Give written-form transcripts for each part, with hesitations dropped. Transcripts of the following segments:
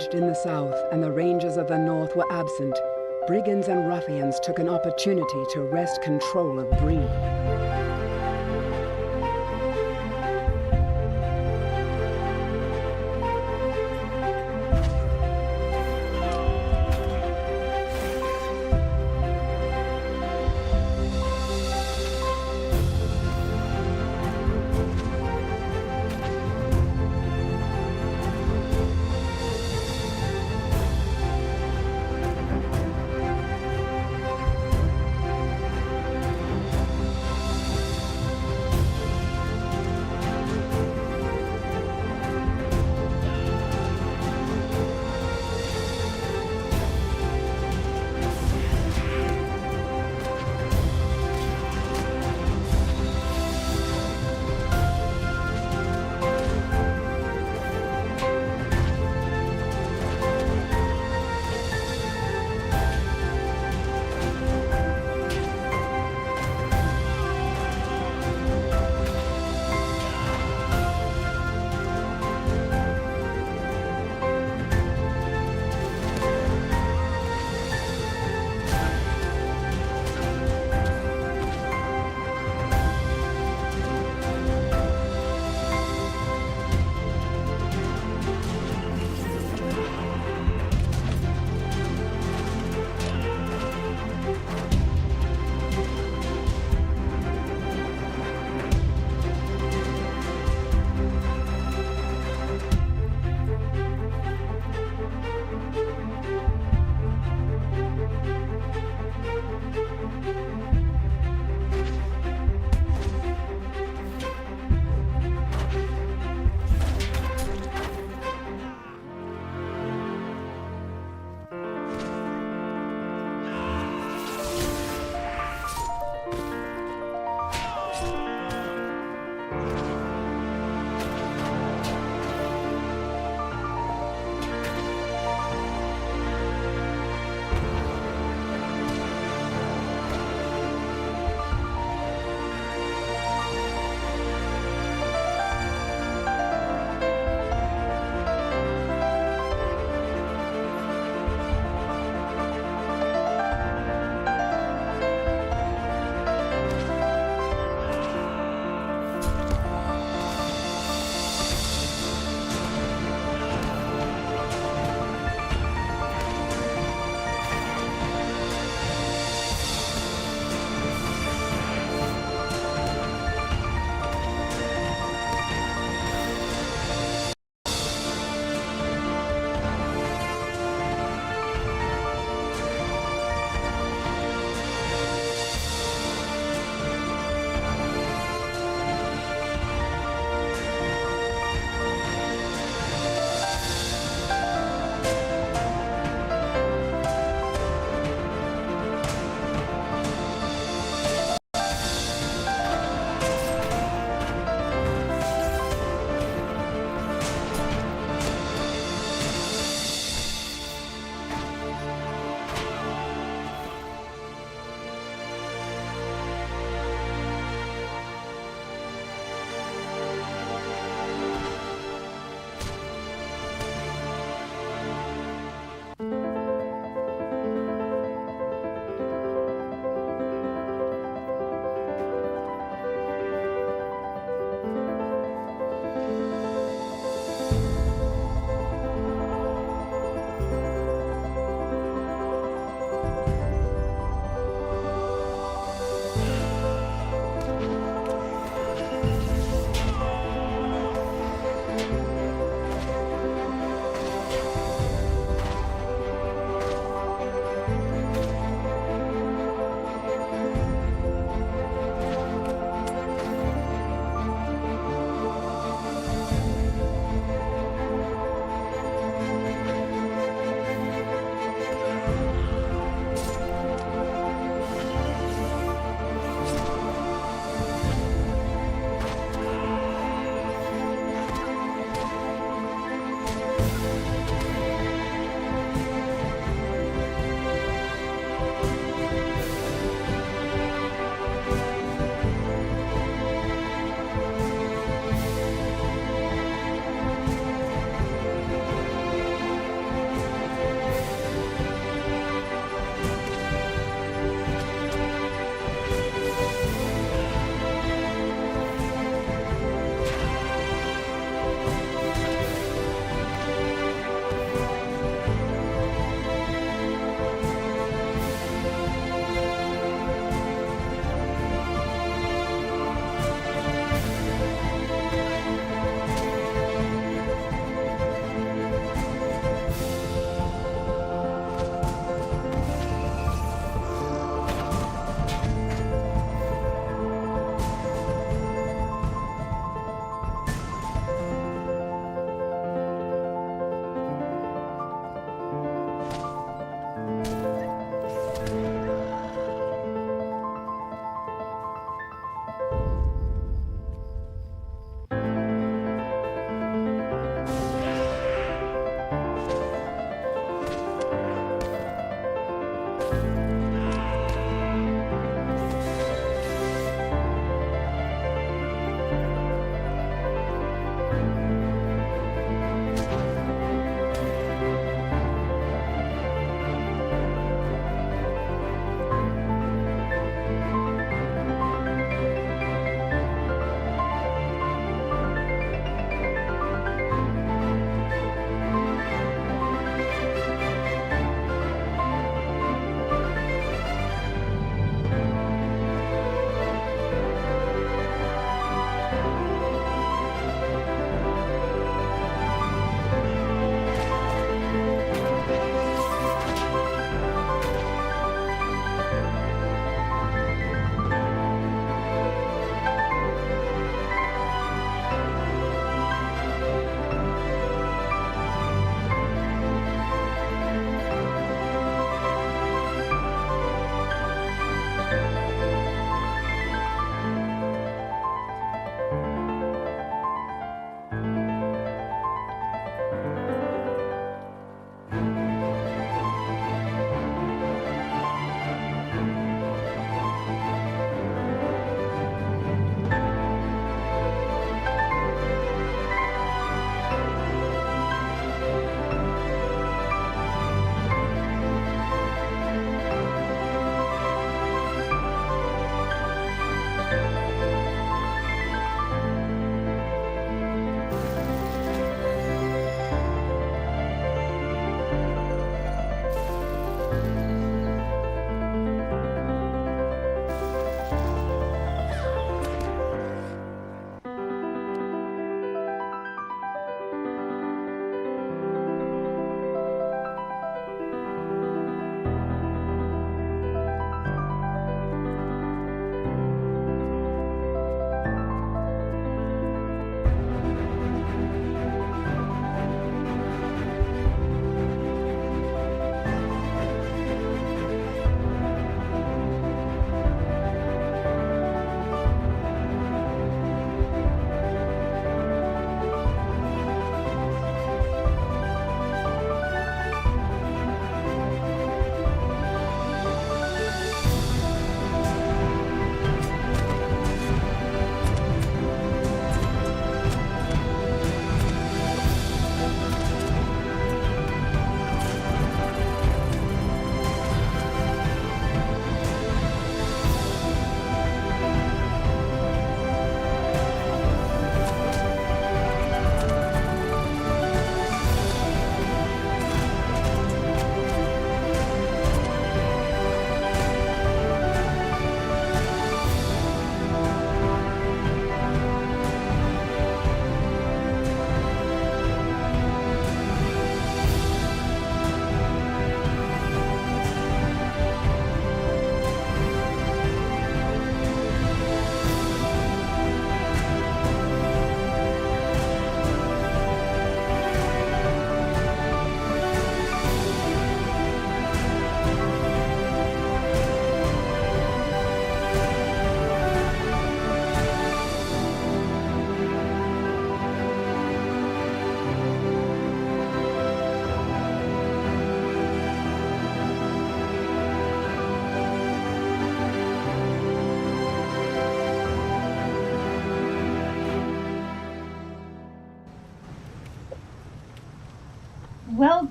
emerged in the south and the ranges of the north were absent, brigands and ruffians took an opportunity to wrest control of Bree.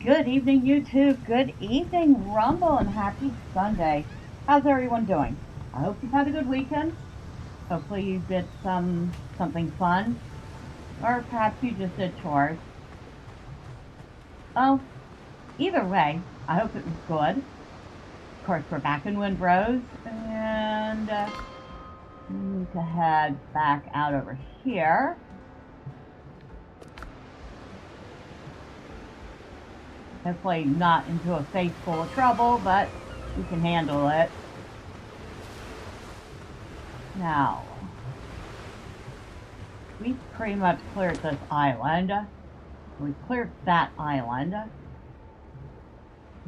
good evening, YouTube. Good evening, Rumble, and happy Sunday. How's everyone doing? I hope you've had a good weekend. Hopefully you did something fun, or perhaps you just did chores. Oh, either way, I hope it was good. Of course, we're back in Windrose, and we need to head back out over here. Hopefully not into a face full of trouble, but we can handle it. Now, we've pretty much cleared this island. We've cleared that island.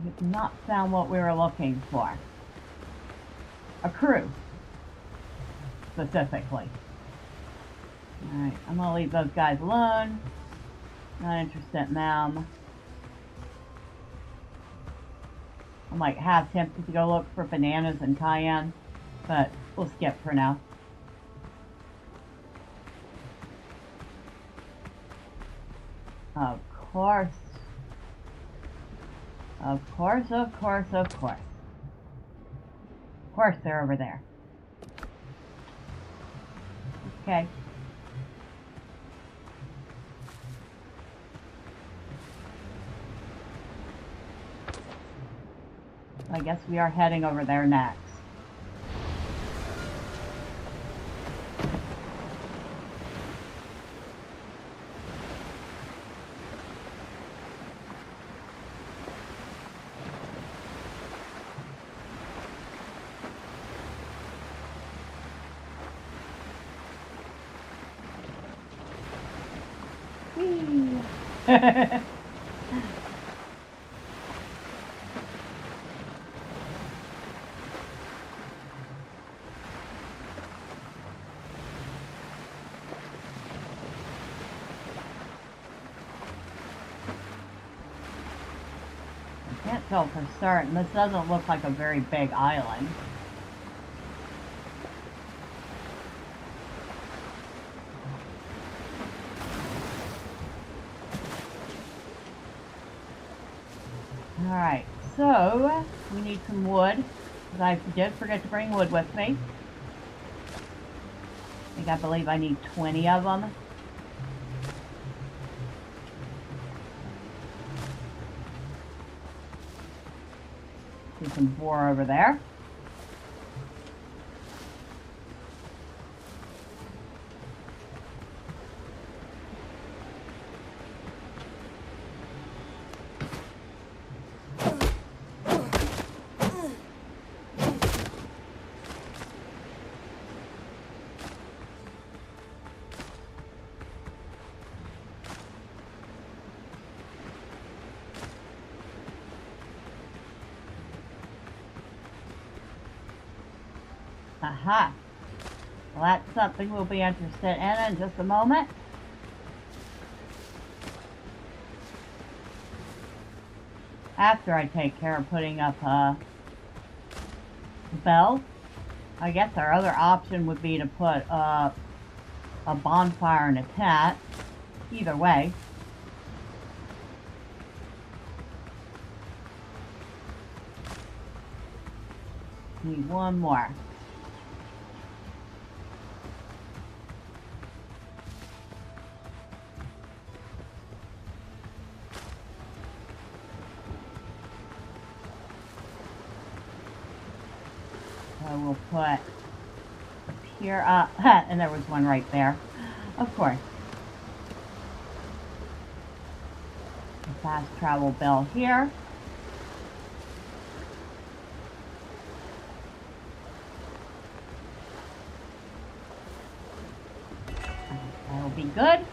We have not found what we were looking for. A crew, specifically. Alright, I'm gonna leave those guys alone. Not interested in them. I'm like half tempted to go look for bananas and cayenne, but we'll skip for now. Of course. Of course, of course, of course. Of course they're over there. Okay. I guess we are heading over there next. Whee! Can't tell for certain. This doesn't look like a very big island. Alright, so we need some wood, because I did forget to bring wood with me. I believe I need 20 of them. See some boar over there. Aha! Well, that's something we'll be interested in just a moment. After I take care of putting up a bell, I guess our other option would be to put a bonfire and a tent. Either way. Need one more. So we'll put here up, and there was one right there, of course. A fast travel bell here. That'll be good.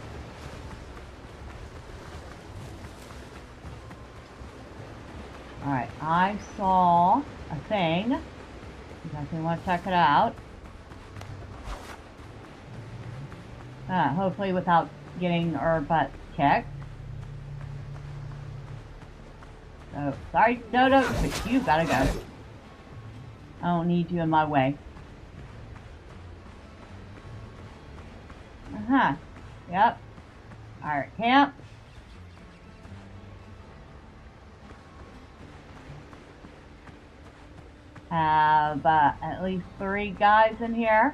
Alright, I saw a thing. You definitely want to check it out. Hopefully without getting our butt kicked. Oh, sorry. No, but you gotta go. I don't need you in my way. Yep. Alright, camp. Have at least 3 guys in here.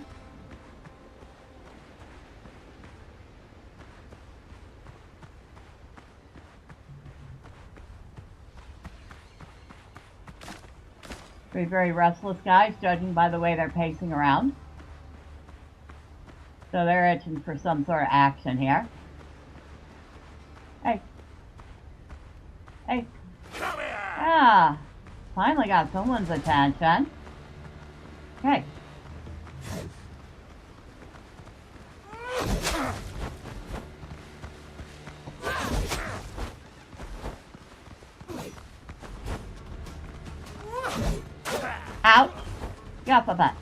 Very restless guys, judging by the way they're pacing around. So they're itching for some sort of action here. Hey. Hey. Come here. Ah. Finally got someone's attention. Okay. Ouch. Get off the butt.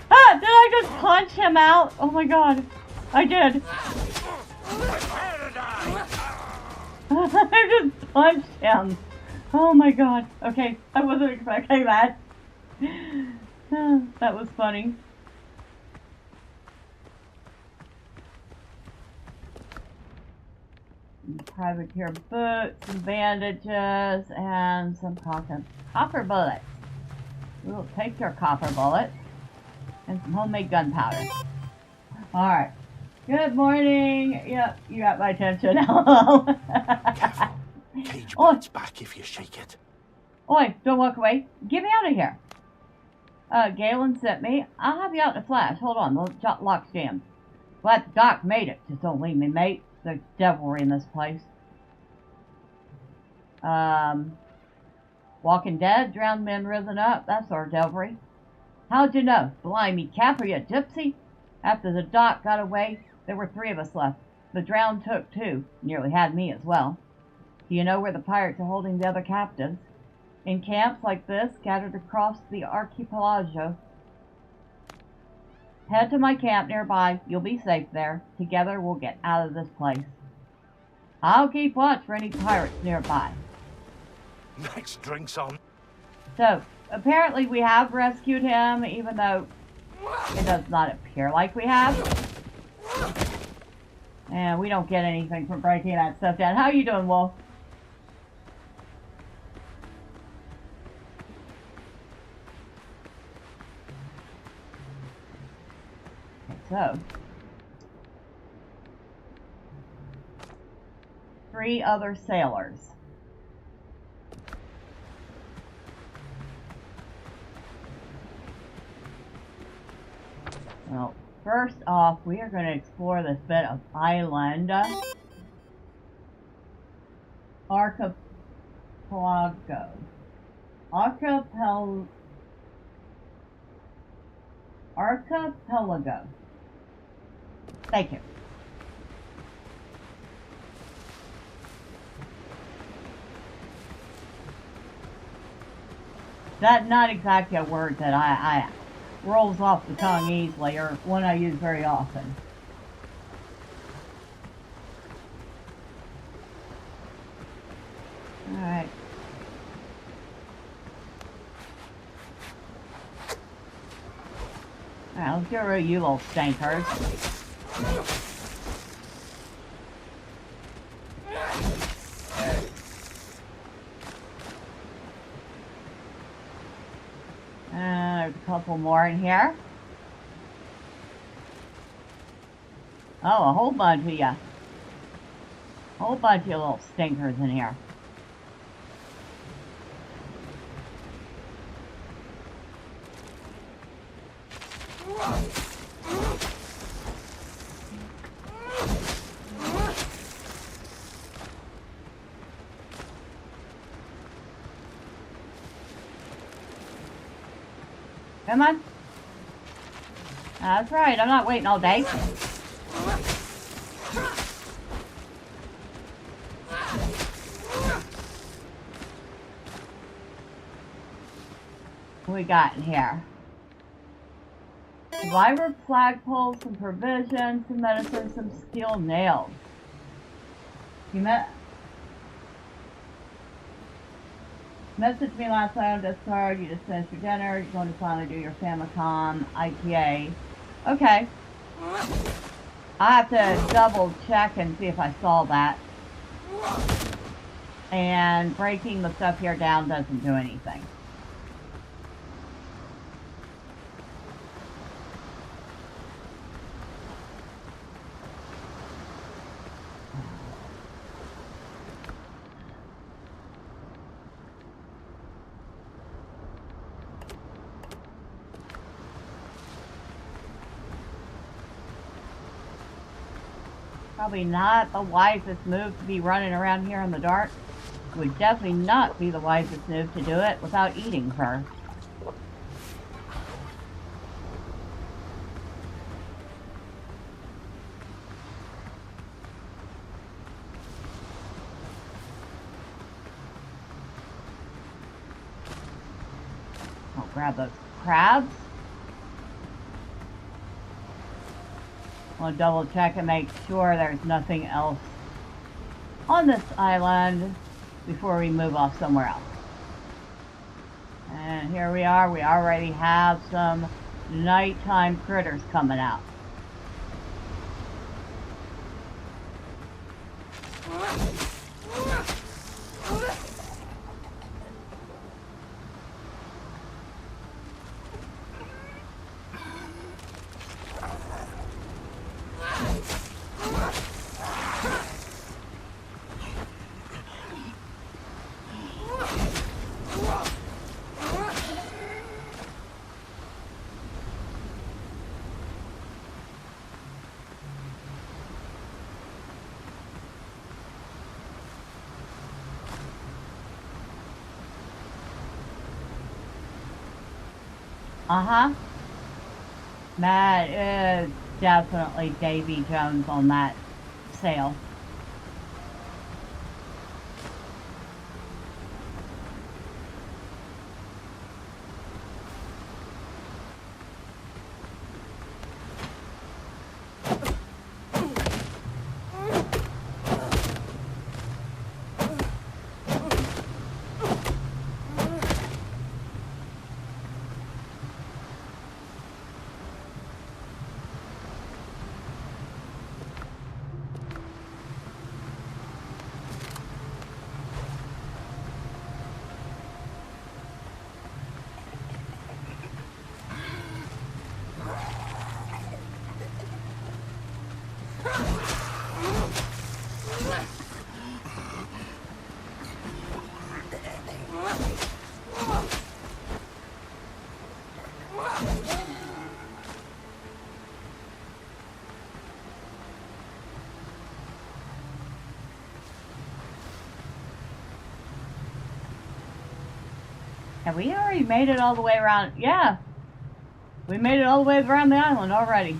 Ah! Did I just punch him out? Oh my god. I did. I just punched him. Oh my god. Okay, I wasn't expecting that. That was funny. Privateer boots, some bandages, and some copper bullets. We'll take your copper bullets and some homemade gunpowder. Alright. Good morning. Yep, you got my attention. Hello. Cage bites back if you shake it. Oi, don't walk away. Get me out of here. Galen sent me. I'll have you out in a flash. Hold on, the lock's jammed. Glad the doc made it. Just don't leave me, mate. There's devilry in this place. Walking Dead, drowned men risen up. That's our devilry. How'd you know? Blimey, Cap, are you a gypsy? After the doc got away, there were 3 of us left. The drowned took 2. Nearly had me as well. Do you know where the pirates are holding the other captives? In camps like this, scattered across the archipelago. Head to my camp nearby. You'll be safe there. Together, we'll get out of this place. I'll keep watch for any pirates nearby. Next drink's on. So, apparently we have rescued him, even though it does not appear like we have. And we don't get anything for breaking that stuff down. How you doing, Wolf? So, 3 other sailors. Well, first off, we are going to explore this bit of island. Archipelago. Archipelago. Thank you. That's not exactly a word that I rolls off the tongue easily, or one I use very often. Alright. Alright, let's get rid of you little stinkers. There's a couple more in here. Oh, a whole bunch of ya. Whole bunch of little stinkers in here. Come on. That's right, I'm not waiting all day. What we got in here? Survivor flagpoles, some provisions, some medicine, some steel nails. You messaged me last night on Discord. You just finished your dinner. You're going to finally do your Famicom IPA. Okay. I have to double check and see if I saw that. And breaking the stuff here down doesn't do anything. Probably not the wisest move to be running around here in the dark. It would definitely not be the wisest move to do it without eating her. I'll grab those crabs. I'll double check and make sure there's nothing else on this island before we move off somewhere else. And here we are. We already have some nighttime critters coming out. Uh-huh. That is definitely Davy Jones on that sail. Have we already made it all the way around? Yeah. We made it all the way around the island already.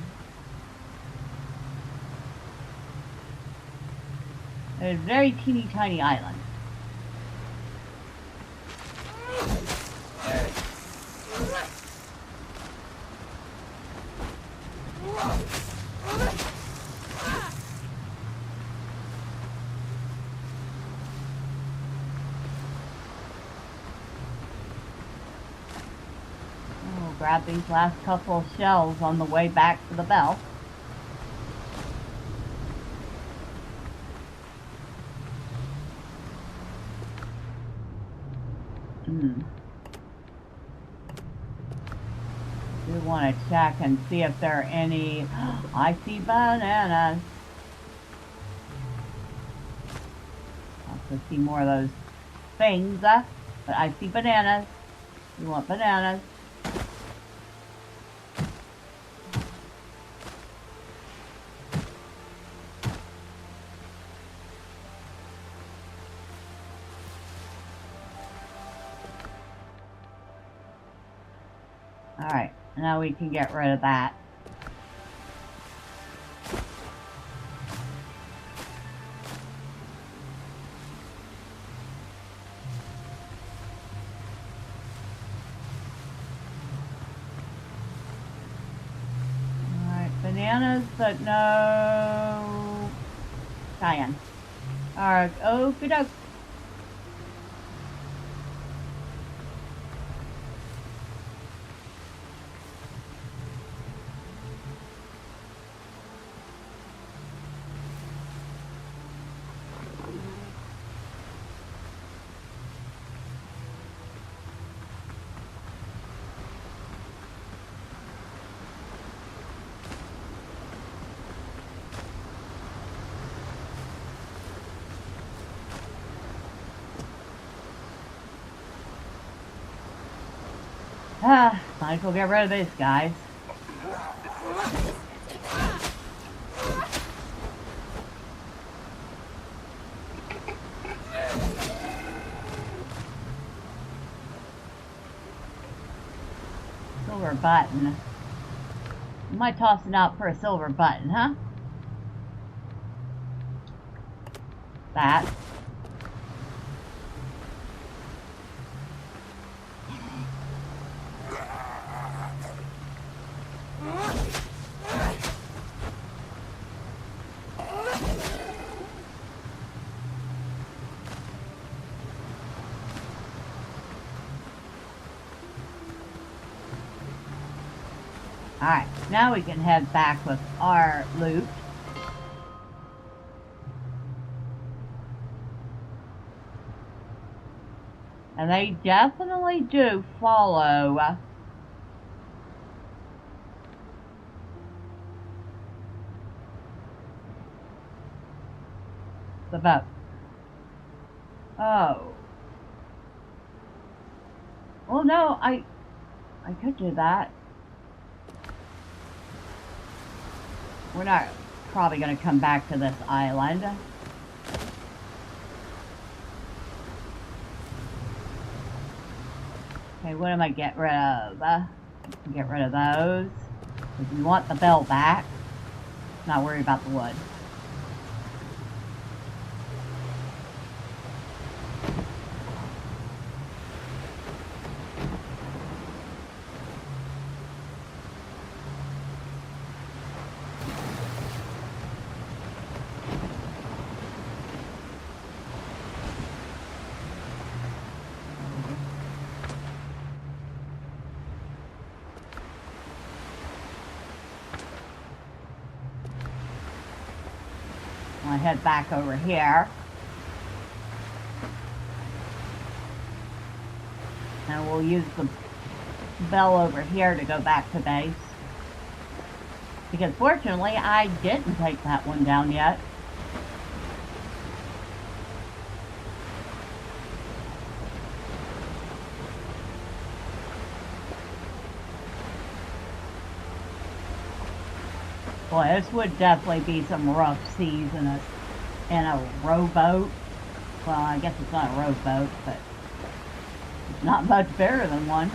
It's a very teeny tiny island. Grab these last couple of shells on the way back to the bell. We want to check and see if there are any... I see bananas. Also see more of those things, but I see bananas. We want bananas. Alright, now we can get rid of that. Alright, bananas, but no cayenne. Alright, okie doke. Might as well get rid of these guys. Silver button. You might toss it out for a silver button, huh? That. Alright, now we can head back with our loot. And they definitely do follow the boat. Oh. Well, no, I could do that. We're not probably going to come back to this island. Okay, what am I get rid of? Get rid of those. If we want the bell back, not worry about the wood. I'll head back over here. And we'll use the bell over here to go back to base. Because fortunately, I didn't take that one down yet. Boy, this would definitely be some rough seas in a rowboat. Well, I guess it's not a rowboat, but it's not much bigger than one.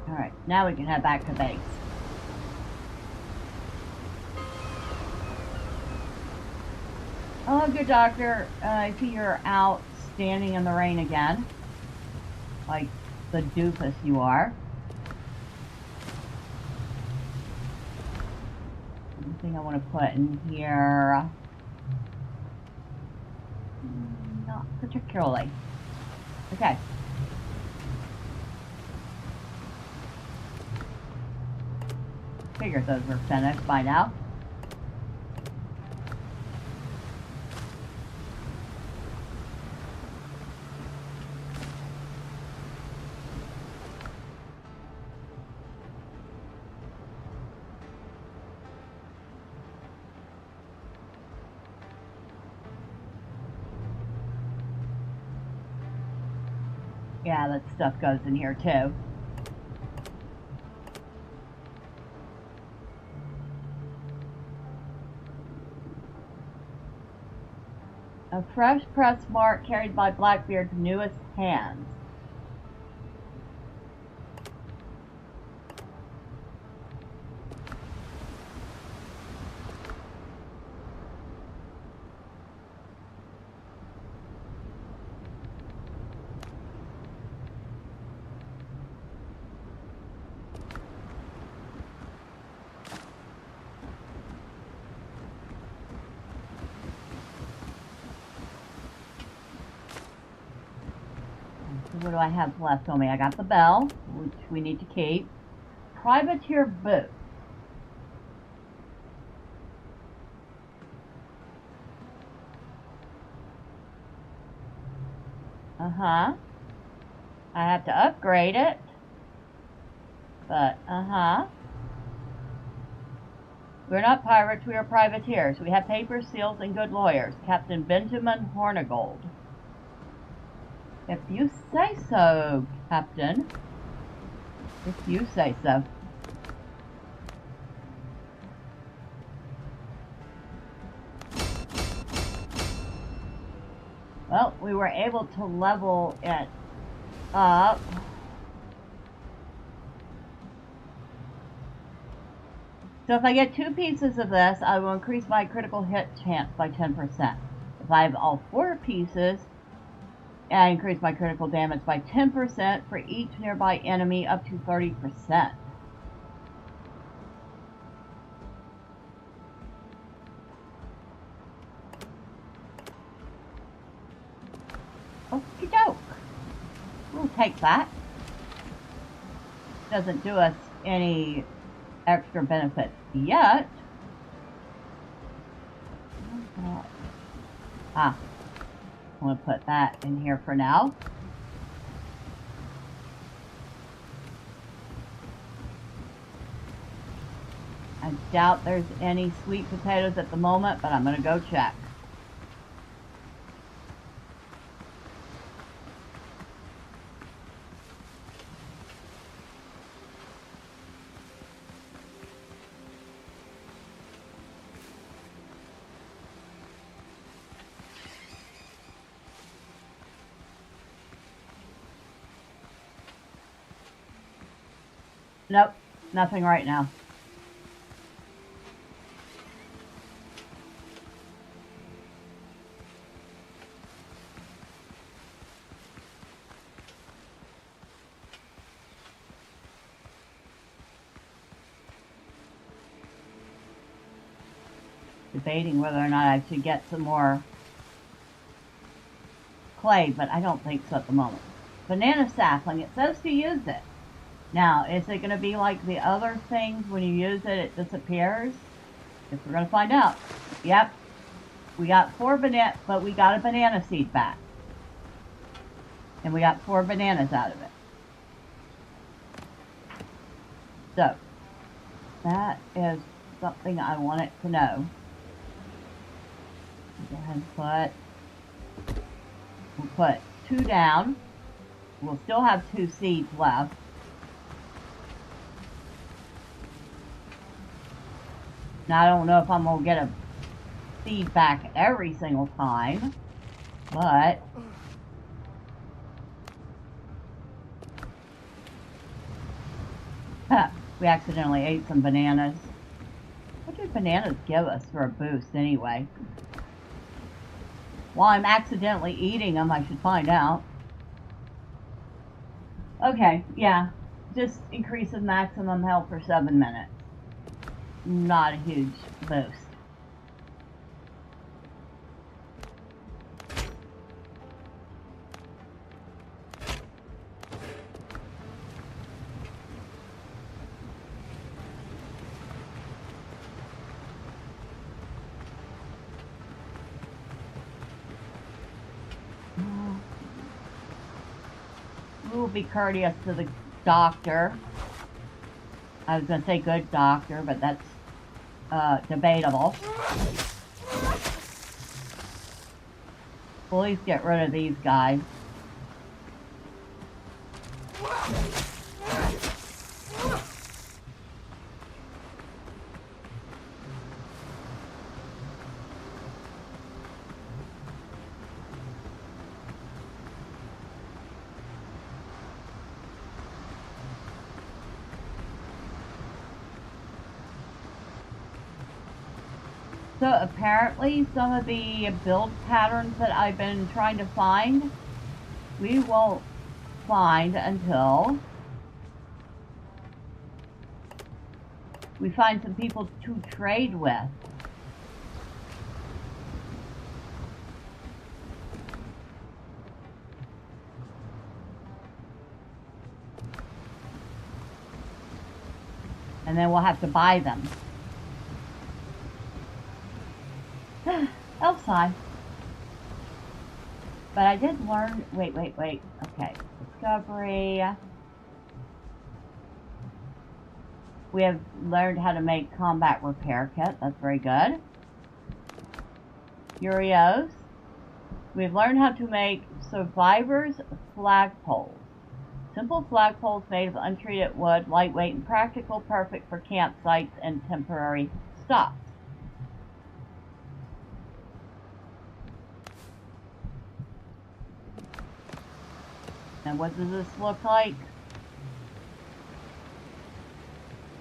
Alright, now we can head back to base. Oh, good doctor. I see you're out standing in the rain again. Like the doofus you are. Anything I want to put in here? Not particularly. Okay. Figured those were finished by now. Yeah, that stuff goes in here too. A fresh press mark carried by Blackbeard's newest hands. What do I have left on me? I got the bell, which we need to keep. privateer boat. Uh-huh. I have to upgrade it. But, uh-huh. We're not pirates, we are privateers. We have papers, seals, and good lawyers. Captain Benjamin Hornigold. If you say so, Captain. If you say so. Well, we were able to level it up. So if I get 2 pieces of this, I will increase my critical hit chance by 10%. If I have all 4 pieces, I increase my critical damage by 10% for each nearby enemy up to 30%. Okie doke. We'll take that. Doesn't do us any extra benefit yet. I'm going to put that in here for now. I doubt there's any sweet potatoes at the moment, but I'm going to go check. Nope, nothing right now. Debating whether or not I should get some more clay, but I don't think so at the moment. Banana sapling, it says to use it. Now, is it going to be like the other things, when you use it, it disappears? Guess we're going to find out. Yep. We got 4 banana, but we got a banana seed back. And we got 4 bananas out of it. So, that is something I wanted to know. Go ahead and we'll put 2 down. We'll still have 2 seeds left. Now, I don't know if I'm going to get a seed back every single time, but we accidentally ate some bananas. What do bananas give us for a boost anyway? While I'm accidentally eating them, I should find out. Okay, yeah. Just increases maximum health for 7 minutes. Not a huge boost. We'll be courteous to the doctor. I was going to say good doctor, but that's debatable. We'll at least get rid of these guys. So apparently some of the build patterns that I've been trying to find, we won't find until we find some people to trade with. And then we'll have to buy them. Elf sigh. But I did learn... Wait. Okay. Discovery. We have learned how to make combat repair kit. That's very good. Curios. We've learned how to make survivors flagpoles. Simple flagpoles made of untreated wood, lightweight and practical, perfect for campsites and temporary stops. And what does this look like?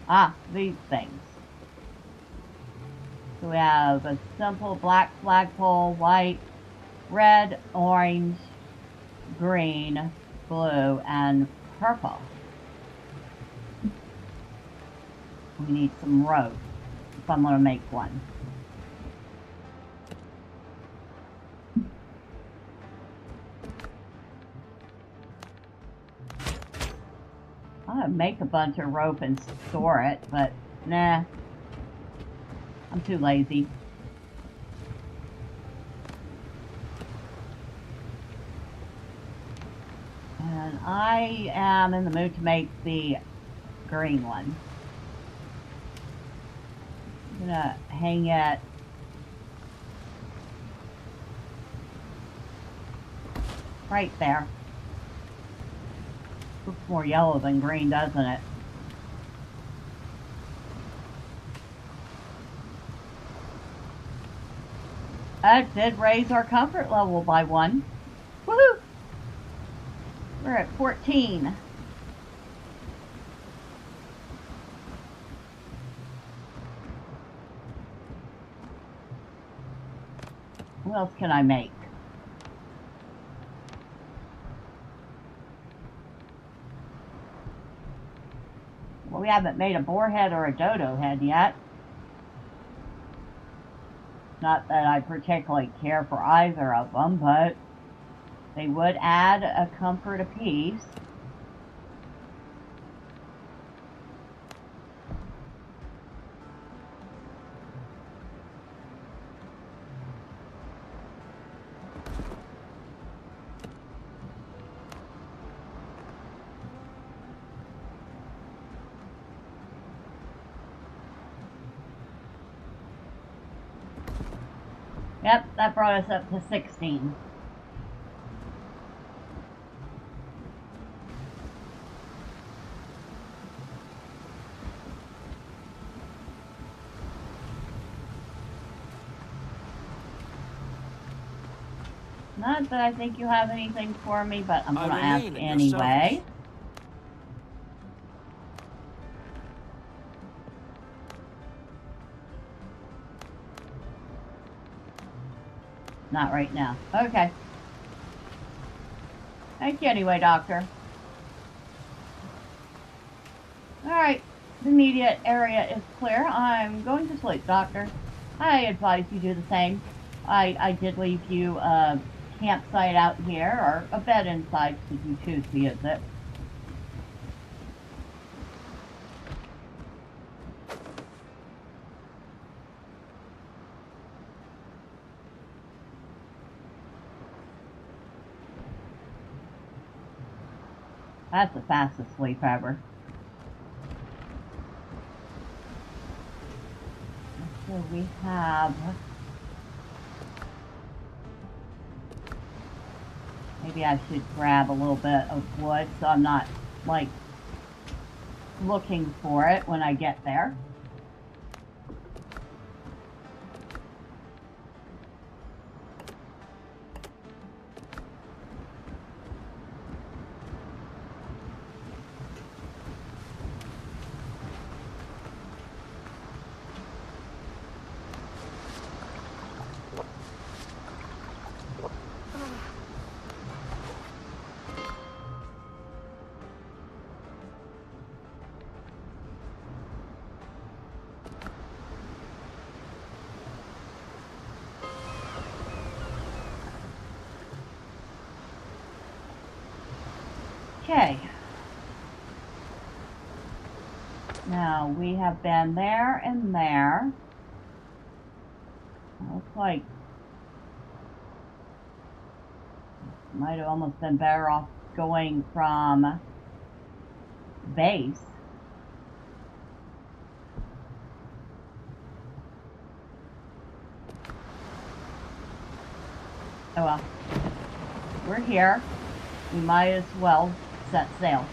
Ah, these things. So we have a simple black flagpole, white, red, orange, green, blue, and purple. We need some rope if I'm going to make one. I'm going to make a bunch of rope and store it, but nah, I'm too lazy. And I am in the mood to make the green one. I'm gonna hang it right there. Looks more yellow than green, doesn't it? That did raise our comfort level by 1. Woohoo! We're at 14. What else can I make? Well, we haven't made a boar head or a dodo head yet. Not that I particularly care for either of them, but they would add a comfort apiece. Yep, that brought us up to 16. Not that I think you have anything for me, but I'm going to ask anyway. Not right now. Okay. Thank you anyway, Doctor. Alright, the immediate area is clear. I'm going to sleep, Doctor. I advise you do the same. I did leave you a campsite out here, or a bed inside should you choose to use it. That's the fastest sleep ever. So we have... Maybe I should grab a little bit of wood so I'm not, like, looking for it when I get there. Okay. Now, we have been there and there. Looks like might have almost been better off going from base. Oh well. We're here. We might as well set sail.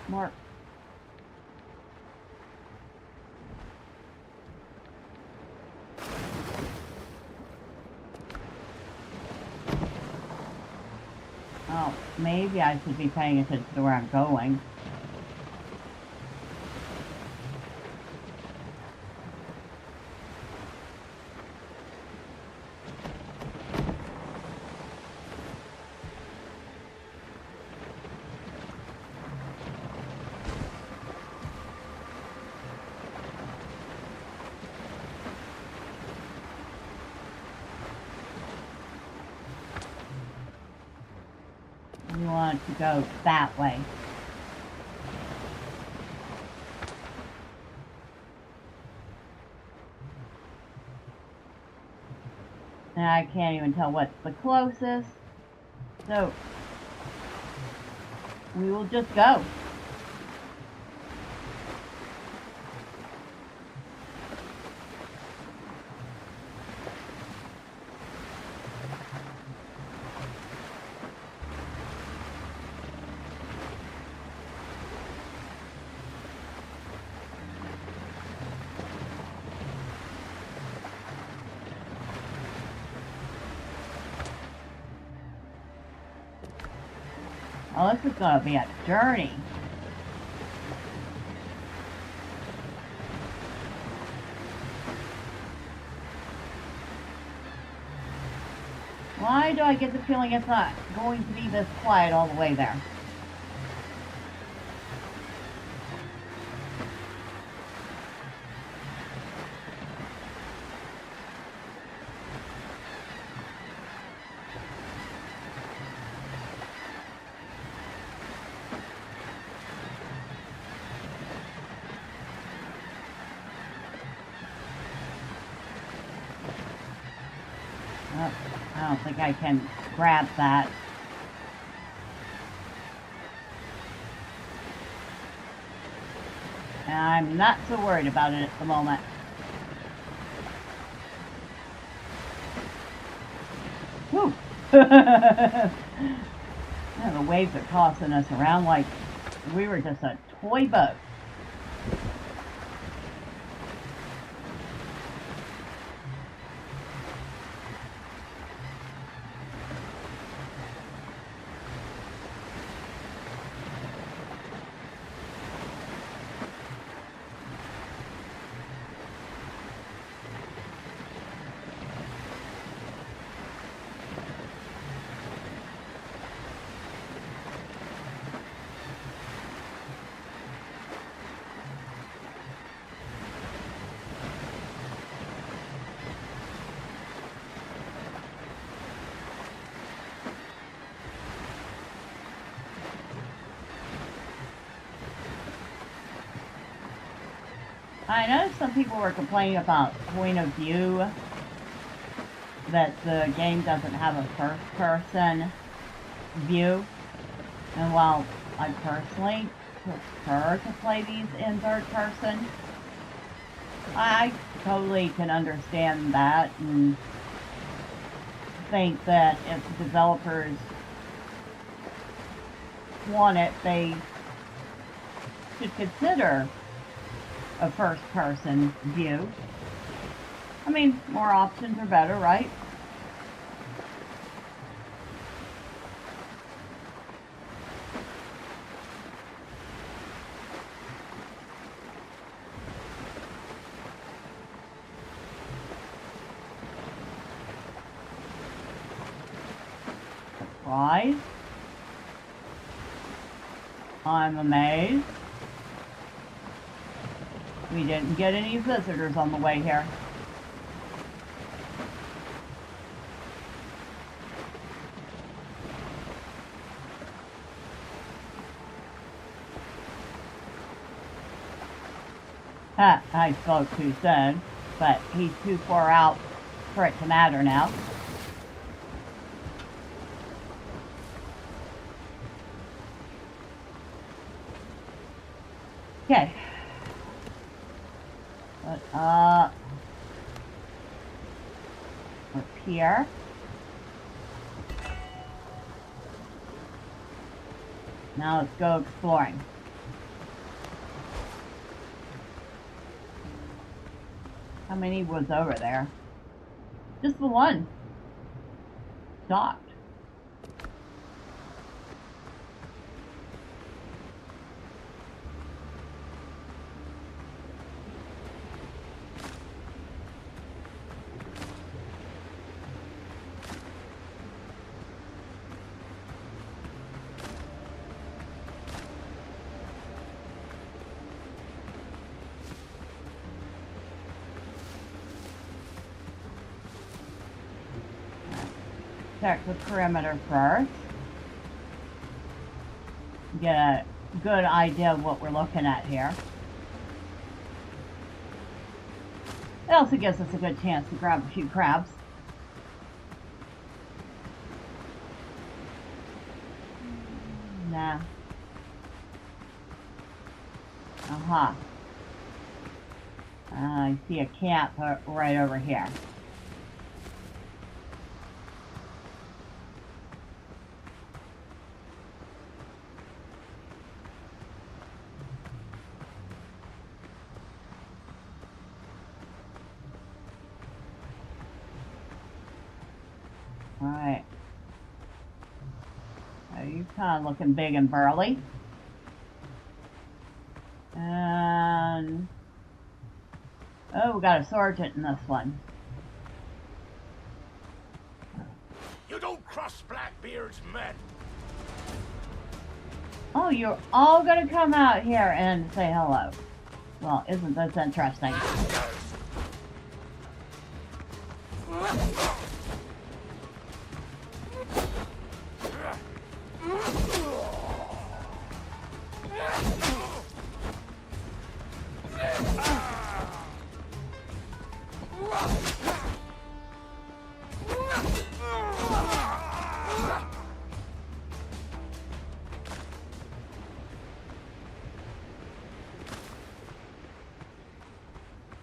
Mark. Oh, maybe I should be paying attention to where I'm going. We want to go that way. And I can't even tell what's the closest. So we will just go. Oh, this is going to be a journey. Why do I get the feeling it's not going to be this quiet all the way there? I don't think I can grab that. And I'm not so worried about it at the moment. Whew! Yeah, the waves are tossing us around like we were just a toy boat. I know some people were complaining about point of view, that the game doesn't have a first-person view. And while I personally prefer to play these in third person, I totally can understand that and think that if developers want it, they should consider a first-person view. I mean, more options are better, right? Surprise. I'm amazed. We didn't get any visitors on the way here. I spoke too soon, but he's too far out for it to matter now. Okay. But, up here. Now let's go exploring. How many was over there? Just the one. Docked. Check the perimeter first. Get a good idea of what we're looking at here. It also gives us a good chance to grab a few crabs. Nah. Uh-huh. I see a camp right over here. Alright. You're kind of looking big and burly. And... oh, we got a sergeant in this one. You don't cross Blackbeard's men. Oh, you're all gonna come out here and say hello. Well, isn't this interesting?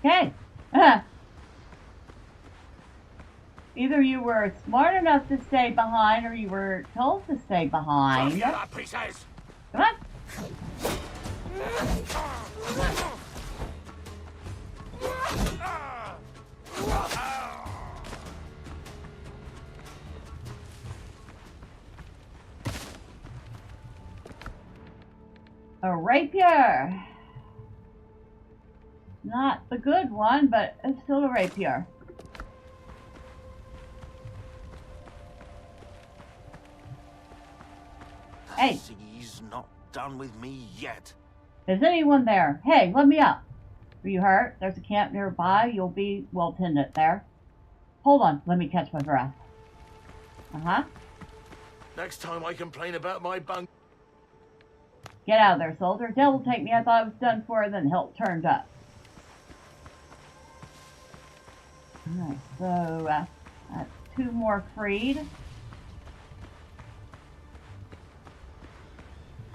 Okay. Either you were smart enough to stay behind or you were told to stay behind. Come on. A rapier. Not the good one, but it's still a rapier. Hey. He's not done with me yet. Is anyone there? Hey, let me up. Are you hurt? There's a camp nearby. You'll be well tended there. Hold on. Let me catch my breath. Uh-huh. Next time I complain about my bunk. Get out of there, soldier. Devil take me. I thought I was done for, then help turned up. Alright, so that's 2 more freed.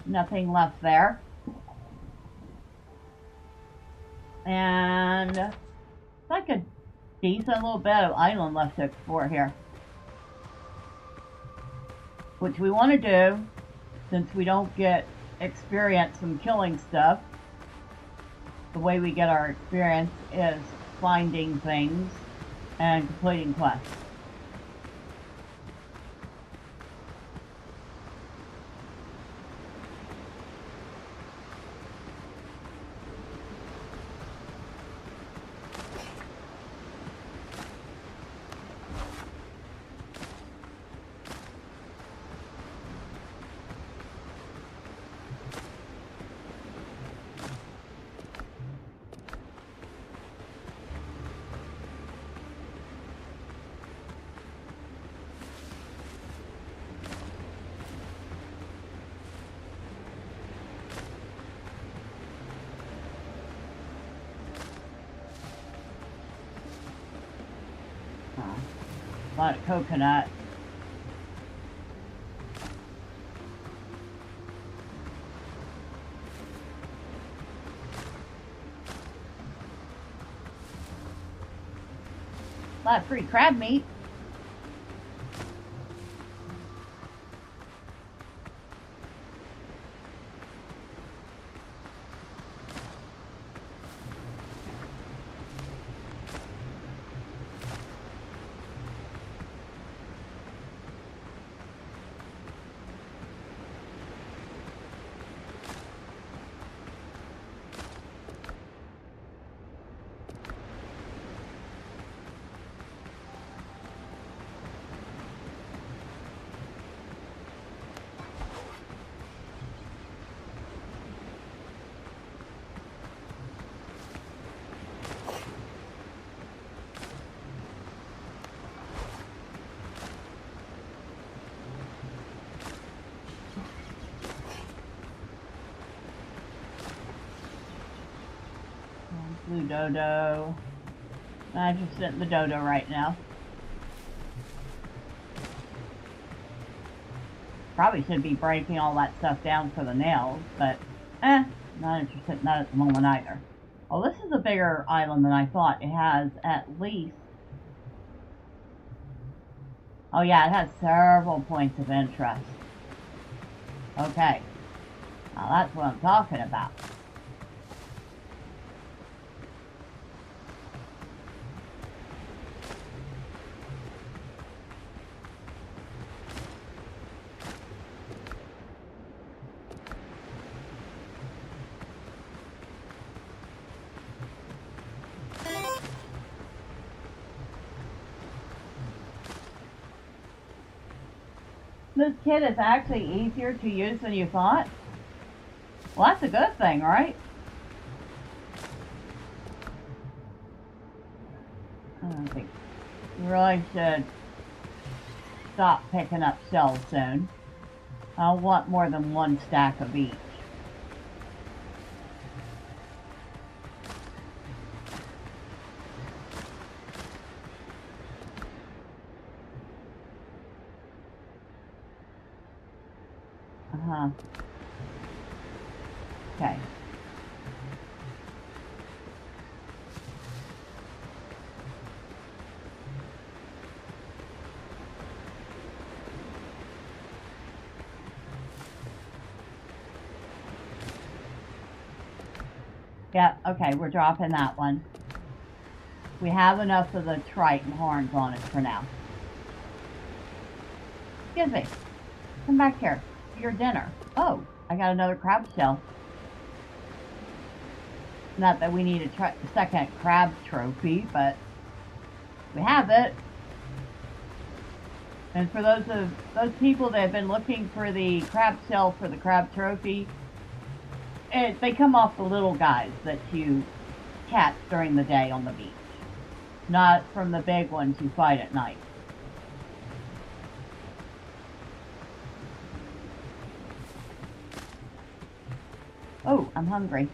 Nothing left there. And it's like a decent little bit of island left to explore here. Which we want to do, since we don't get experience from killing stuff. The way we get our experience is finding things and completing quests. A lot of coconut. A lot of free crab meat. Blue dodo. I'm just at the dodo right now. Probably should be breaking all that stuff down for the nails, but not interested in that at the moment either. Oh, this is a bigger island than I thought. It has at least... Oh yeah, it has several points of interest. Okay. Now that's what I'm talking about. This kit is actually easier to use than you thought. Well, that's a good thing, right? I think you really should stop picking up shells soon. I'll want more than one stack of each. Okay. Yeah, okay, we're dropping that one. We have enough of the Triton horns on it for now. Excuse me. Come back here. Your dinner. Oh, I got another crab shell. Not that we need a second crab trophy, but we have it. And for those people that have been looking for the crab shell for the crab trophy, they come off the little guys that you catch during the day on the beach, not from the big ones you fight at night. Oh, I'm hungry.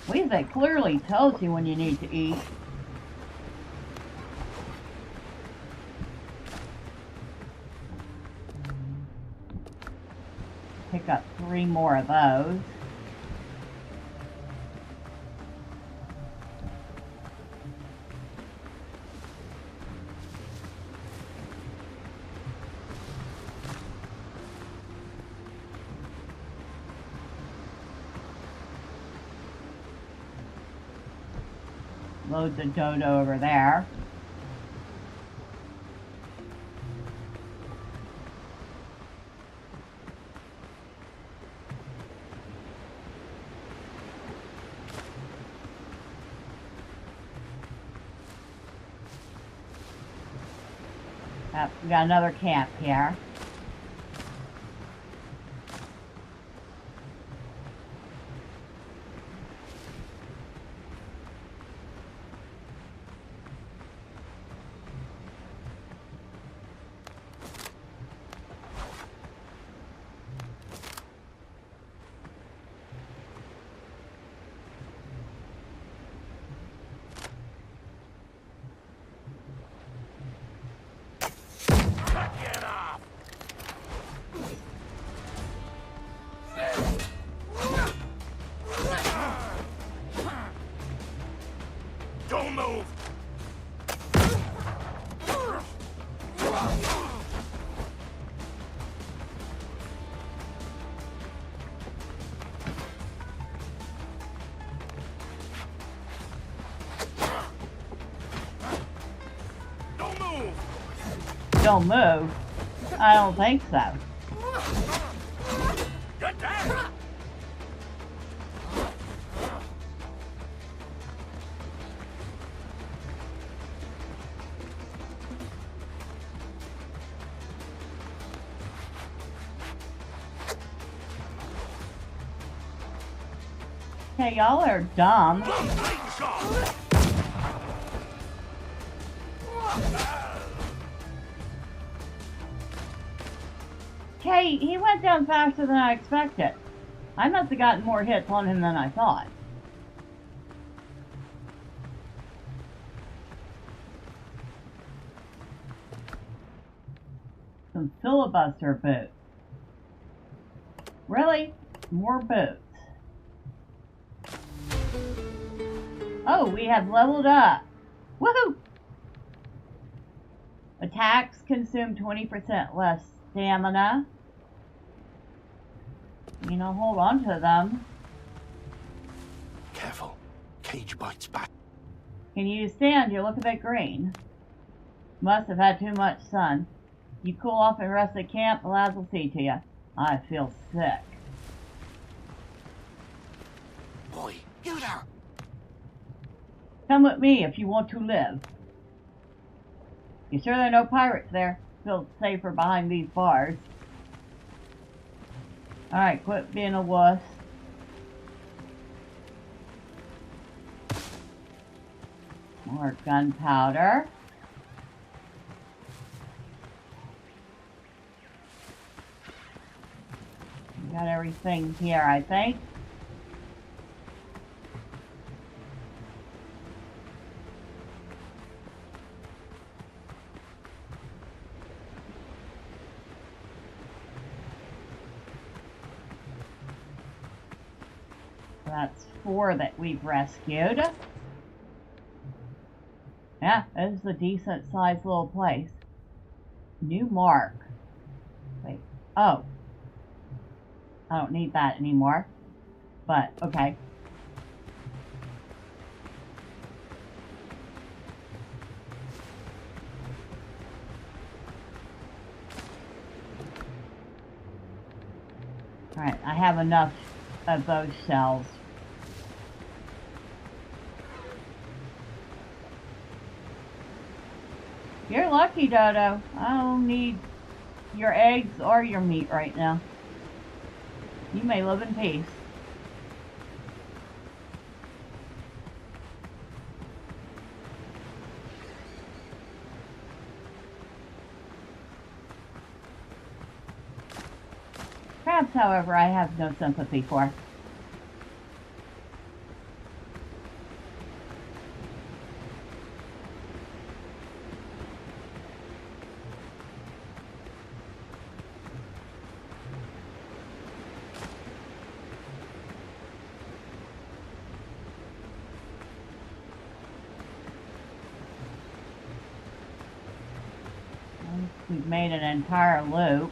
It clearly tells you when you need to eat. pick up 3 more of those. Load the dodo over there. Yep, we got another camp here. Don't move! Don't move! Don't move? I don't think so. Get down! Okay, y'all are dumb. Okay, he went down faster than I expected. I must have gotten more hits on him than I thought. Some filibuster boots. Really? More boots. Oh, we have leveled up. Woohoo! Attacks consume 20% less stamina. You know, hold on to them. Careful. Cage bites back. Can you stand? You look a bit green. Must have had too much sun. You cool off and rest at camp, the lads will see to you. I feel sick. Boy, you there! Come with me if you want to live. You sure there are no pirates there? Feel safer behind these bars. Alright, quit being a wuss. More gunpowder. Got everything here, I think. That's 4 that we've rescued. Yeah, this is a decent sized little place. New mark. Wait. Oh. I don't need that anymore. But, okay. Alright, I have enough of those shells. You're lucky, Dodo. I don't need your eggs or your meat right now. You may live in peace. Crabs, however, I have no sympathy for. We've made an entire loop.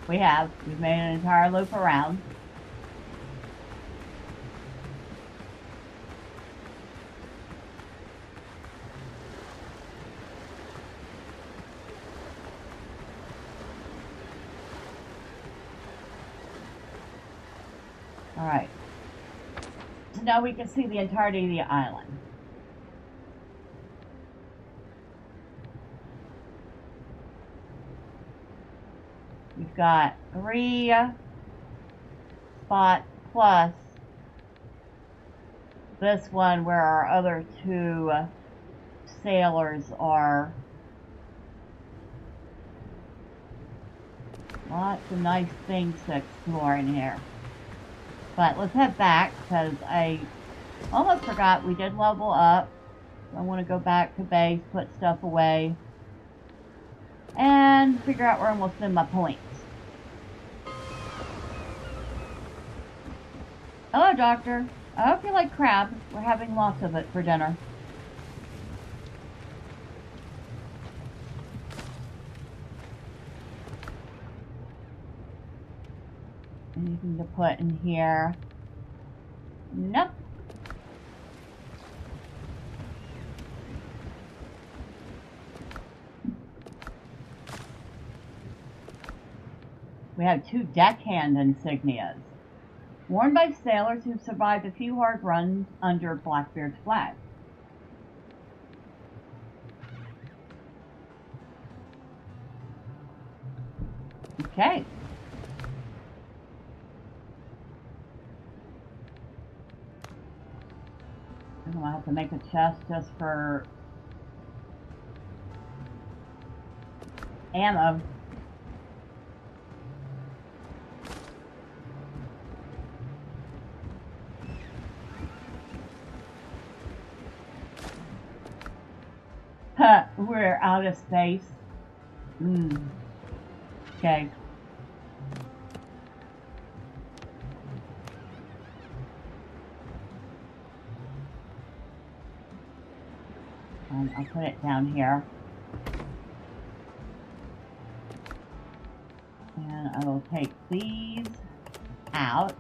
We've made an entire loop around. All right. So now we can see the entirety of the island. We've got 3 spots plus this one where our other 2 sailors are. Lots of nice things to explore in here. But let's head back because I almost forgot we did level up. I want to go back to base, put stuff away, and figure out where I'm going to spend my points. Hello, Doctor. I hope you like crab. We're having lots of it for dinner. Anything to put in here? Nope. We have 2 deckhand insignias, worn by sailors who survived a few hard runs under Blackbeard's flag. Okay. I'm gonna have to make a chest just for ammo. We're out of space. Okay. I'll put it down here. And I will take these out.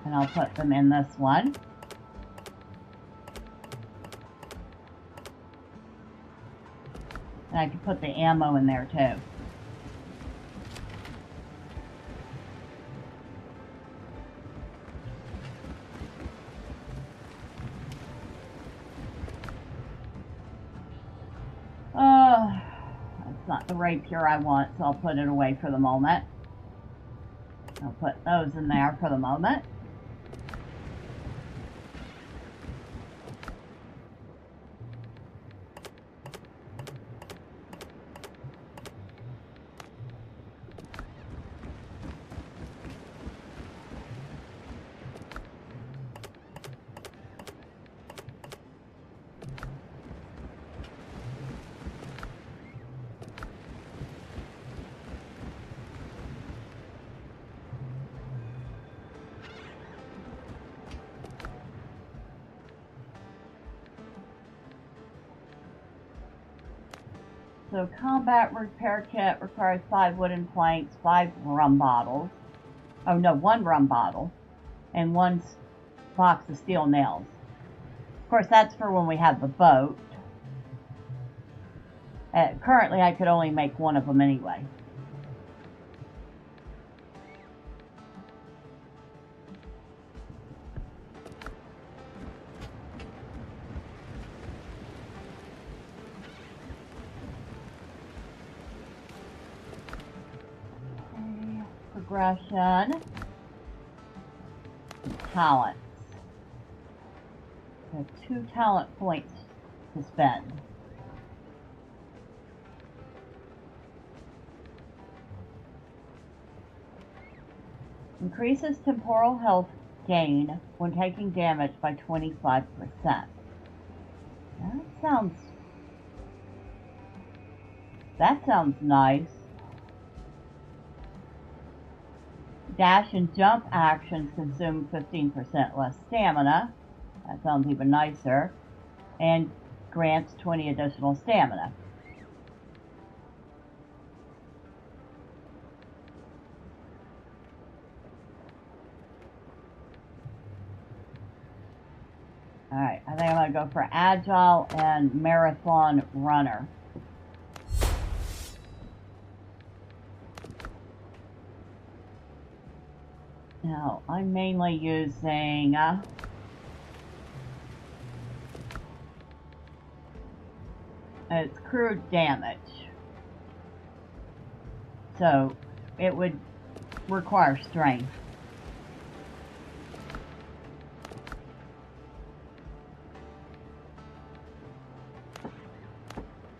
And I'll put them in this one. And I can put the ammo in there too. That's not the rapier I want, so I'll put it away for the moment. I'll put those in there for the moment. So combat repair kit requires 5 wooden planks, 5 rum bottles. Oh no, 1 rum bottle. And 1 box of steel nails. Of course, that's for when we have the boat. Currently, I could only make 1 of them anyway. Progression, talents. I have 2 talent points to spend. Increases temporal health gain when taking damage by 25%. That sounds That sounds nice. Dash and jump actions consume 15% less stamina. That sounds even nicer. And grants 20 additional stamina. Alright, I think I'm going to go for Agile and Marathon Runner. Now, I'm mainly using it's crude damage. So, it would require strength.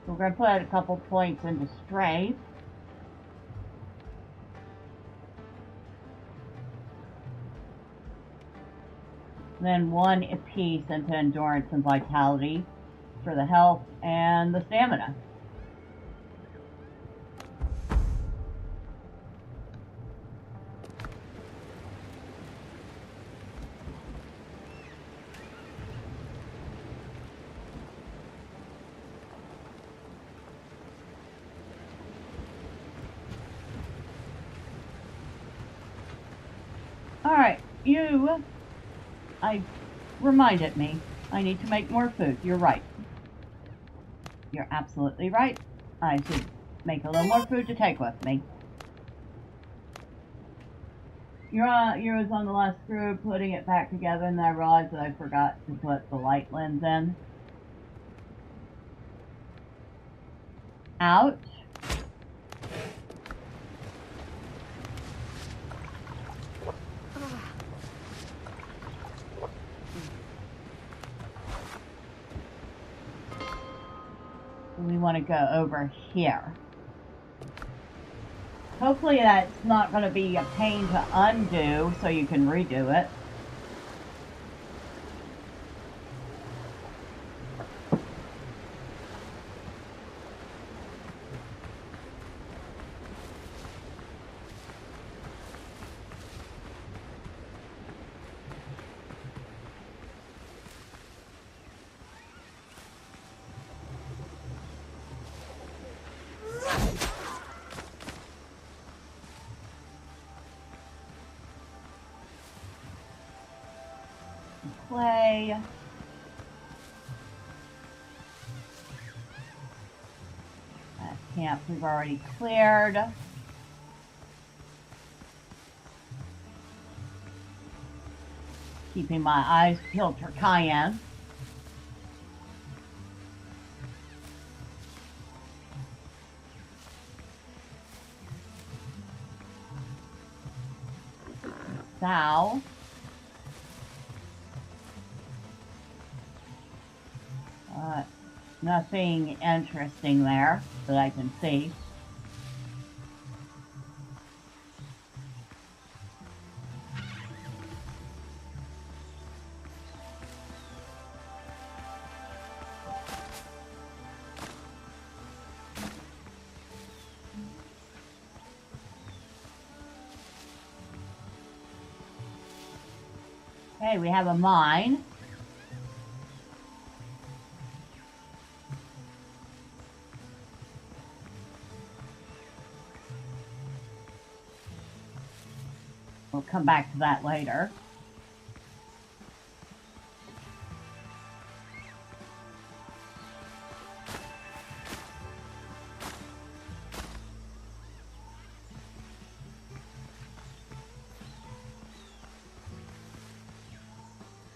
We're going to put a couple points into strength. Then one apiece into endurance and vitality for the health and the stamina. Alright, I reminded me, I need to make more food. You're right. You're absolutely right. I should make a little more food to take with me. You was on the last screw putting it back together, and I realized that I forgot to put the light lens in. Ouch. We want to go over here. Hopefully that's not going to be a pain to undo so you can redo it. Play. That camp we've already cleared. Keeping my eyes peeled for Cayenne. Sal. Nothing interesting there that I can see. Okay, we have a mine. We'll come back to that later.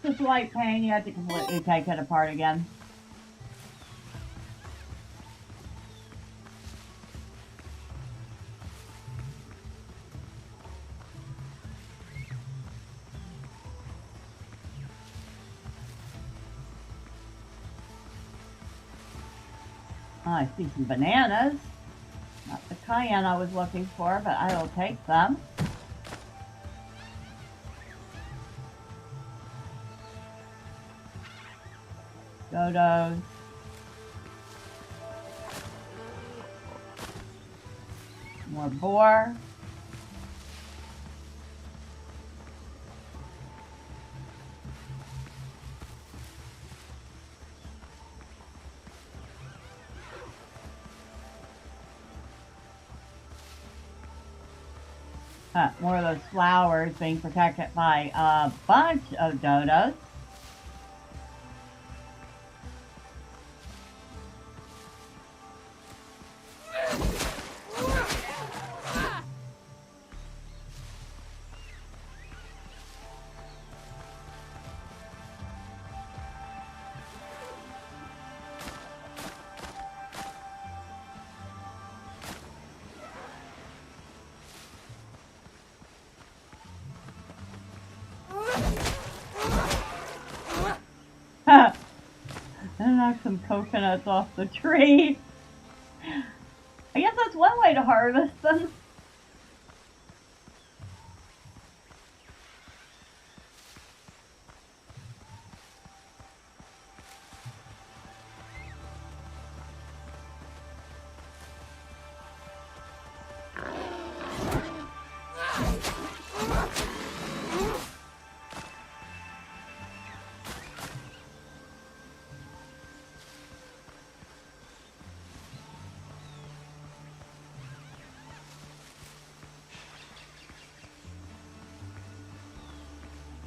This white paint, you have to completely take it apart again. I see some bananas. Not the cayenne I was looking for, but I will take them. Dodos. More boar. More of those flowers being protected by a bunch of dodos. And knock some coconuts off the tree. I guess that's one way to harvest them.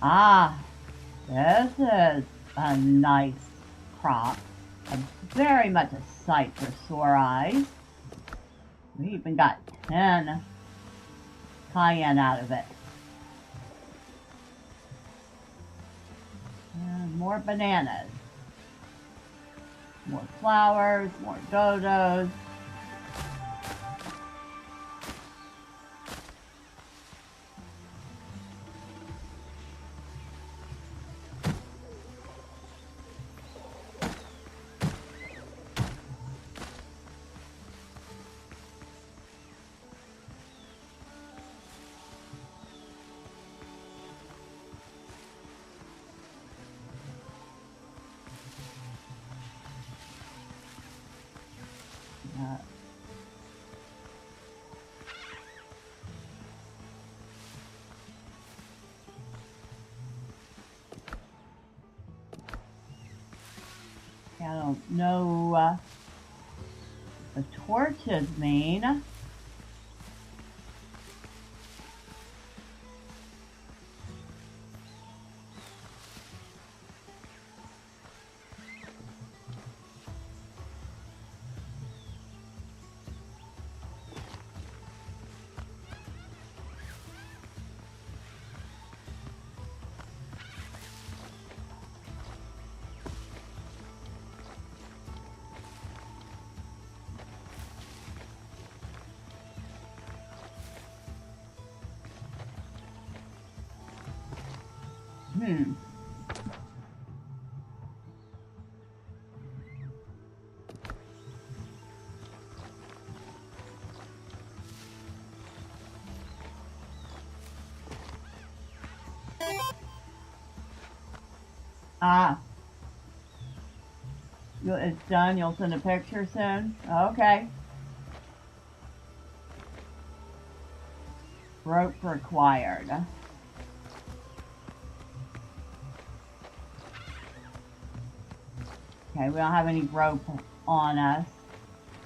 Ah, this is a nice crop. Very much a sight for sore eyes. We even got 10 cayenne out of it. And more bananas. More flowers, more dodos. I don't know what the torches mean. Ah. It's done. You'll send a picture soon? Okay. Rope required. Okay, we don't have any rope on us.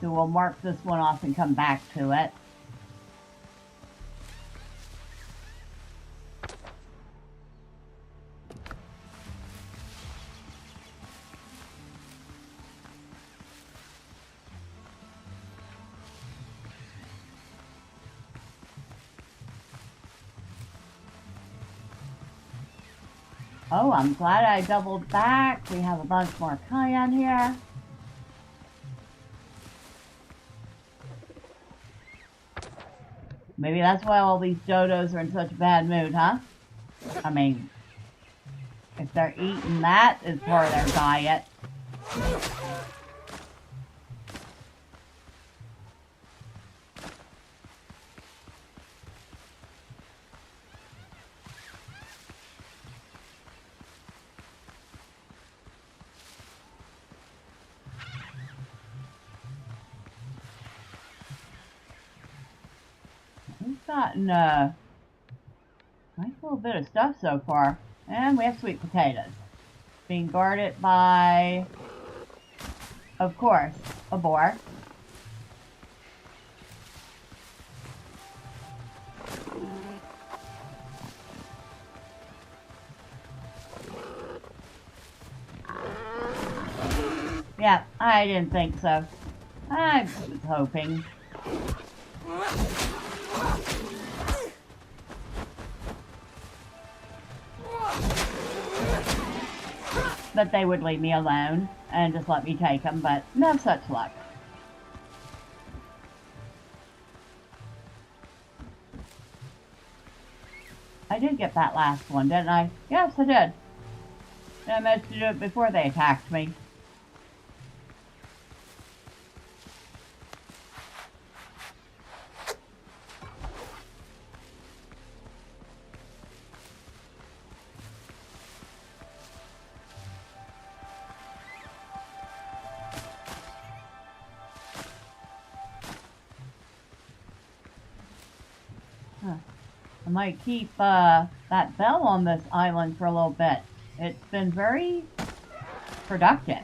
So we'll mark this one off and come back to it. Oh, I'm glad I doubled back. We have a bunch more cayenne here. Maybe that's why all these dodos are in such a bad mood, huh? I mean, if they're eating that as part of their diet. We've gotten a nice little bit of stuff so far. And we have sweet potatoes. Being guarded by, of course, a boar. Yeah, I didn't think so. I was hoping. That they would leave me alone and just let me take them, but no such luck. I did get that last one, didn't I? Yes, I did. I managed to do it before they attacked me. I might keep that bell on this island for a little bit. It's been very productive.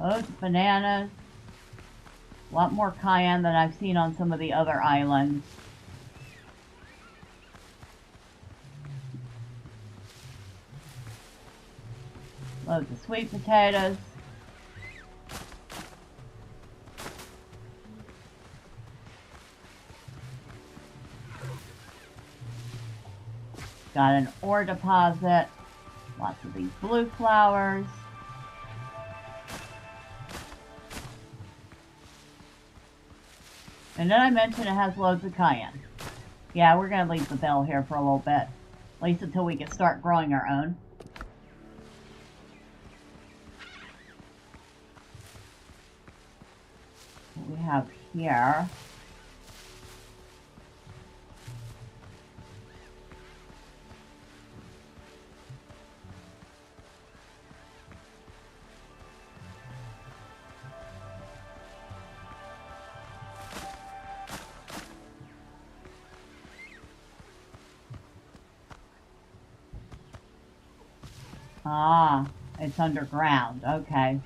Those bananas. A lot more cayenne than I've seen on some of the other islands. Loads of sweet potatoes. Got an ore deposit. Lots of these blue flowers. And then I mentioned it has loads of cayenne. Yeah, we're going to leave the bell here for a little bit. At least until we can start growing our own. What we have here. Ah, it's underground. Okay.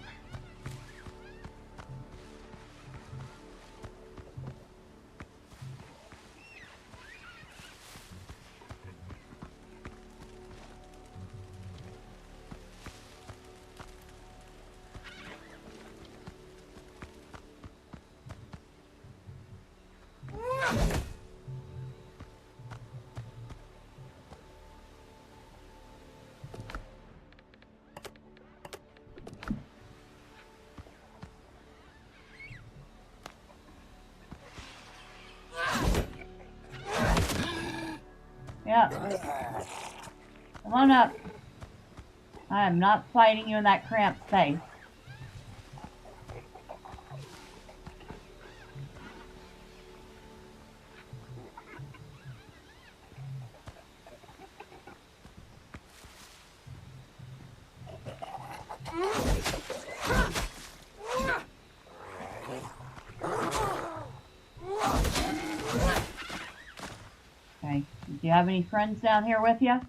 Yep. Come on up. I am not fighting you in that cramped space. Okay. Do you have any friends down here with you?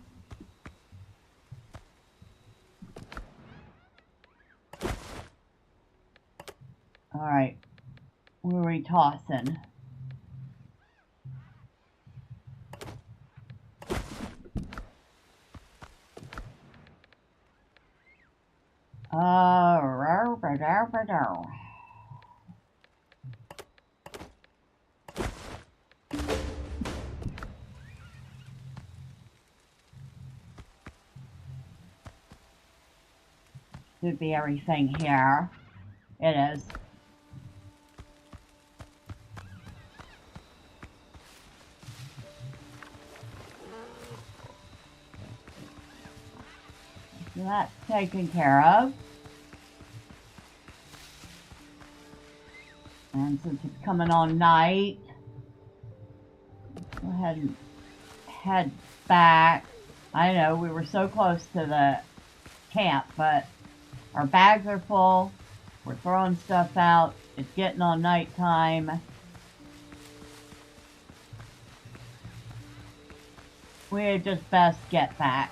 Alright. Where are we tossing? Should be everything here. It is. So that's taken care of. And since it's coming on night, go ahead and head back. I know we were so close to the camp, but our bags are full. We're throwing stuff out. It's getting on nighttime. We'd just best get back.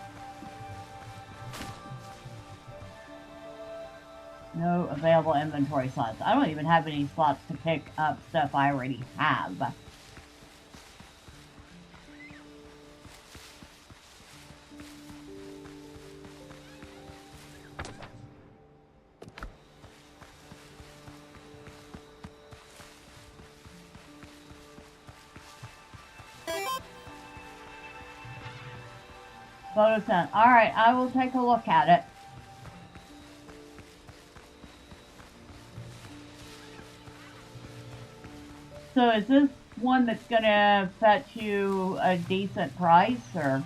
No available inventory slots. I don't even have any slots to pick up stuff I already have. Photo sent. Alright, I will take a look at it. So is this one that's gonna fetch you a decent price, or?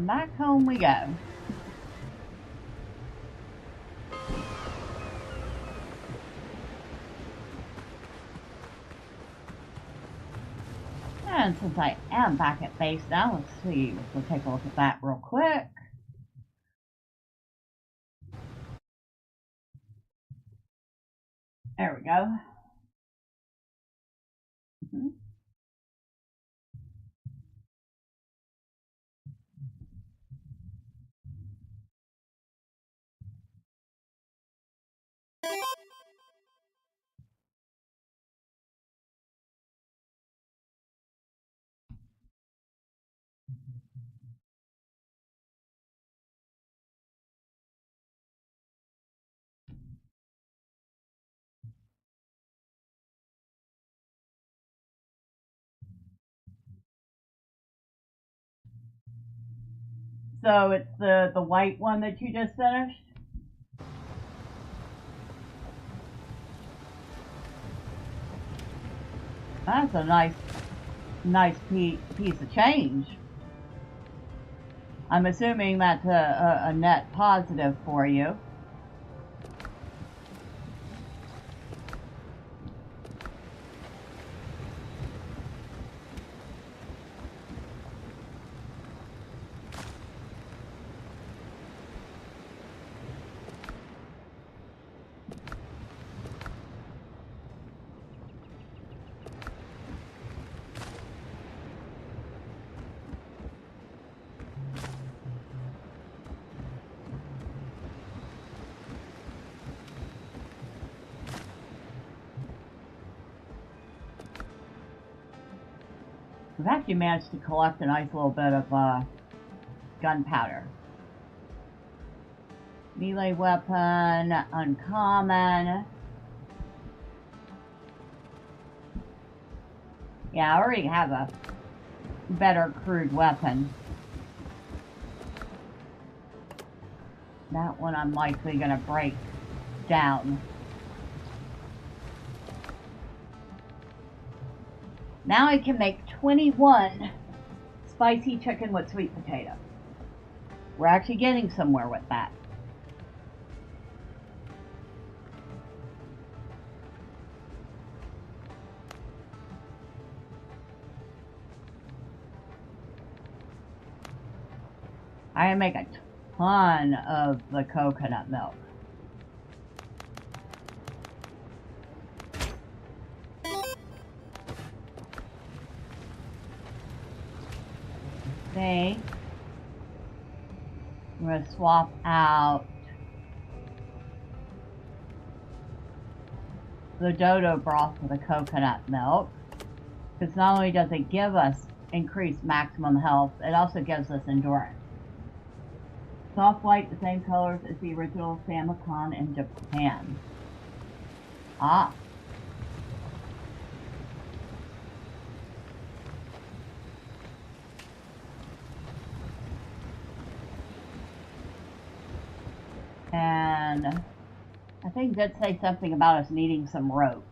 Back home we go. And since I am back at base now, let's see. We'll take a look at that real quick. There we go. So it's the white one that you just finished? That's a nice piece of change. I'm assuming that's a net positive for you. We've actually managed to collect a nice little bit of gunpowder. Melee weapon, uncommon. Yeah, I already have a better crude weapon. That one I'm likely gonna break down. Now I can make 21 spicy chicken with sweet potato. We're actually getting somewhere with that. I can make a ton of the coconut milk. Okay. I'm going to swap out the dodo broth with the coconut milk. Because not only does it give us increased maximum health, it also gives us endurance. Soft white, the same colors as the original Famicom in Japan. Ah. And I think it did say something about us needing some rope.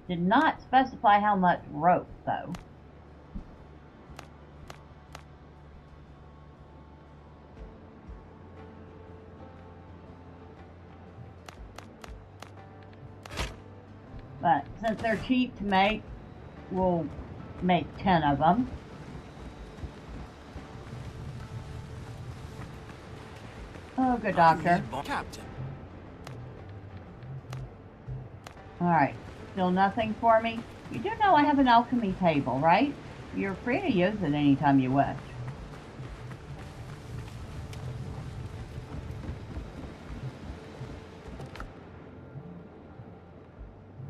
Did not specify how much rope, though. But since they're cheap to make, we'll make 10 of them. Oh, good doctor. Captain. Alright, still nothing for me? You do know I have an alchemy table, right? You're free to use it anytime you wish.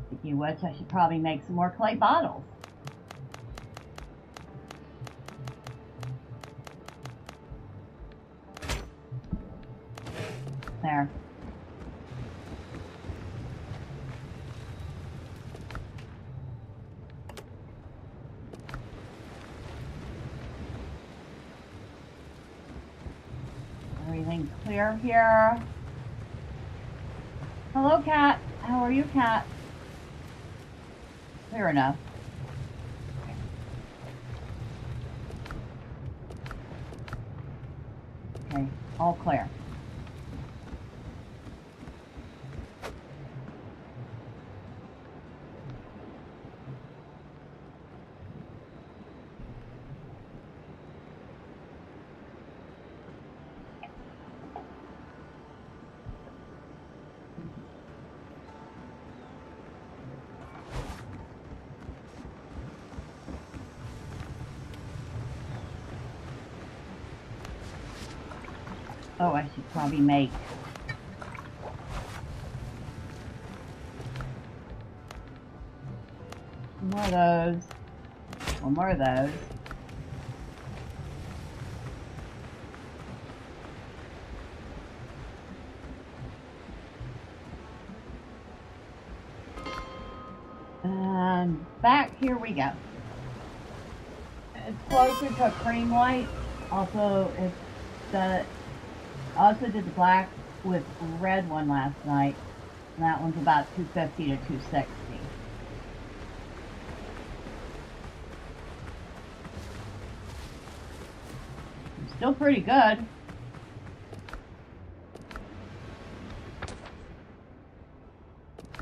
Speaking of which, I should probably make some more clay bottles. There. Everything clear here. Hello, cat. How are you, cat? Clear enough. Okay, all clear. Oh, I should probably make more of those. One more of those. And back, here we go. It's closer to a cream white. Also, it's the I also did the black with red one last night, and that one's about 250 to 260. Still pretty good.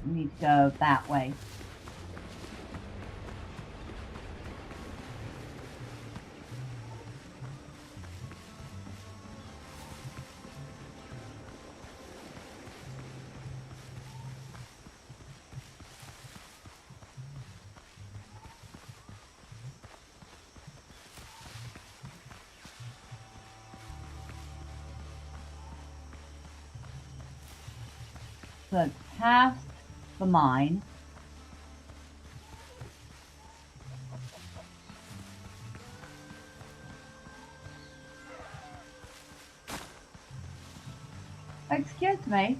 We need to go that way. So it's past the mine. Excuse me.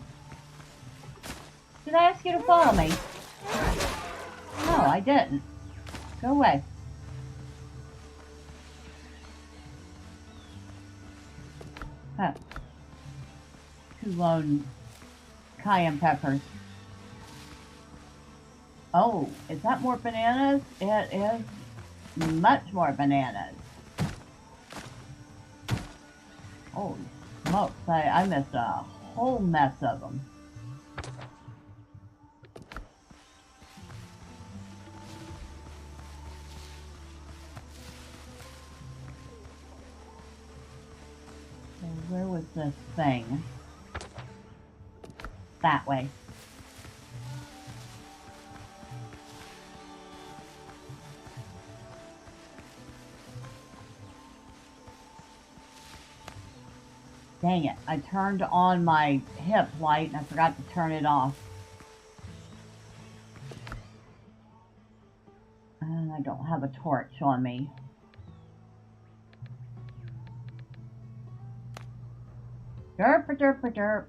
Did I ask you to follow me? No, I didn't. Go away. Huh. 2 lone cayenne peppers. Oh, is that more bananas? It is much more bananas. Holy smokes, I missed a whole mess of them. So where was this thing? That way. Dang it, I turned on my hip light and I forgot to turn it off. I don't have a torch on me. Derp, derp, derp.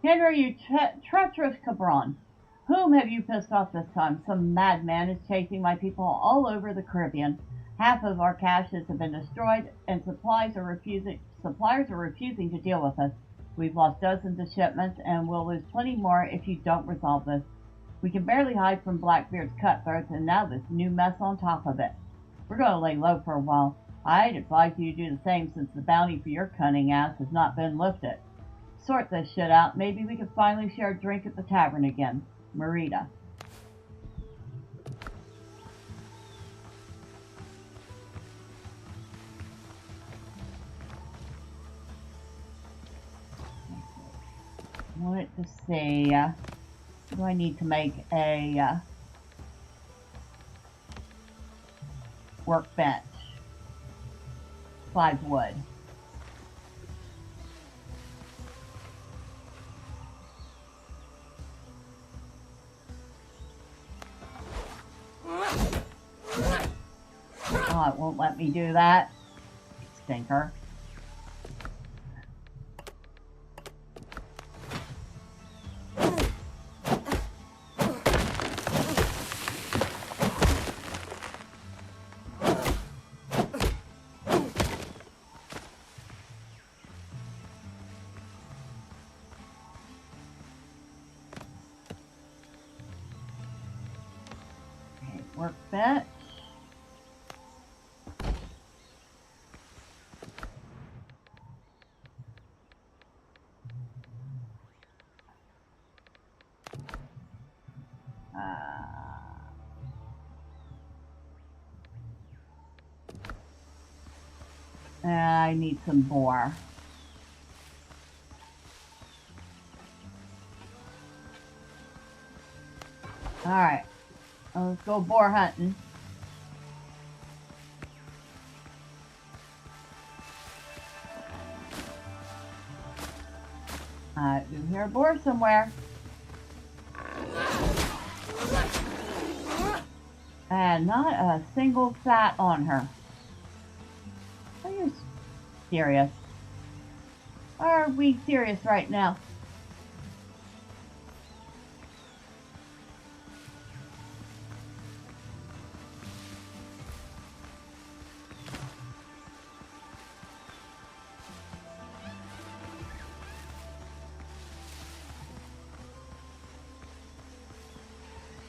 Henry, you treacherous cabron. Whom have you pissed off this time? Some madman is chasing my people all over the Caribbean. Half of our caches have been destroyed, and suppliers are refusing to deal with us. We've lost dozens of shipments, and we'll lose plenty more if you don't resolve this. We can barely hide from Blackbeard's cutthroats, and now this new mess on top of it. We're going to lay low for a while. I'd advise you to do the same since the bounty for your cunning ass has not been lifted. Sort this shit out. Maybe we can finally share a drink at the tavern again. Marita. I wanted to see, do I need to make a workbench? 5 wood. Oh, it won't let me do that. Stinker. Okay, workbench. I need some boar. Alright, let's go boar hunting. I do hear a boar somewhere. And not a single fat on her. Are you serious? Are we serious right now?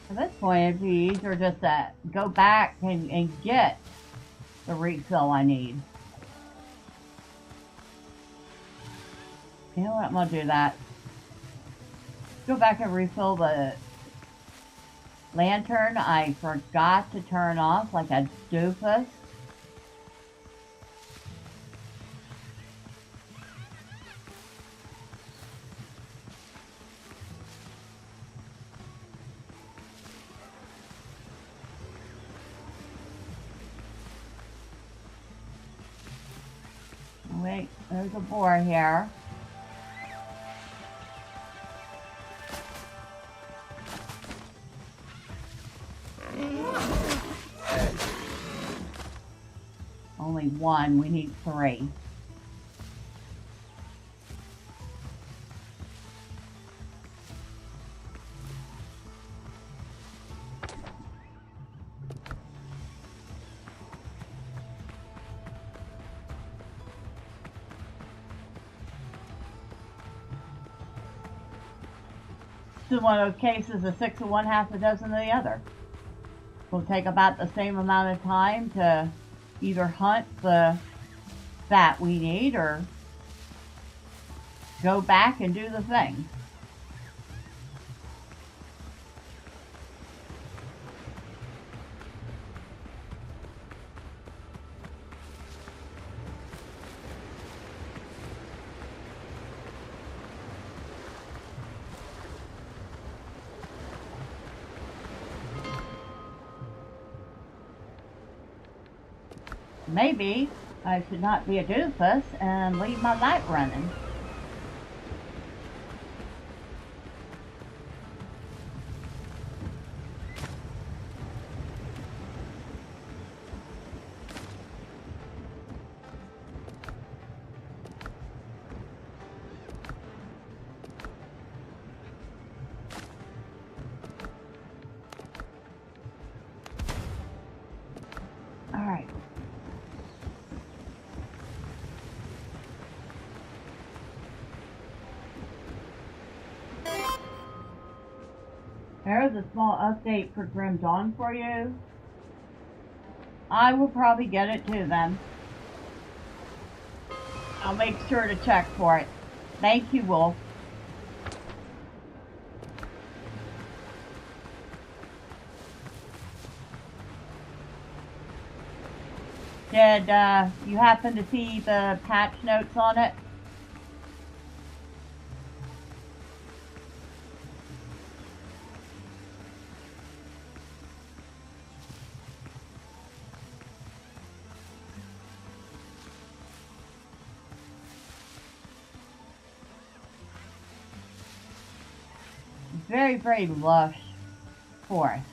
At this point, it'd be easier just to go back and get the refill I need. You know what? I'm gonna do that. Go back and refill the lantern I forgot to turn off like a doofus. Wait, there's a boar here. Only one, we need 3. This is one of those cases, a 6 of one, half a dozen of the other. Will take about the same amount of time to either hunt the fat we need or go back and do the thing. Maybe I should not be a doofus and leave my light running. There's a small update for Grim Dawn for you. I will probably get it too then. I'll make sure to check for it. Thank you, Wolf. Did you happen to see the patch notes on it? Very, very lush forest.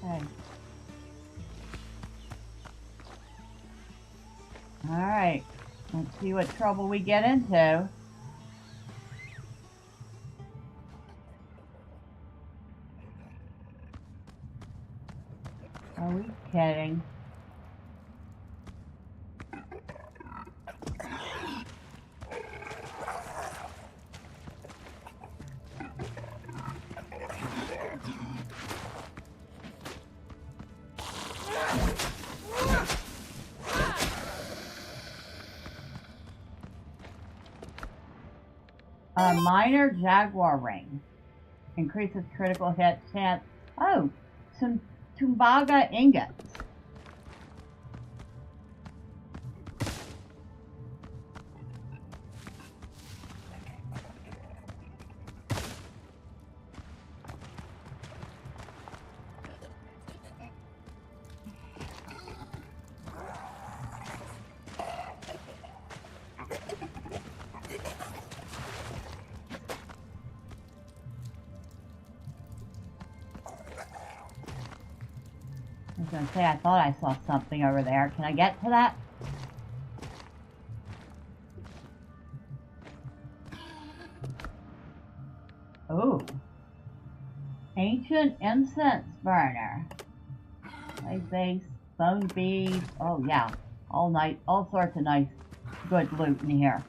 Okay. Alright, let's see what trouble we get into. Are we kidding? A minor jaguar ring. Increases critical hit chance. Oh, some Tumbaga ingots. I was going to say, I thought I saw something over there. Can I get to that? Ooh. Ancient incense burner. Clay base, bone beads. Oh yeah. All sorts of nice, good loot in here.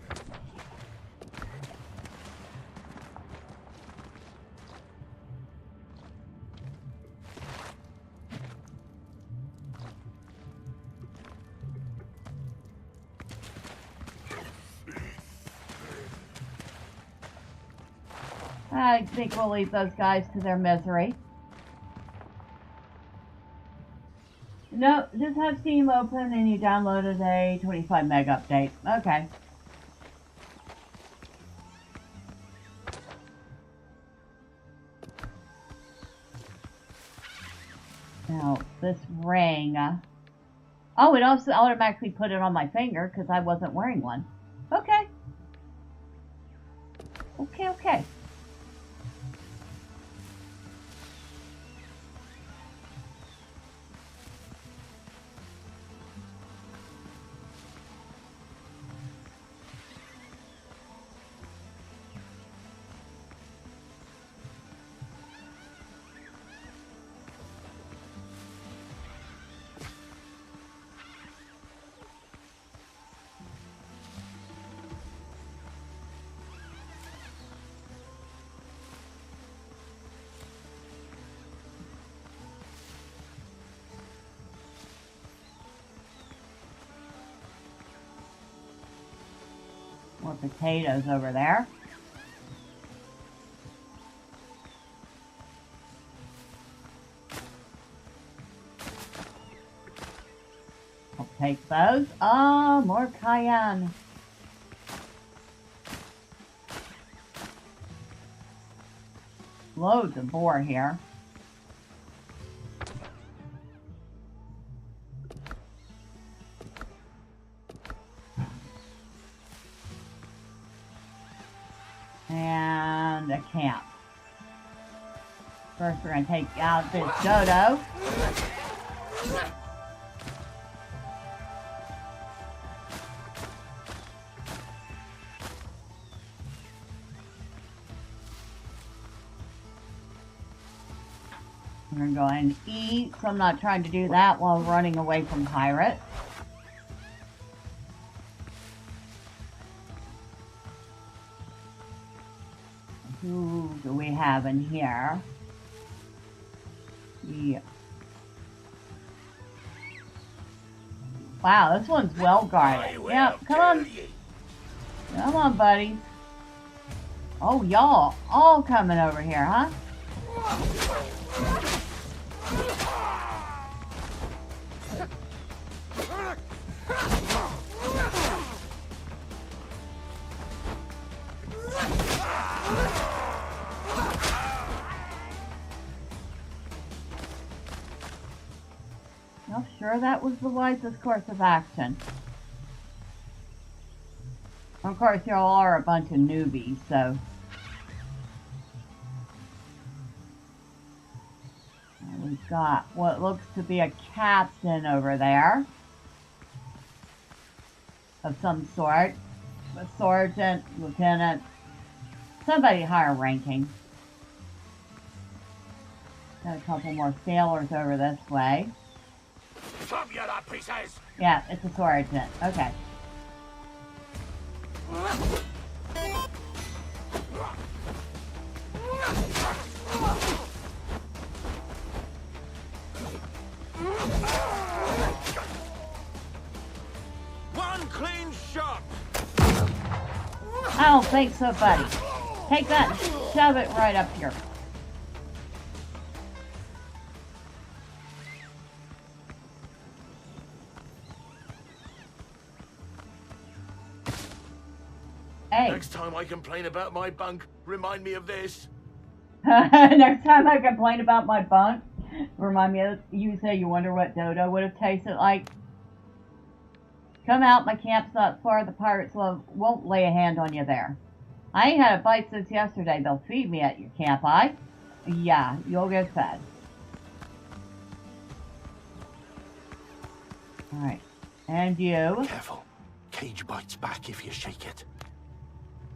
I think we'll leave those guys to their misery. No, just have Steam open and you downloaded a 25 meg update. Okay. Now, this ring. Oh, it also automatically put it on my finger because I wasn't wearing one. Okay. Okay. More potatoes over there. I'll take those. Ah, more cayenne. loads of boar here. And a camp. First, we're going to take out this dodo. We're going to go ahead and eat, so I'm not trying to do that while running away from pirates. Who do we have in here? Yeah. Wow, this one's well guarded. Yeah, come on. Come on, buddy. Oh, y'all all coming over here, huh? I'm sure that was the wisest course of action. Of course, y'all are a bunch of newbies, so... We've got what looks to be a captain over there. Of some sort. A sergeant, lieutenant, somebody higher ranking. Got a couple more sailors over this way. Yeah, it's a sergeant. Okay. One clean shot. I don't think so, buddy. Take that and shove it right up here. Hey. Next time I complain about my bunk, remind me of this. Next time I complain about my bunk, remind me of, you say you wonder what dodo would have tasted like. Come out, my camp's not far, the pirates won't lay a hand on you there. I ain't had a bite since yesterday. They'll feed me at your camp, Yeah, you'll get fed. Alright. And you? Careful. Cage bites back if you shake it.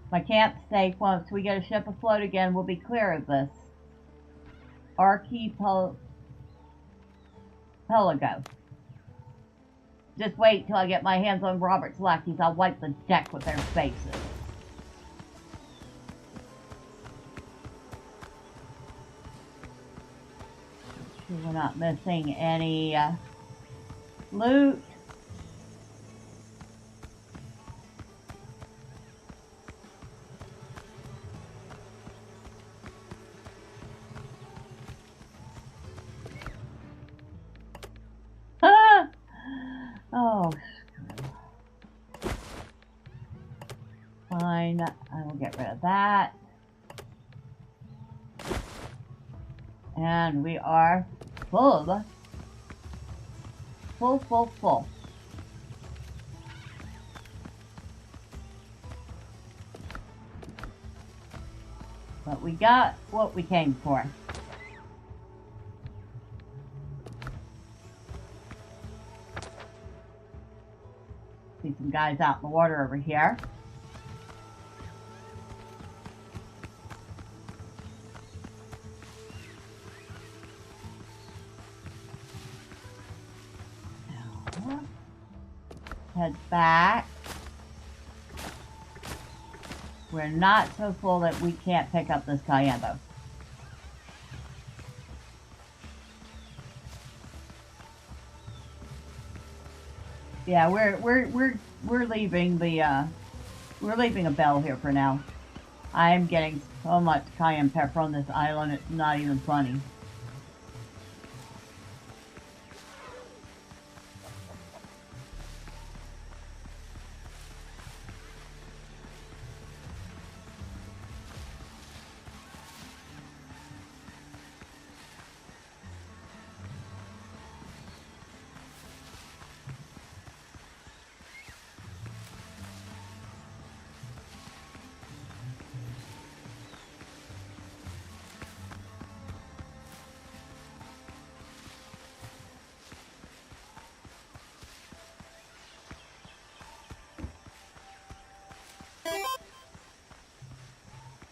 My camp's safe. Once we get a ship afloat again, we'll be clear of this archipelago. Just wait till I get my hands on Robert's lackeys. I'll wipe the deck with their faces. Sure we're not missing any loot. Oh, fine. I will get rid of that. And we are full. Full. But we got what we came for. See some guys out in the water over here. Now, head back. We're not so full that we can't pick up this cayenne though. Yeah, we're leaving the we're leaving a bell here for now. I'm getting so much cayenne pepper on this island, it's not even funny.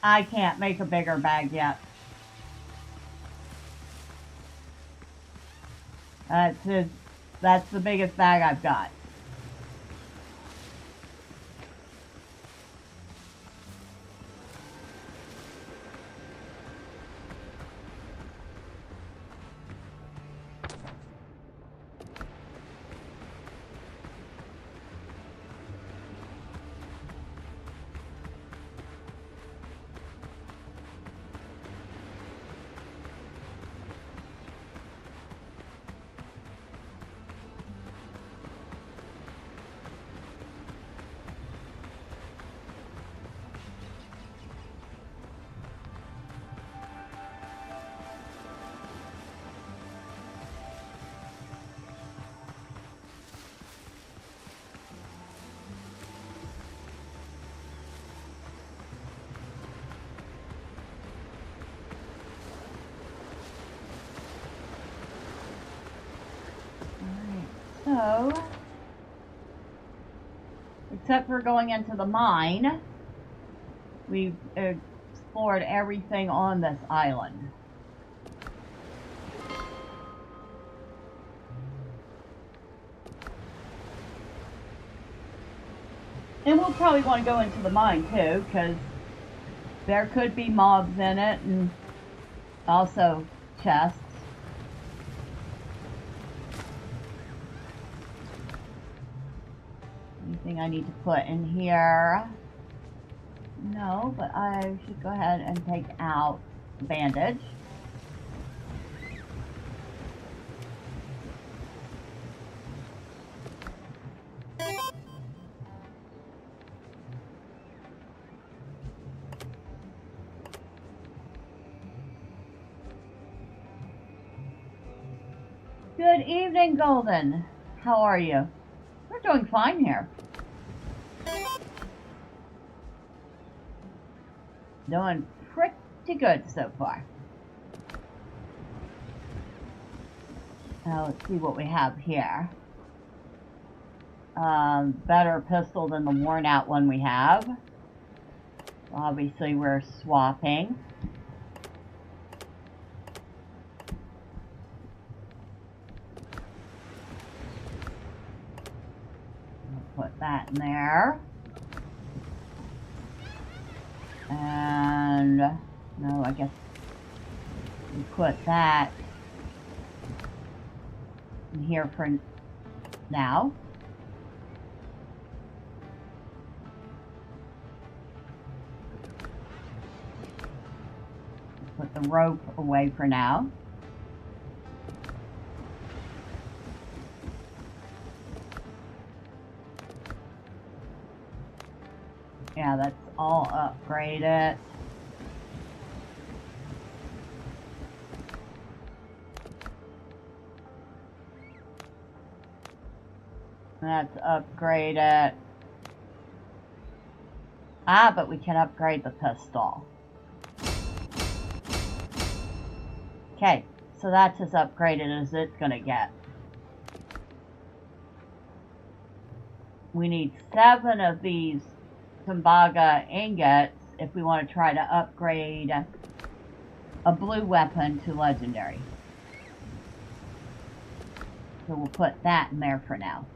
I can't make a bigger bag yet. That's the biggest bag I've got. So, except for going into the mine, we've explored everything on this island. And we'll probably want to go into the mine too, because there could be mobs in it, and also chests. Anything I need to put in here? No, but I should go ahead and take out the bandage. Good evening, Golden. How are you? We're doing fine here. Doing pretty good so far. Now let's see what we have here. Better pistol than the worn out one we have. Obviously we're swapping. Put that in there. And no, I guess we put that in here for now. Put the rope away for now. Yeah, that's all upgraded. That's upgraded. Ah, but we can upgrade the pistol. Okay, so that's as upgraded as it's gonna get. We need 7 of these Tembaga ingots if we want to try to upgrade a blue weapon to legendary. So we'll put that in there for now.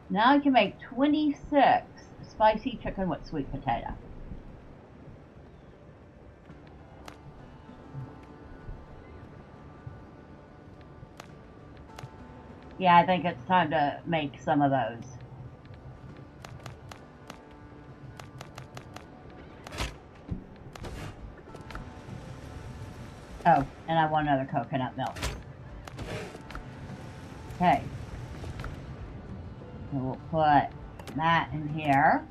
Now I can make 26 spicy chicken with sweet potato. Yeah, I think it's time to make some of those. Oh, and I want another coconut milk. Okay. So we'll put that in here.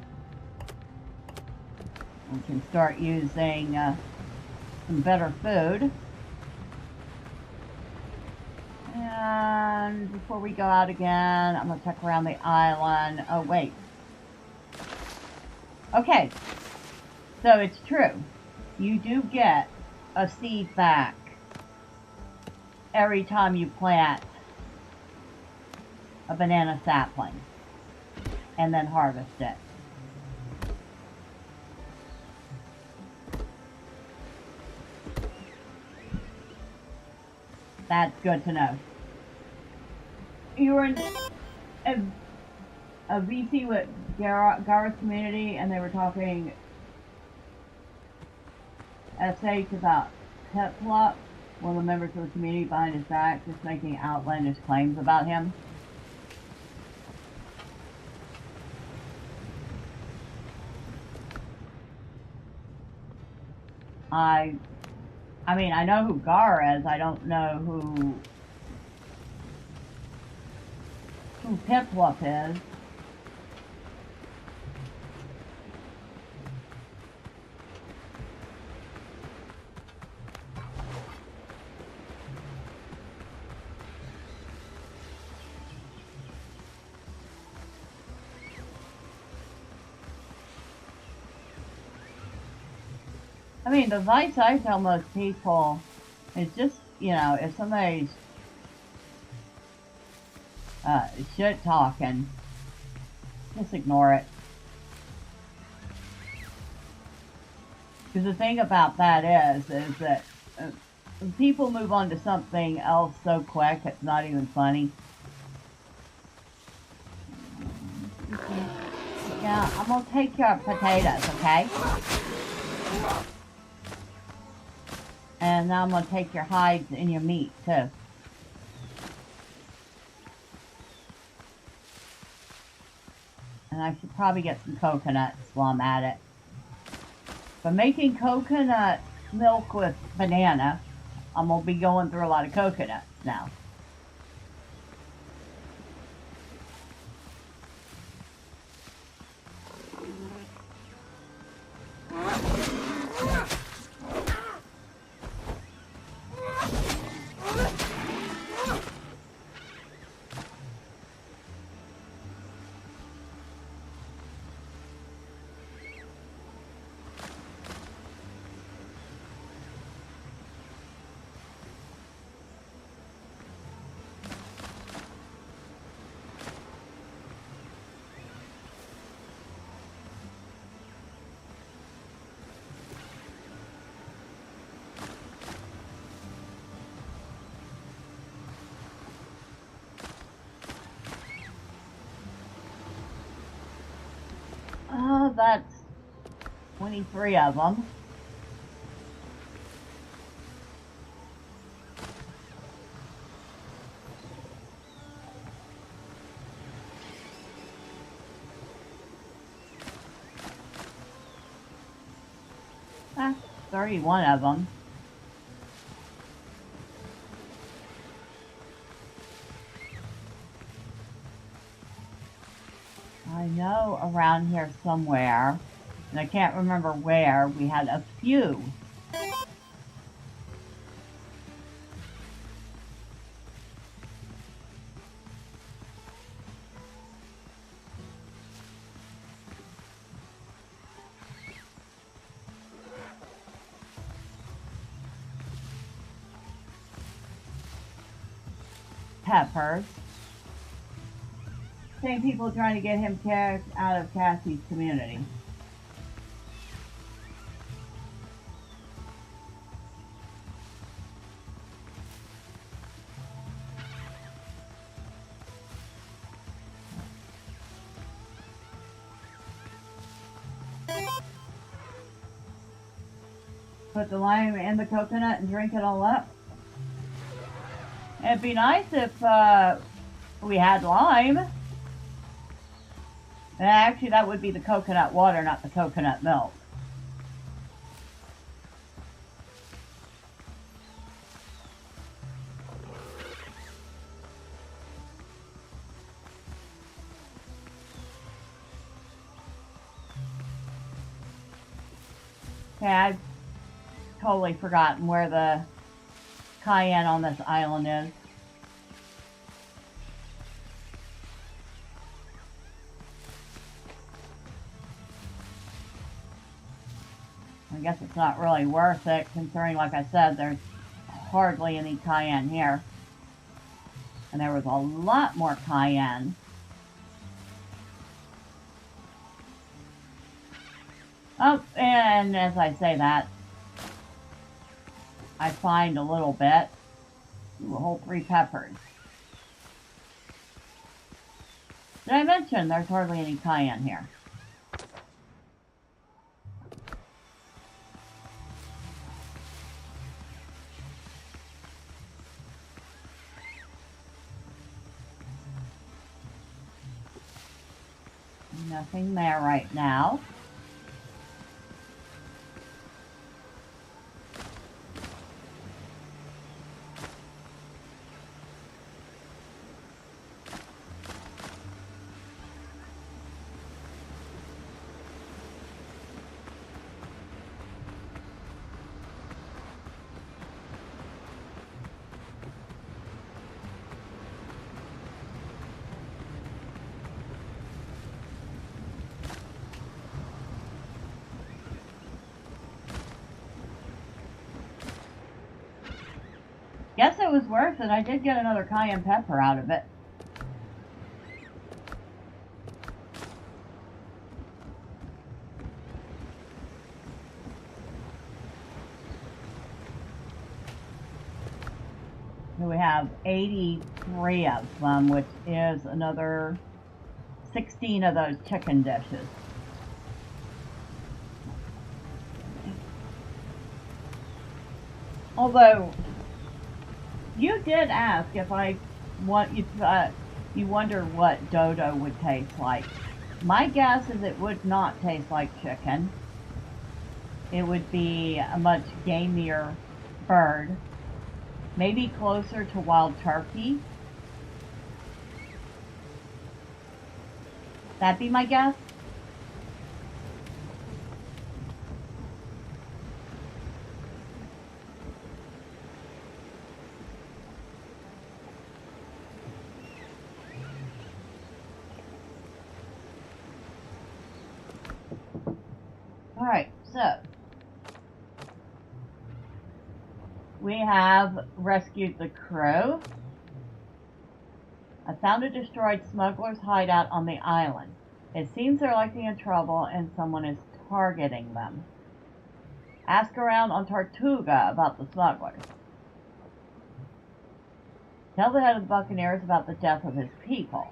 We can start using some better food. And before we go out again, I'm going to check around the island. Oh, wait. Okay. So it's true. You do get a seed back every time you plant a banana sapling and then harvest it. That's good to know. You were in a VC with Gareth's community, and they were talking essays about Peplop, one of the members of the community behind his back, just making outlandish claims about him. I mean, I know who Gar is. I don't know who Piplup is. I mean, the advice I tell most people is just, you know, if somebody's shit talking, just ignore it. Because the thing about that is that people move on to something else so quick, it's not even funny. Yeah, I'm gonna take your potatoes, okay? And now I'm going to take your hides and your meat, too. And I should probably get some coconuts while I'm at it. But making coconut milk with banana, I'm going to be going through a lot of coconuts now. That's 23 of them. That's 31 of them. I know around here somewhere, and I can't remember where, we had a few. Peppers. Same people trying to get him kicked out of Cassie's community. Put the lime in the coconut and drink it all up. It'd be nice if we had lime. And actually, that would be the coconut water, not the coconut milk. Yeah, I've totally forgotten where the cayenne on this island is. I guess it's not really worth it, considering, like I said, there's hardly any cayenne here. And there was a lot more cayenne. Oh, and as I say that, I find a little bit. Ooh, a whole 3 peppers. Did I mention there's hardly any cayenne here? Nothing there right now. Guess it was worth it. I did get another cayenne pepper out of it. So we have 83 of them, which is another 16 of those chicken dishes. Although, you did ask if I want you wonder what dodo would taste like. My guess is it would not taste like chicken. It would be a much gamier bird. Maybe closer to wild turkey. That'd be my guess. Alright, so we have rescued the crew. I found a destroyed smuggler's hideout on the island. It seems they're likely in trouble and someone is targeting them. Ask around on Tortuga about the smugglers. Tell the head of the Buccaneers about the death of his people.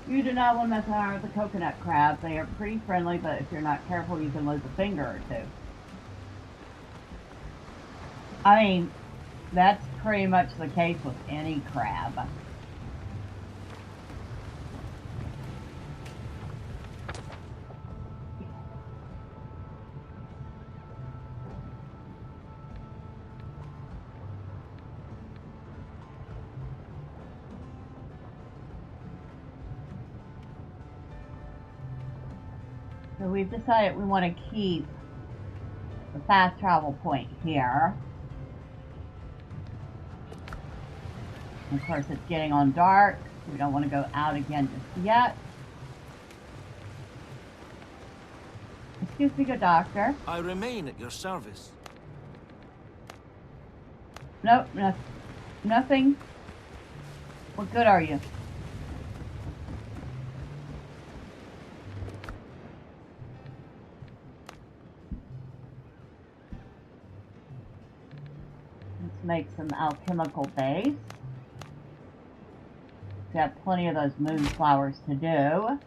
You do not want to mess around with the coconut crab. They are pretty friendly, but if you're not careful, you can lose a finger or two. I mean, that's pretty much the case with any crab. So we've decided we want to keep the fast travel point here. And of course it's getting on dark. We don't want to go out again just yet. Excuse me, good doctor. I remain at your service. Nope, nothing. What good are you? Let's make some alchemical base. Got plenty of those moonflowers to do.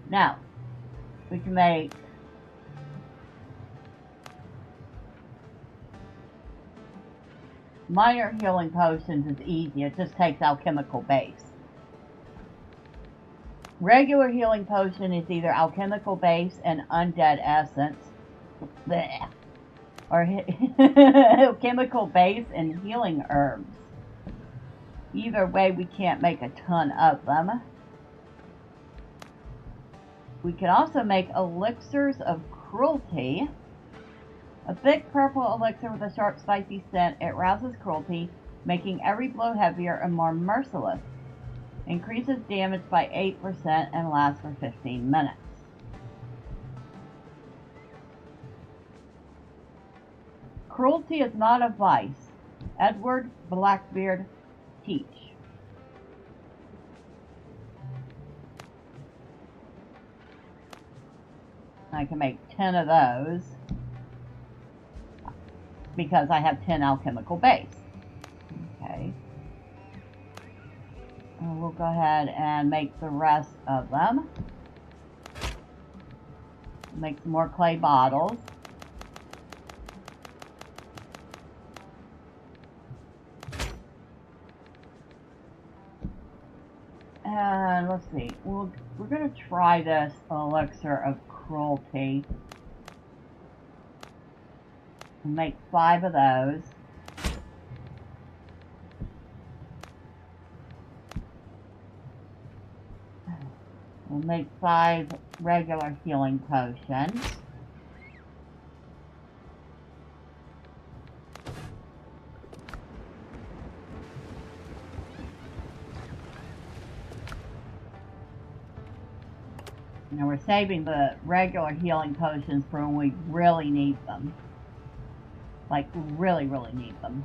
Now, we can make minor healing potions is easy. It just takes alchemical base. Regular healing potion is either alchemical base and undead essence. Blech. Or chemical base and healing herbs. Either way, we can't make a ton of them. We can also make elixirs of cruelty. A thick purple elixir with a sharp, spicy scent. It rouses cruelty, making every blow heavier and more merciless. Increases damage by 8% and lasts for 15 minutes. Cruelty is not a vice. Edward Blackbeard Teach. I can make 10 of those because I have 10 alchemical base. Okay. And we'll go ahead and make the rest of them. Make some more clay bottles. And let's see, we're going to try this elixir of cruelty. We'll make 5 of those. We'll make 5 regular healing potions. Now we're saving the regular healing potions for when we really need them. Like, really, really need them.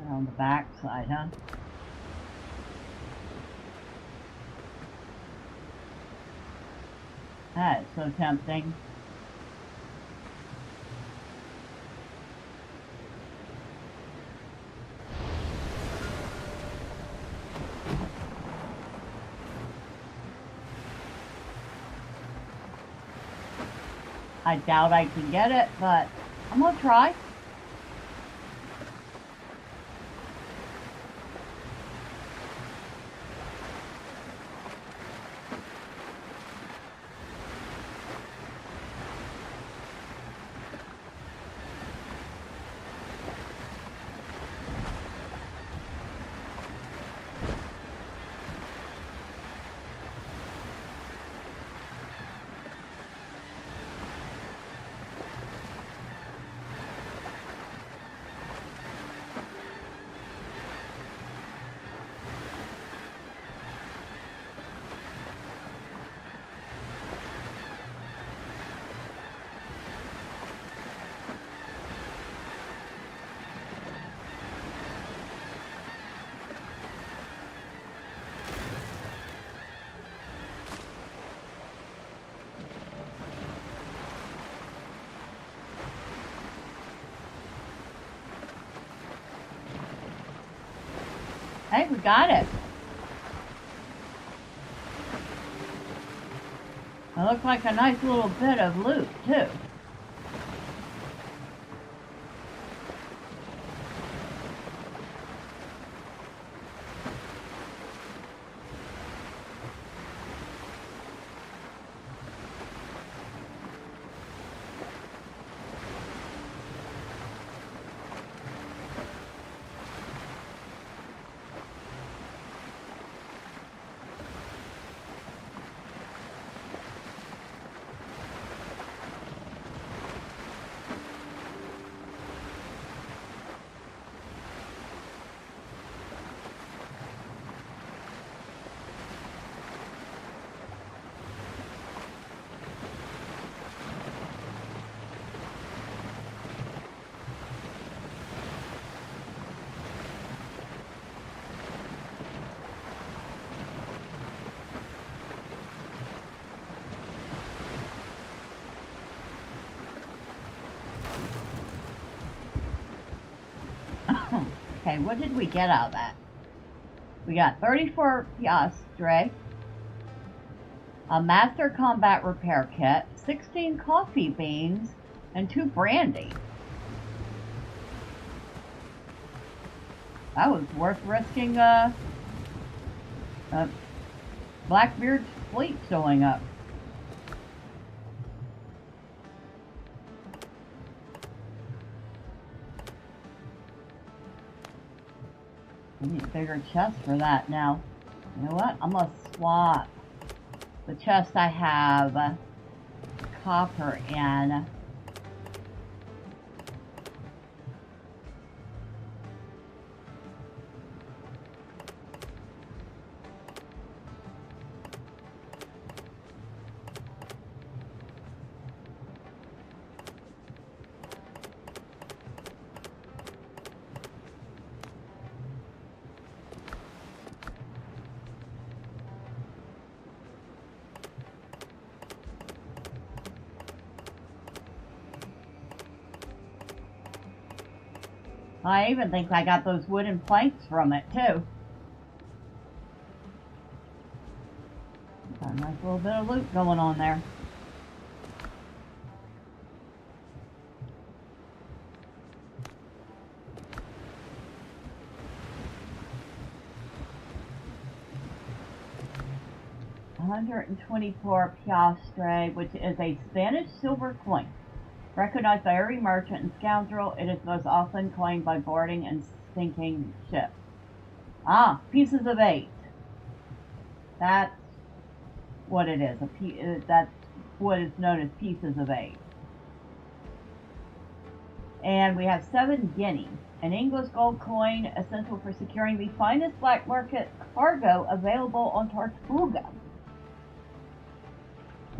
On the back side, huh? That is so tempting. I doubt I can get it, but I'm gonna try. Hey, we got it. It looks like a nice little bit of loot, too. Okay, what did we get out of that? We got 34 piastre, a Master Combat Repair Kit, 16 coffee beans, and 2 brandy. That was worth risking Blackbeard's fleet showing up. I need a bigger chest for that now. You know what? I'm gonna swap the chest I have copper in. I even think I got those wooden planks from it, too. Got a nice little bit of loot going on there. $124 piastre, which is a Spanish silver coin. Recognized by every merchant and scoundrel, it is most often coined by boarding and sinking ships. Ah, pieces of 8. That's what it is. That's what is known as pieces of 8. And we have 7 guineas, an English gold coin essential for securing the finest black market cargo available on Tortuga.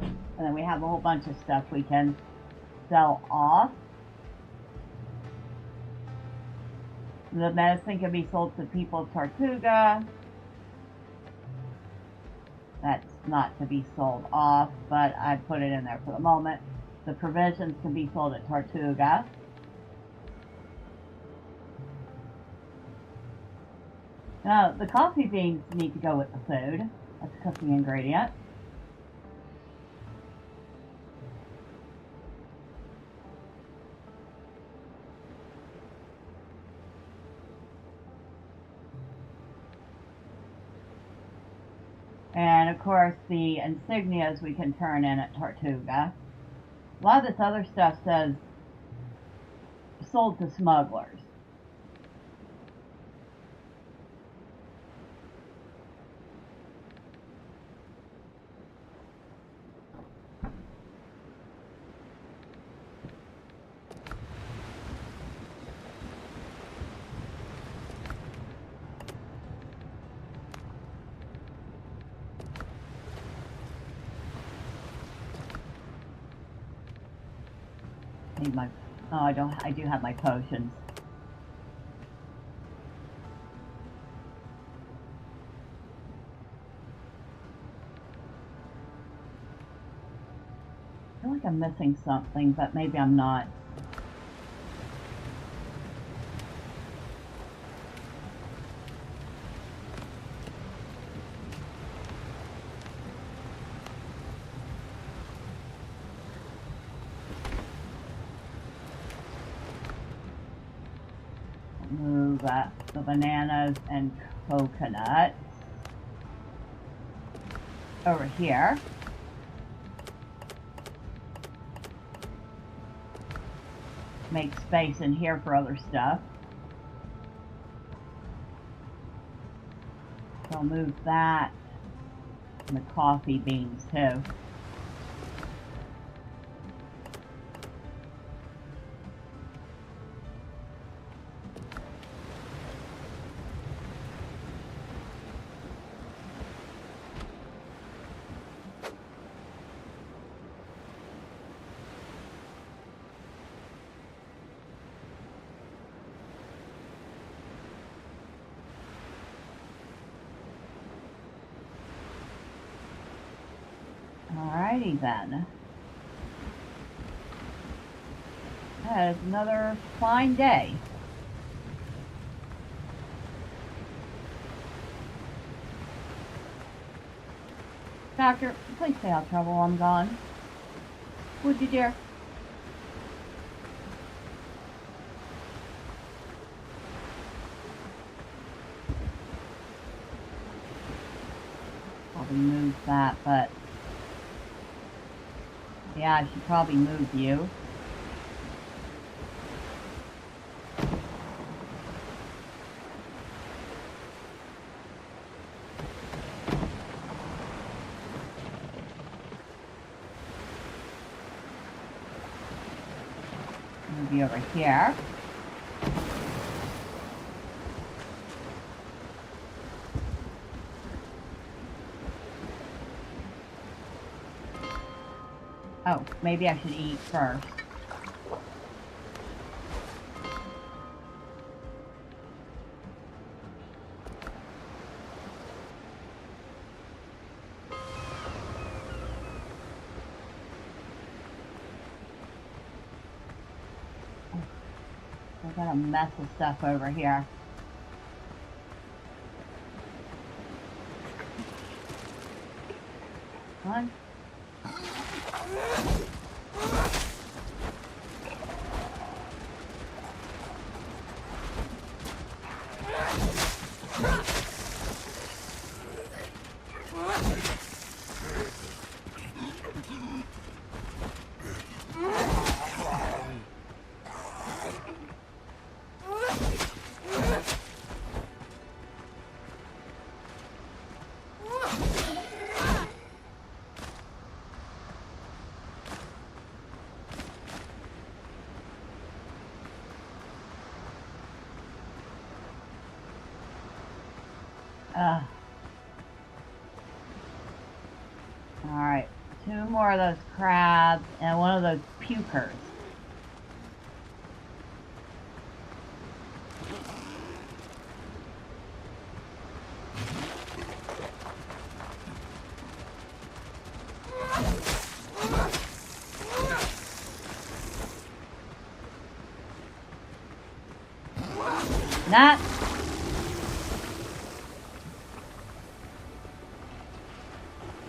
And then we have a whole bunch of stuff we can sell off. The medicine can be sold to people of Tortuga. That's not to be sold off, but I put it in there for the moment. The provisions can be sold at Tortuga. Now, the coffee beans need to go with the food. That's a cooking ingredient. And of course, the insignias we can turn in at Tortuga. A lot of this other stuff says sold to smugglers. Need my, oh, I do have my potions. I feel like I'm missing something, but maybe I'm not. Move the bananas and coconut over here. Make space in here for other stuff. So I'll move that and the coffee beans too. Alrighty then. That is another fine day. Doctor, please stay out of trouble while I'm gone. Would you, dear? Probably move that, but... yeah, I should probably move you. Move you over here. Oh, maybe I should eat first. I've got a mess of stuff over here. Come on. Alright, 2 more of those crabs and 1 of those pukers. That.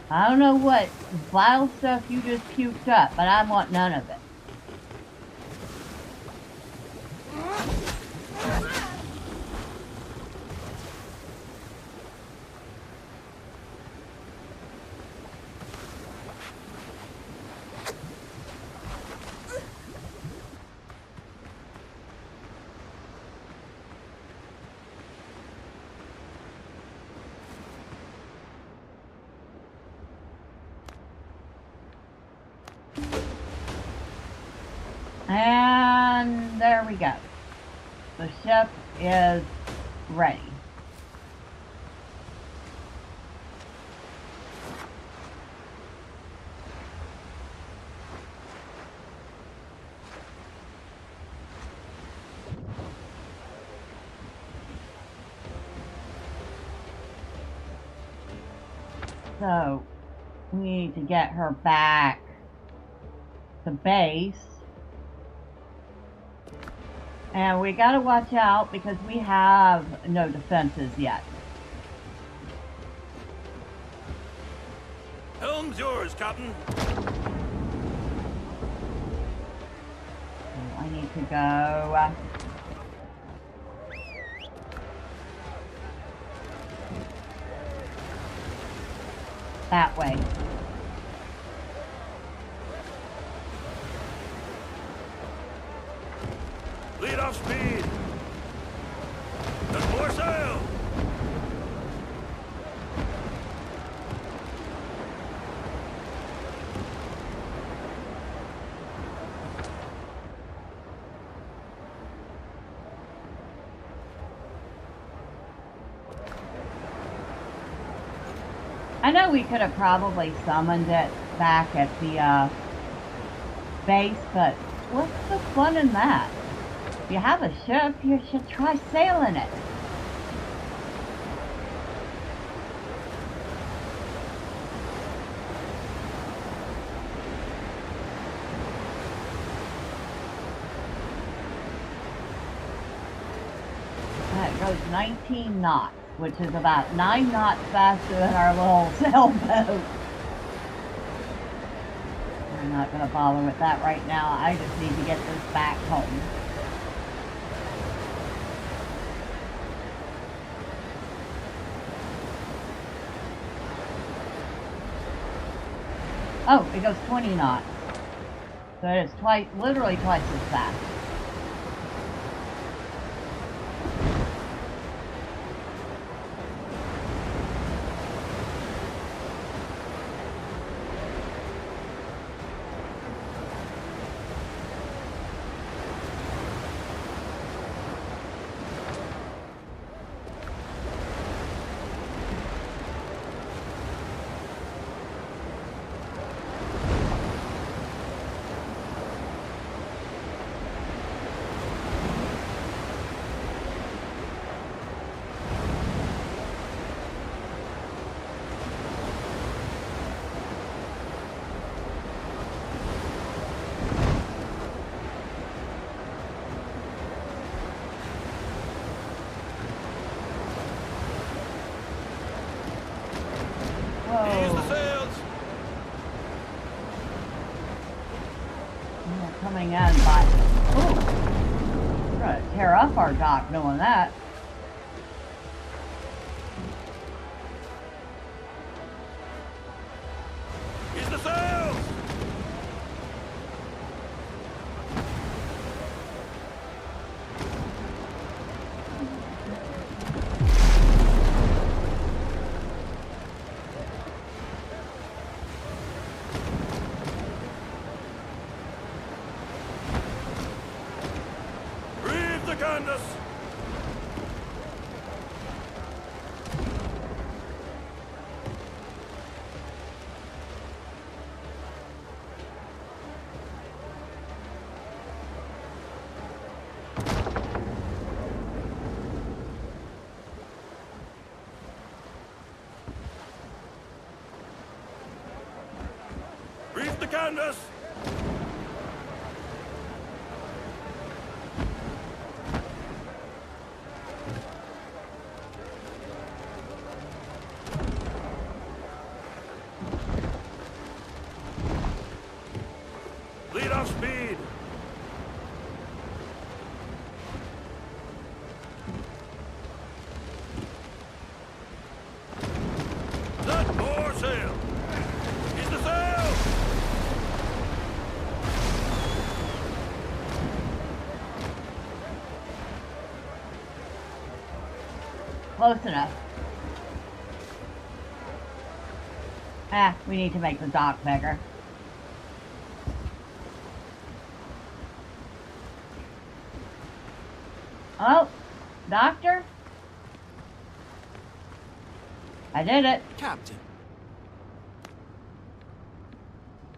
I don't know what vile stuff you just puked up, but I want none of it. And there we go. The ship is ready. So, we need to get her back to base. And we gotta watch out because we have no defenses yet. Helm's yours, Captain. So I need to go that way. Lead off speed. And more sail. I know we could have probably summoned it back at the base, but what's the fun in that? If you have a ship, you should try sailing it. That goes 19 knots, which is about 9 knots faster than our little sailboat. I'm not going to bother with that right now. I just need to get this back home. Oh, it goes 20 knots. So it is literally twice as fast. Ease the sails. They're coming in, but ooh, we're gonna tear up our dock doing that. Ease the sails. Reef the canvas. Reef the canvas. Lead off speed. Set more sail. Ease the sail. Close enough. We need to make the dock bigger. Oh, Doctor? I did it. Captain.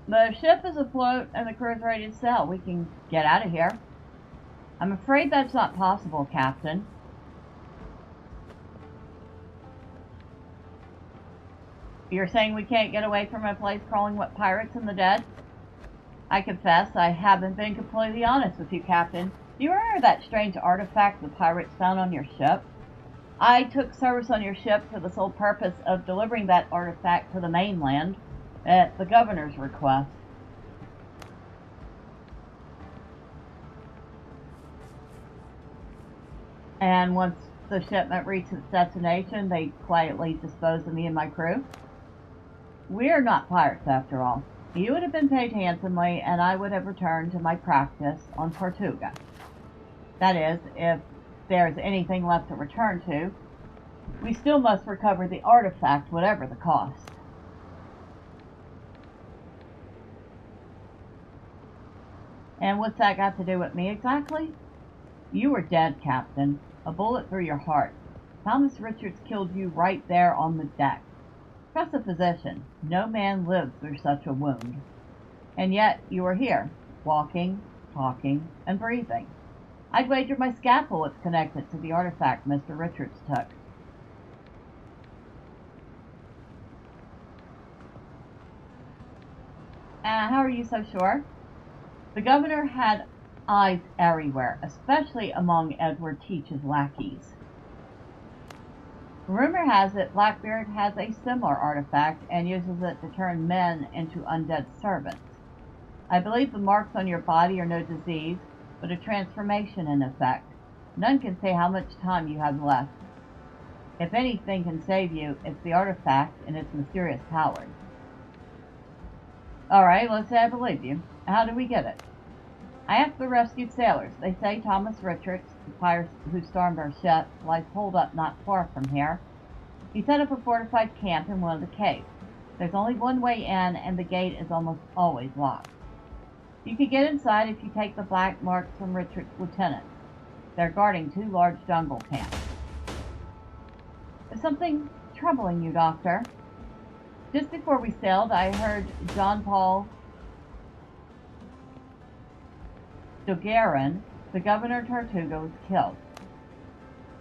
The ship is afloat and the crew is ready to sail. We can get out of here. I'm afraid that's not possible, Captain. You're saying we can't get away from a place crawling with pirates and the dead? I confess I haven't been completely honest with you, Captain. Do you remember that strange artifact the pirates found on your ship? I took service on your ship for the sole purpose of delivering that artifact to the mainland at the governor's request. And once the shipment reached its destination, they quietly disposed of me and my crew. We're not pirates, after all. You would have been paid handsomely, and I would have returned to my practice on Tortuga. That is, if there's anything left to return to. We still must recover the artifact, whatever the cost. And what's that got to do with me exactly? You were dead, Captain. A bullet through your heart. Thomas Richards killed you right there on the deck. Trust the physician. No man lives through such a wound. And yet, you are here, walking, talking, and breathing. I'd wager my scalpel it's connected to the artifact Mr. Richards took. How are you so sure? The governor had eyes everywhere, especially among Edward Teach's lackeys. Rumor has it Blackbeard has a similar artifact and uses it to turn men into undead servants. I believe the marks on your body are no disease, but a transformation in effect. None can say how much time you have left. If anything can save you, it's the artifact and its mysterious powers. Alright, let's say I believe you. How do we get it? I asked the rescued sailors. They say Thomas Richards, the pirate who stormed our ship, lies holed up not far from here. He set up a fortified camp in one of the caves. There's only one way in, and the gate is almost always locked. You can get inside if you take the black marks from Richard's lieutenants. They're guarding 2 large jungle camps. Is something troubling you, Doctor? Just before we sailed, I heard John Paul Dogarin, the governor of Tortuga, was killed.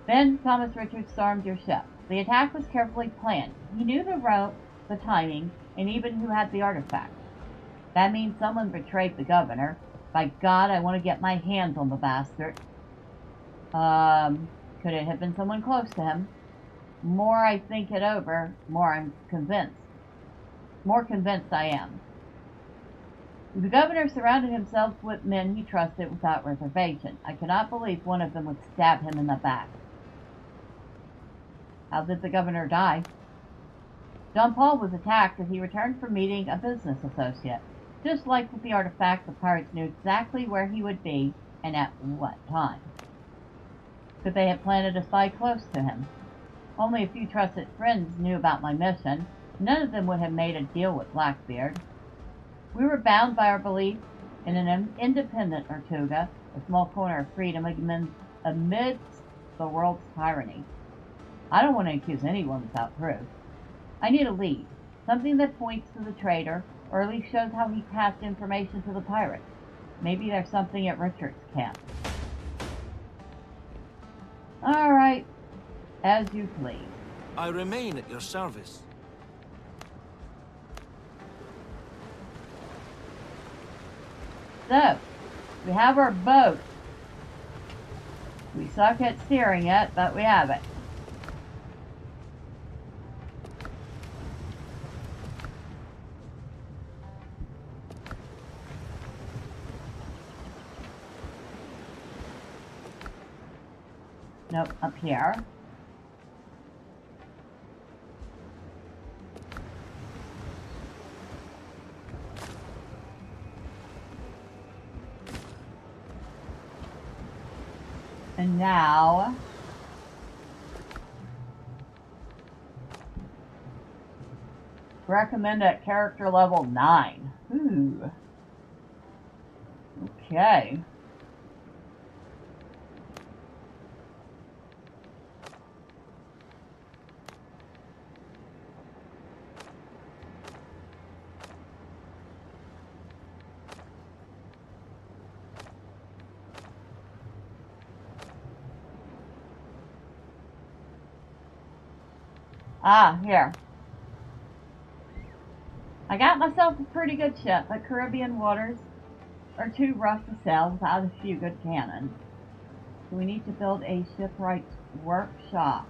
Then Thomas Richards stormed your ship. The attack was carefully planned. He knew the route, the timing, and even who had the artifact. That means someone betrayed the governor. By God, I want to get my hands on the bastard. Could it have been someone close to him? More I think it over, more convinced I am. The governor surrounded himself with men he trusted without reservation. I cannot believe one of them would stab him in the back. How did the governor die? John Paul was attacked as he returned from meeting a business associate. Just like with the artifact, the pirates knew exactly where he would be and at what time. Could they have planted a spy close to him? Only a few trusted friends knew about my mission. None of them would have made a deal with Blackbeard. We were bound by our belief in an independent Tortuga, a small corner of freedom amidst the world's tyranny. I don't want to accuse anyone without proof. I need a lead, something that points to the traitor, or at least shows how he passed information to the pirates. Maybe there's something at Richard's camp. All right, as you please. I remain at your service. So, we have our boat. We suck at steering it, but we have it. Nope, up here. And now, recommend at character level 9. Ooh. Okay. Ah, here. I got myself a pretty good ship, but Caribbean waters are too rough to sail without a few good cannons. So we need to build a shipwright's workshop.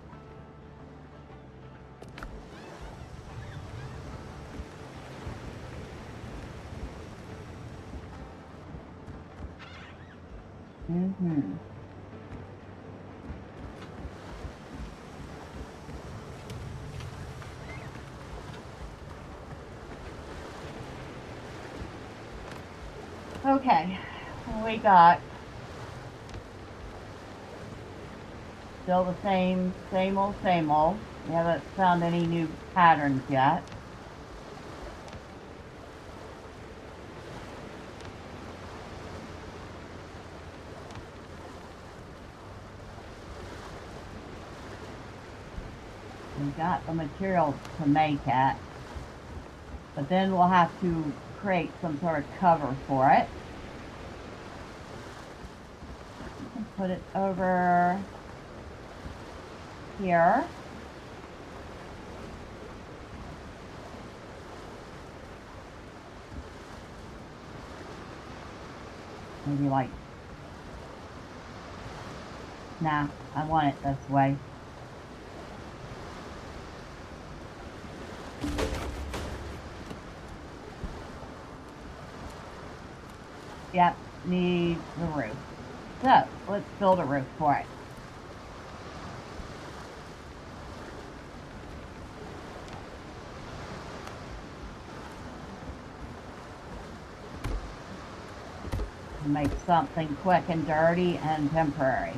Okay, we got still the same old, same old. We haven't found any new patterns yet. We got the materials to make it, but then we'll have to create some sort of cover for it. Put it over here. Maybe like, nah, I want it this way. Yep, needs the roof. So, let's build a roof for it. Make something quick and dirty and temporary.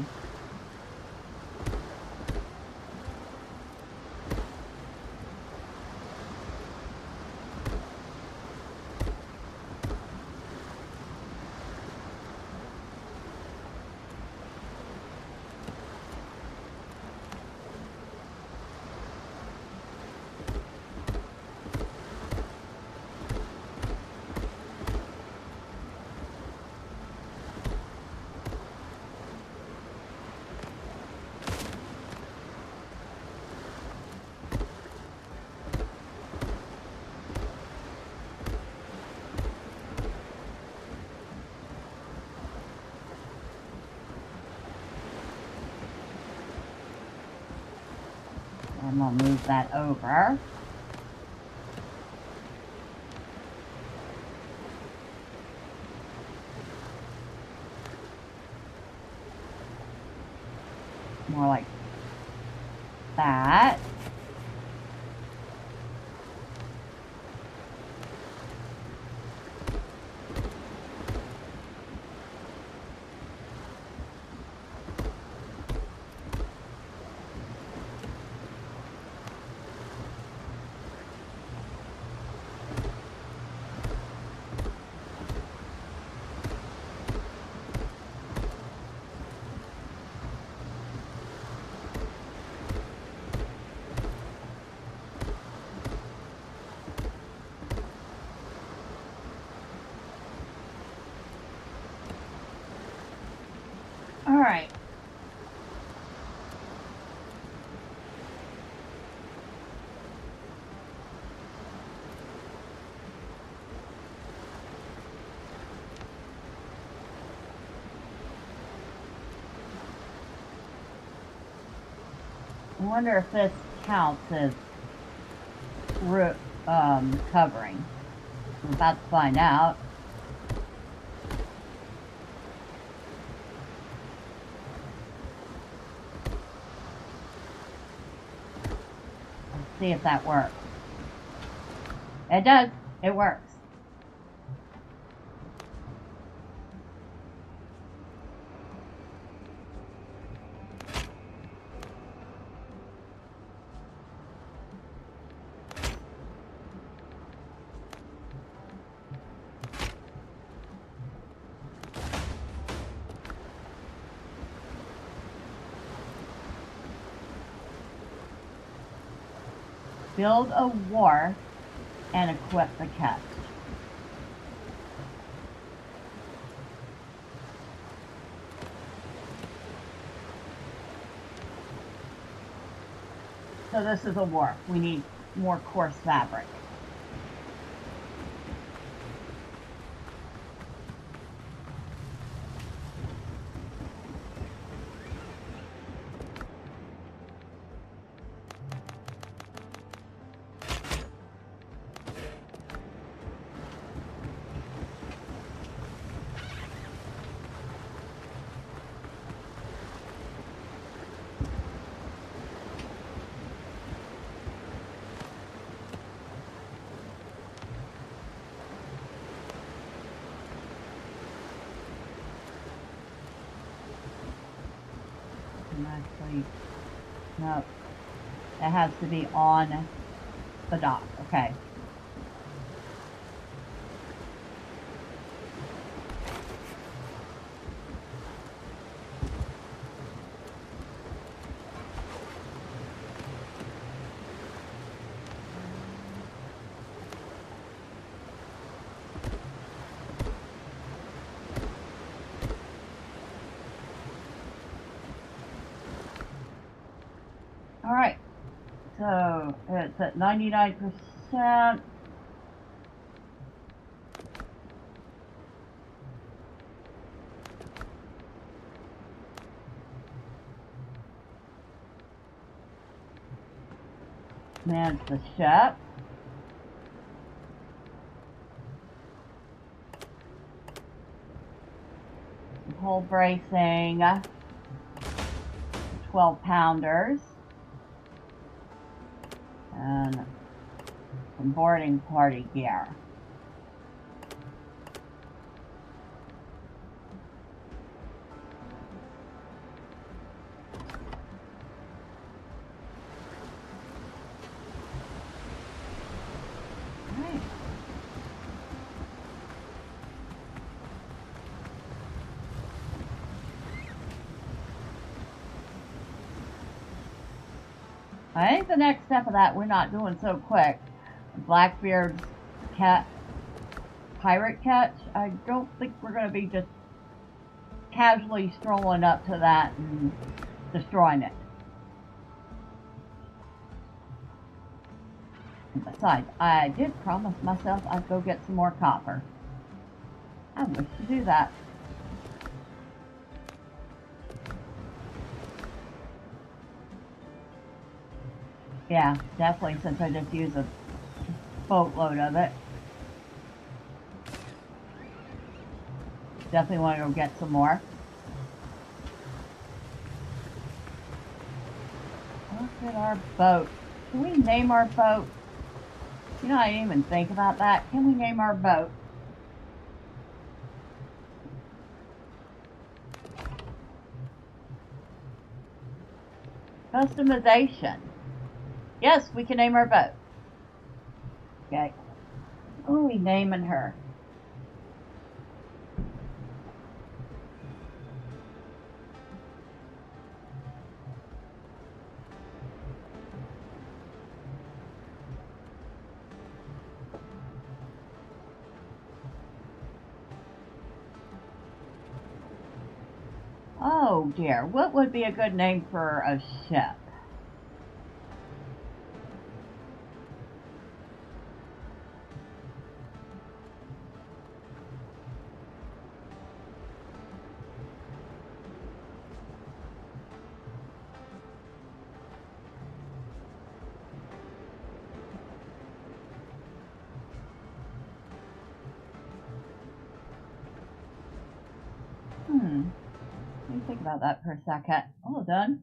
And we'll move that over. More like that. All right. I wonder if this counts as roof covering. I'm about to find out. Let's see if that works. It does. It works. Build a wharf and equip the catch. So this is a wharf. We need more coarse fabric. Actually, no, it has to be on the dock. Okay. All right, so it's at 99%. Manage the ship. Hull bracing, 12-pounders, and some boarding party gear. I think the next step of that we're not doing so quick. Blackbeard's pirate catch. I don't think we're going to be just casually strolling up to that and destroying it. And besides, I did promise myself I'd go get some more copper. I wish to do that. Yeah, definitely, since I just used a boatload of it. Definitely want to go get some more. Look at our boat. Can we name our boat? You know, I didn't even think about that. Can we name our boat? Customization. Yes, we can name our boat. Okay. What are we naming her? Oh dear, what would be a good name for a ship? Let me think about that for a second. All done.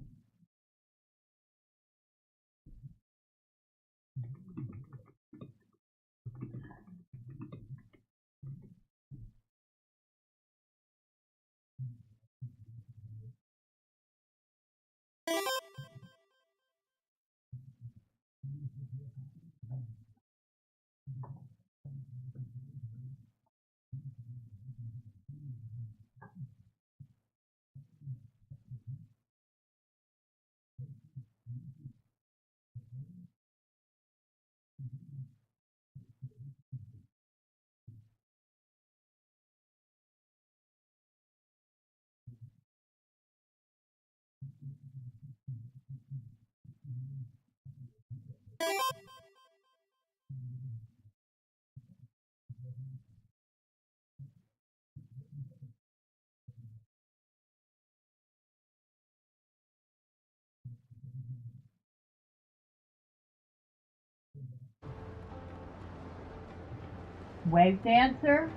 Wave Dancer?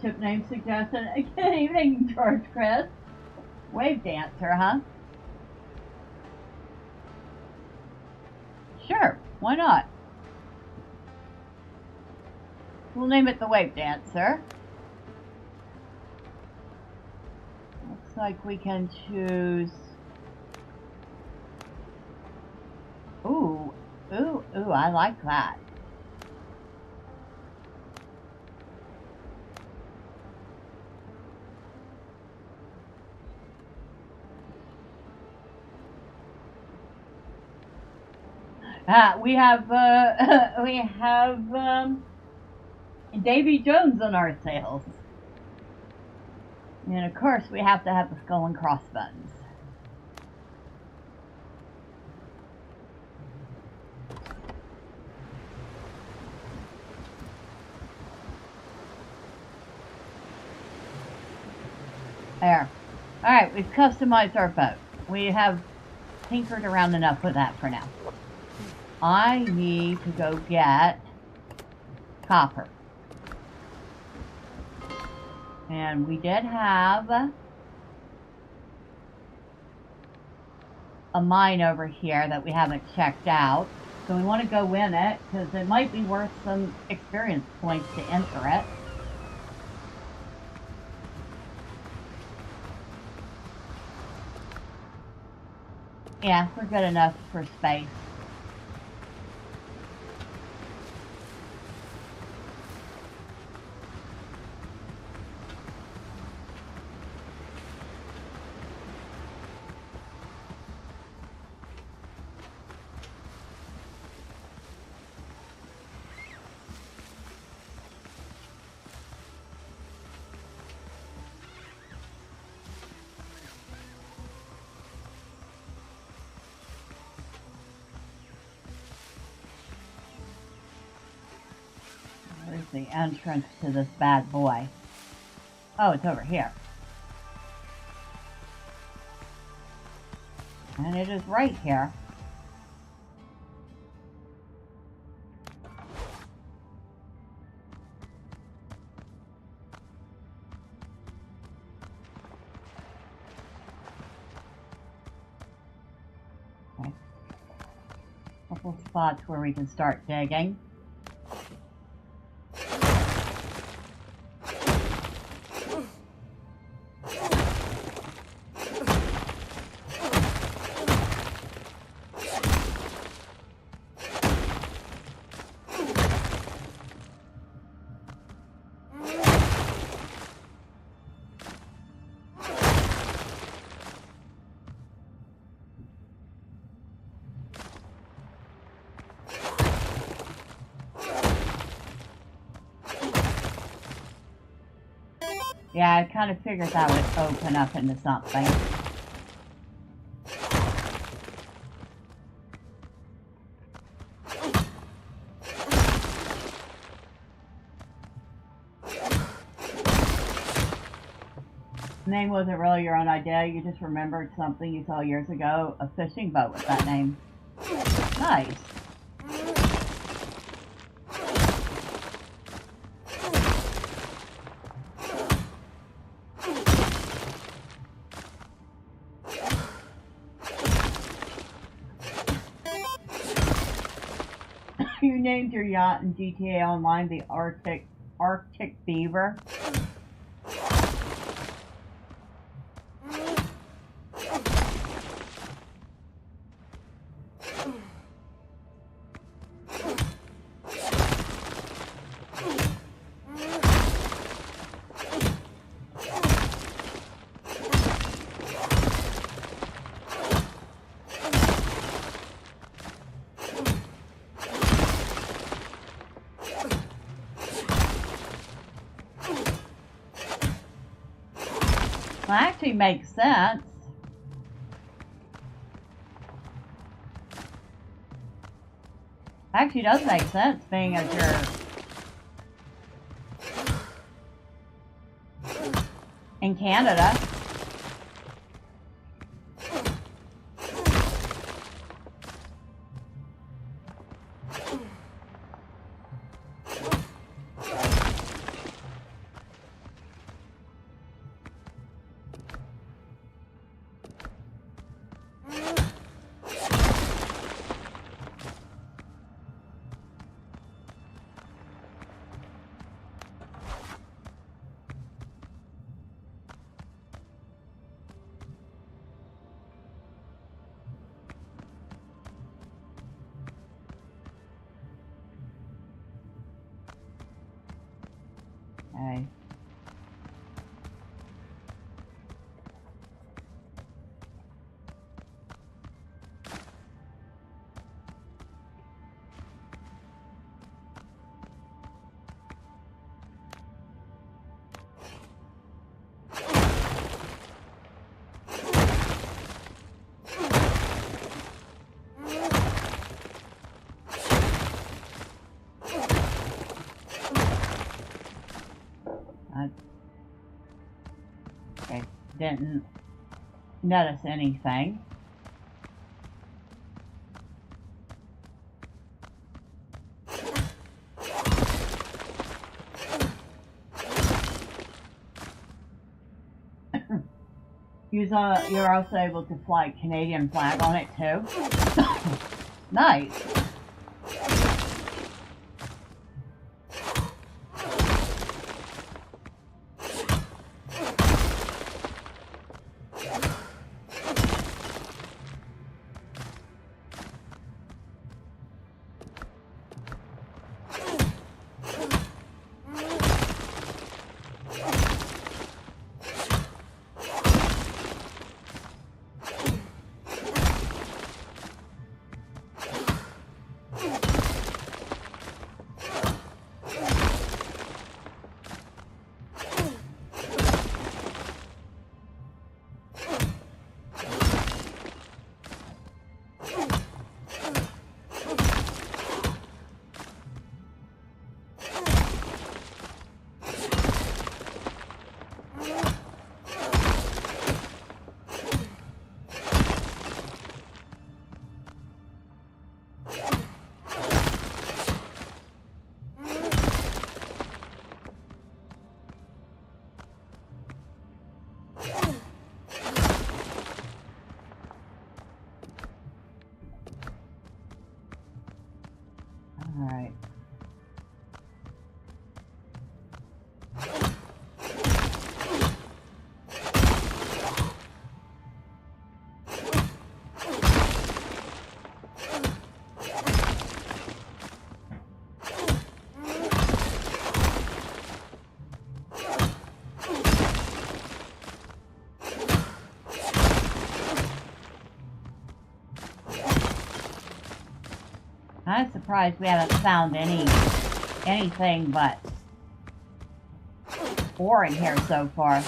Ship name suggestion. Good evening, George Chris. Wave Dancer, huh? Sure, why not? We'll name it the Wave Dancer. Looks like we can choose... Ooh, I like that. We have Davy Jones on our sails, and of course we have to have the skull and crossbones. There. All right, we've customized our boat. We have tinkered around enough with that for now. I need to go get copper. And we did have a mine over here that we haven't checked out. So we want to go in it because it might be worth some experience points to enter it. Yeah, we're good enough for space. Where's the entrance to this bad boy? Oh, it's over here. And it is right here. Okay. Couple spots where we can start digging. Yeah, I kind of figured that would open up into something. The name wasn't really your own idea, you just remembered something you saw years ago, a fishing boat with that name. Nice. You named your yacht in GTA Online the Arctic Beaver. Well, actually makes sense. Actually does make sense, being as you're in Canada. Okay. Okay, didn't notice anything. You're also able to fly Canadian flag on it too. Nice. All right. I'm surprised we haven't found anything but ore in here so far.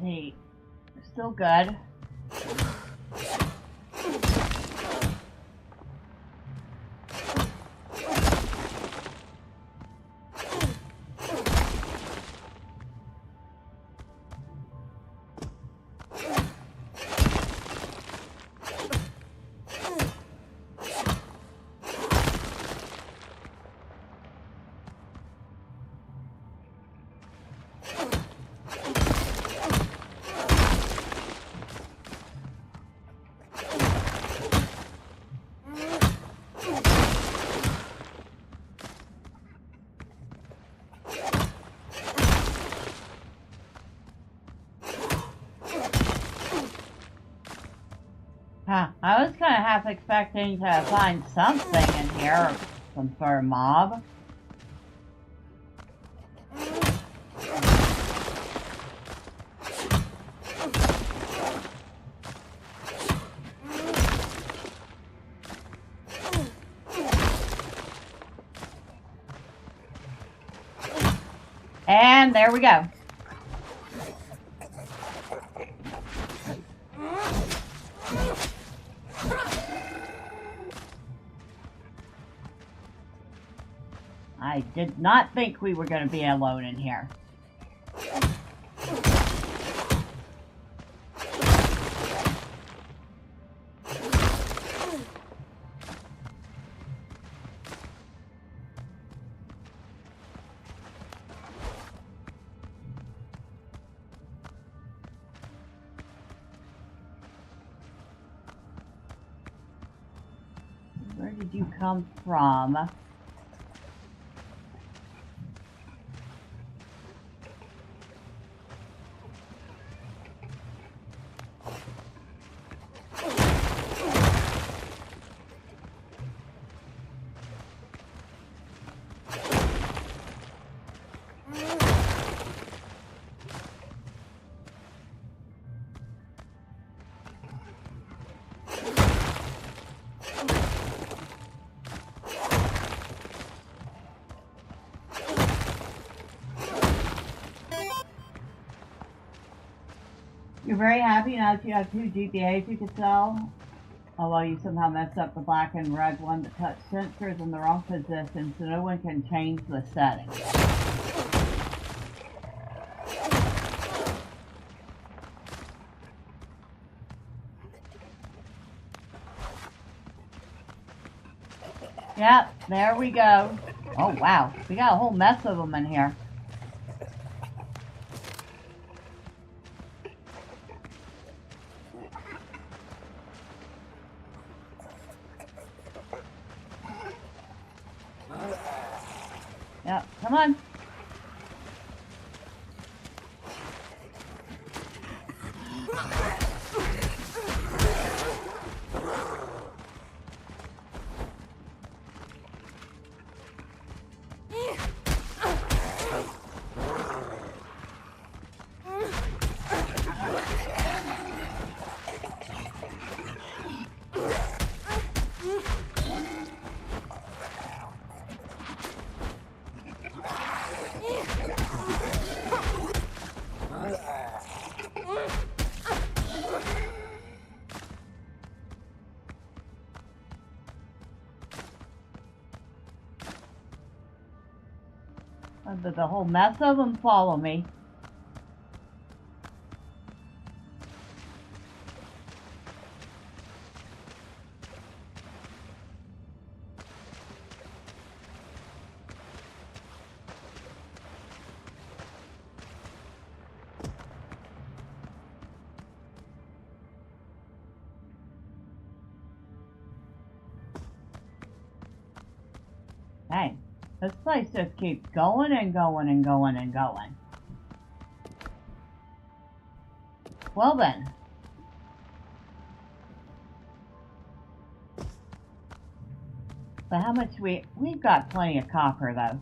Hey, still good. I was kind of half expecting to find something in here, some sort of mob. And there we go. I did not think we were going to be alone in here. Where did you come from? You're very happy now that you have 2 GPAs you can sell, although you somehow messed up the black and red one that touch sensors in the wrong position, so no one can change the settings. Yep, there we go. Oh wow, we got a whole mess of them in here. Yep, come on. The whole mess of them follow me. Dang. This place just keeps going and going and going and going. Well then. But how much we've got plenty of copper though.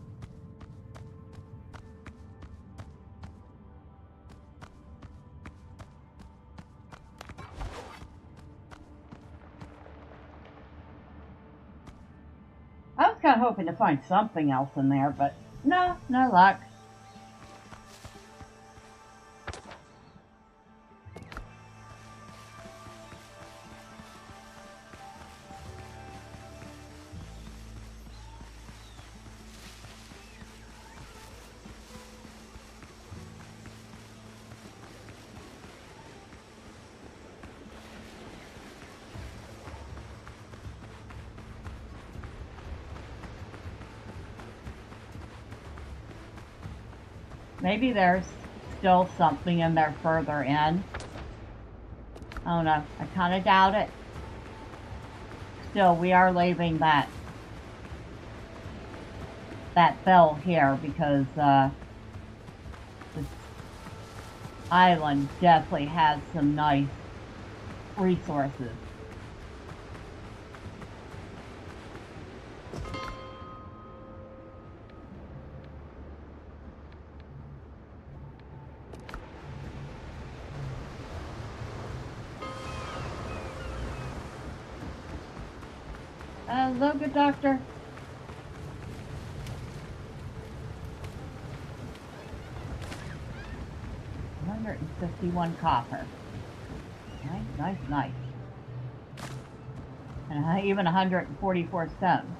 I was kind of hoping to find something else in there, but no luck. Maybe there's still something in there further in. I don't know. I kind of doubt it. Still, we are leaving that bell here because this island definitely has some nice resources. Hello, good doctor. $151 copper. Nice. And even 144 stone.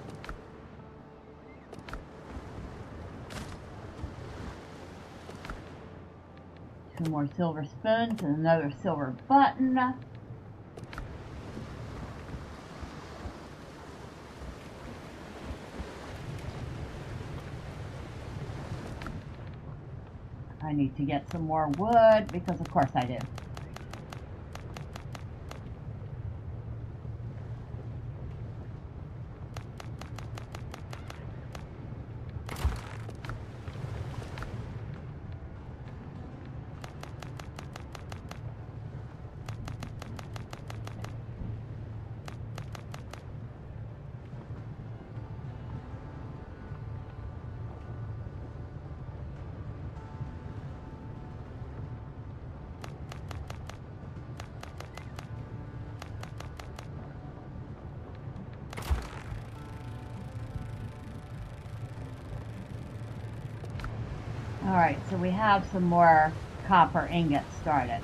Two more silver spoons and another silver button. I need to get some more wood because of course I do. Alright, so we have some more copper ingots started.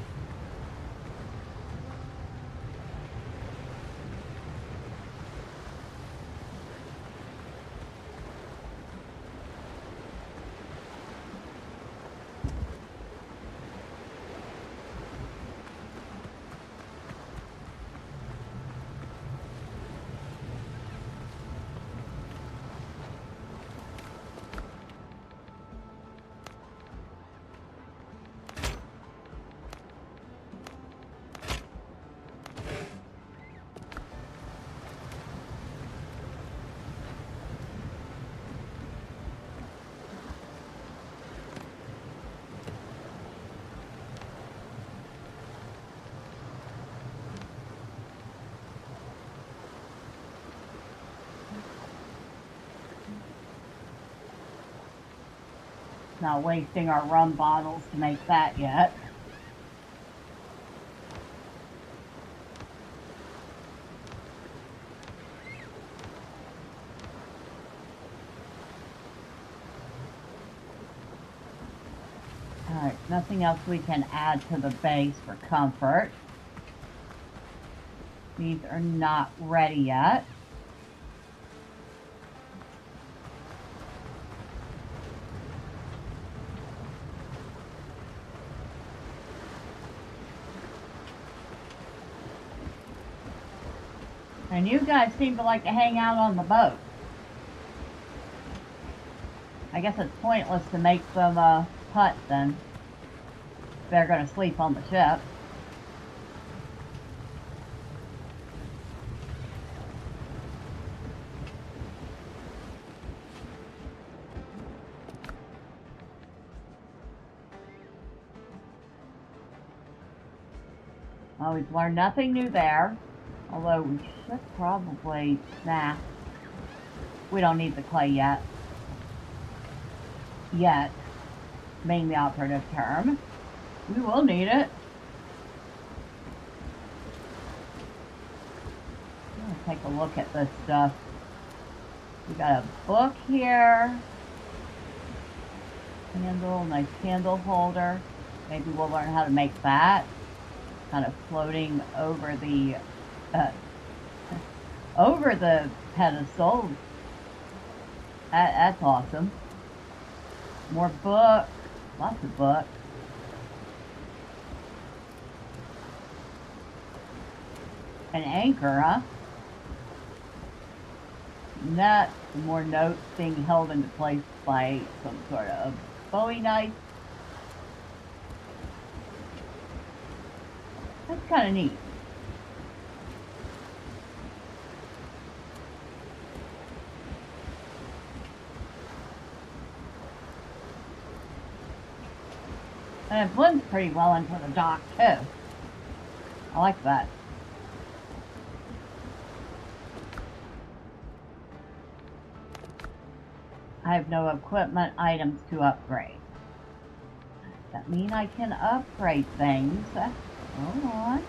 Not wasting our rum bottles to make that yet. Alright, nothing else we can add to the base for comfort. These are not ready yet. And you guys seem to like to hang out on the boat. I guess it's pointless to make them a hut then. They're going to sleep on the ship. Well, we've learned nothing new there. Although we should probably... Nah. We don't need the clay yet. Yet. Being the operative term. We will need it. I'm gonna take a look at this stuff. We got a book here. Candle, nice candle holder. Maybe we'll learn how to make that. Kind of floating over the pedestal. That's awesome. More books. Lots of books. An anchor, huh? Nuts. More notes being held into place by some sort of Bowie knife. That's kind of neat. And it blends pretty well into the dock, too. I like that. I have no equipment items to upgrade. Does that mean I can upgrade things? Hold on.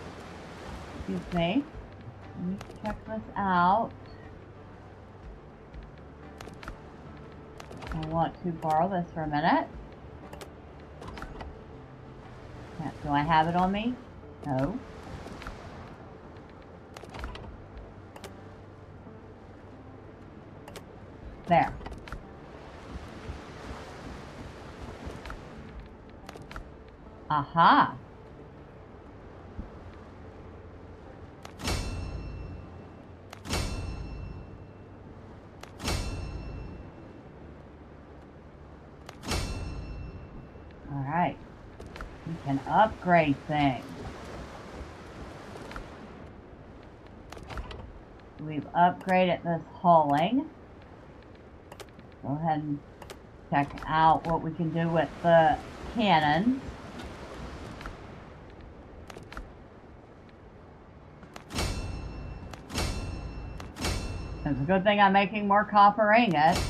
Excuse me. Let me check this out. I want to borrow this for a minute. Do I have it on me? No. There. Aha. All right. We can upgrade things. We've upgraded this hulling. Go ahead and check out what we can do with the cannons. It's a good thing I'm making more copper ingots.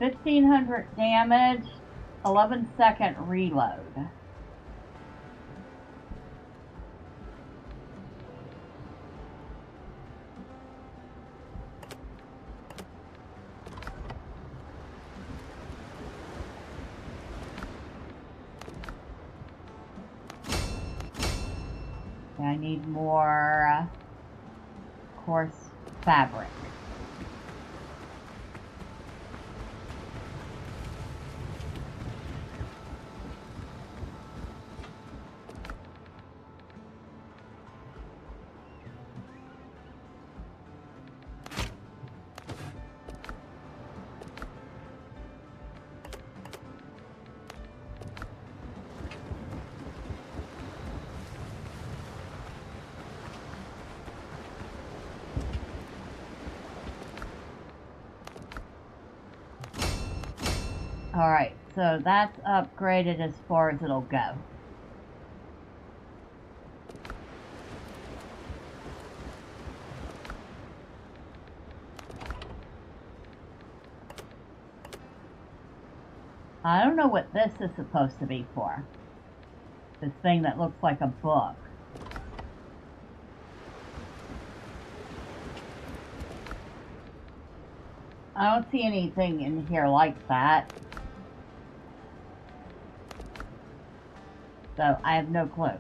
1500 damage, 11-second reload. I need more coarse fabric. Alright, so that's upgraded as far as it'll go. I don't know what this is supposed to be for. This thing that looks like a book. I don't see anything in here like that. So I have no clue.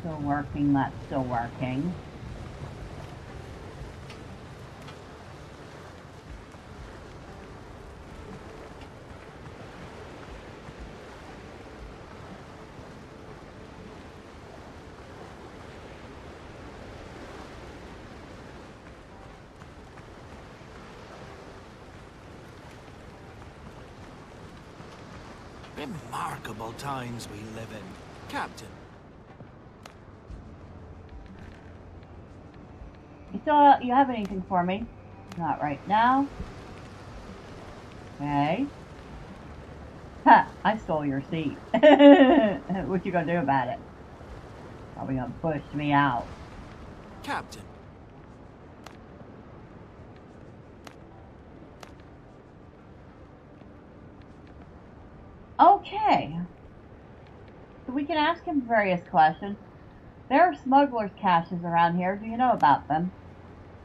Still working, that's still working. Remarkable times we live in, Captain. You have anything for me? Not right now. Okay. Ha! I stole your seat. What you gonna do about it? Probably gonna push me out. Captain. Okay. So we can ask him various questions. There are smugglers' caches around here. Do you know about them?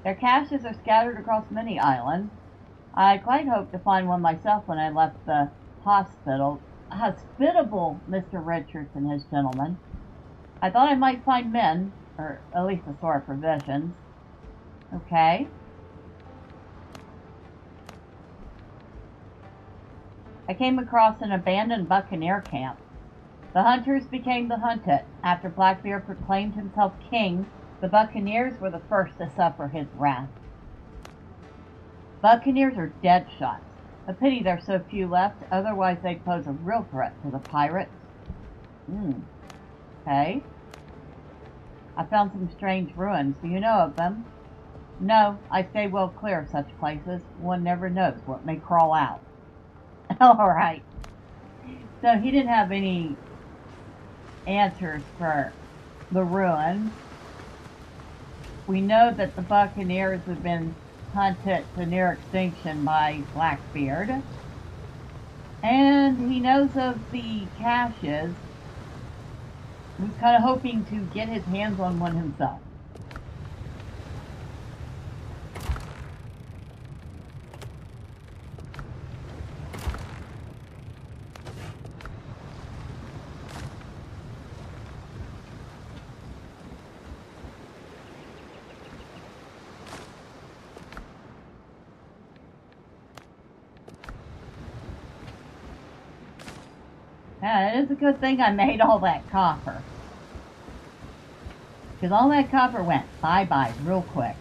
Their caches are scattered across many islands. I quite hoped to find one myself when I left the hospital. Hospitable Mr. Richards and his gentlemen. I thought I might find men, or at least a store of provisions. Okay. I came across an abandoned buccaneer camp. The hunters became the hunted. After Blackbeard proclaimed himself king, the buccaneers were the first to suffer his wrath. Buccaneers are dead shots. A pity there's so few left, otherwise they'd pose a real threat to the pirates. Okay. I found some strange ruins. Do you know of them? No, I stay well clear of such places. One never knows what may crawl out. Alright. So he didn't have any answers for the ruins. We know that the buccaneers have been hunted to near extinction by Blackbeard. And he knows of the caches. He's kind of hoping to get his hands on one himself. Yeah, it is a good thing I made all that copper. Because all that copper went bye-bye real quick.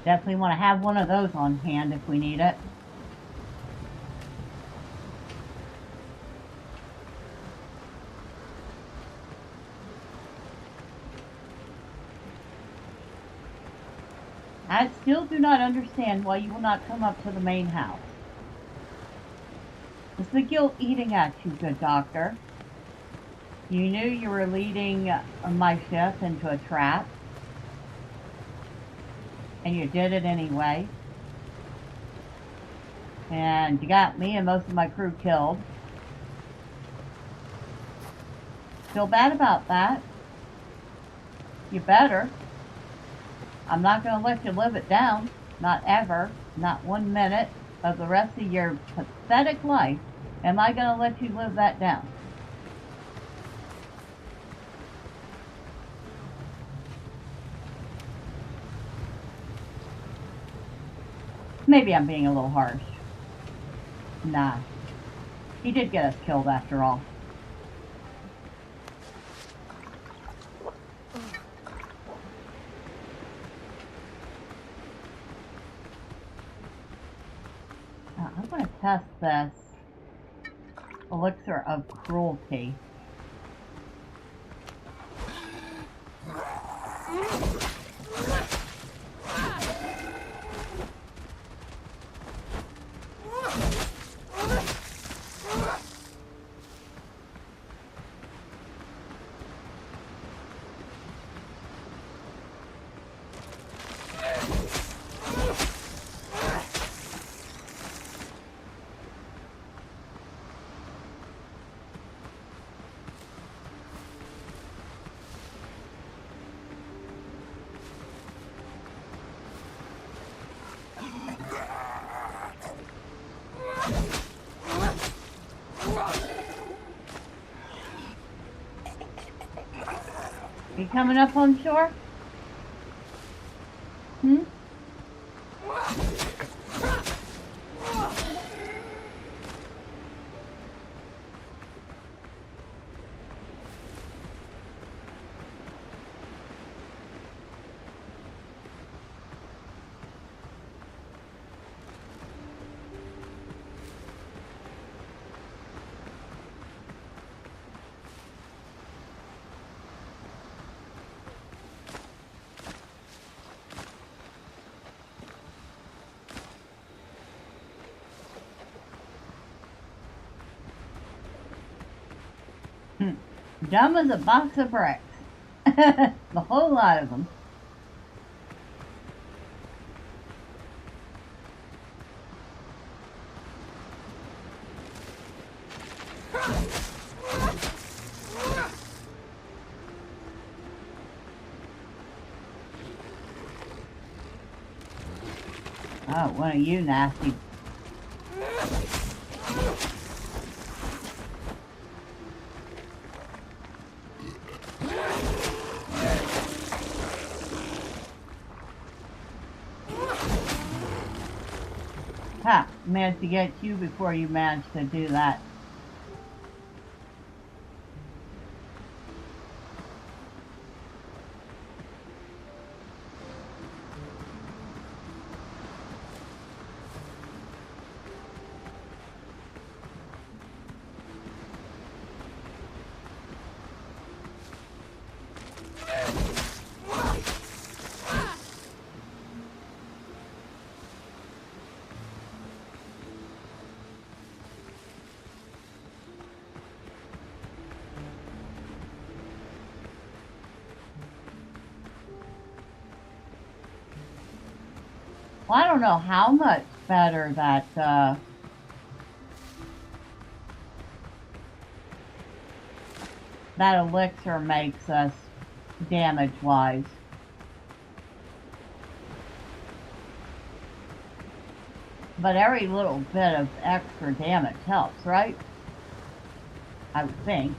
Definitely want to have one of those on hand if we need it. I still do not understand why you will not come up to the main house. Is the guilt eating at you, good doctor? You knew you were leading my ship into a trap, and you did it anyway. And you got me and most of my crew killed. Feel bad about that? You better. I'm not going to let you live it down. Not ever. Not 1 minute of the rest of your pathetic life am I going to let you live that down. Maybe I'm being a little harsh. Nah. He did get us killed after all. Now, I'm going to test this elixir of cruelty. You coming up on shore? Hmm? Dumb as a box of bricks. The whole lot of them. Oh, one of you nasty. Ha! Managed to get you before you managed to do that. Well, I don't know how much better that that elixir makes us damage-wise. But every little bit of extra damage helps, right? I would think.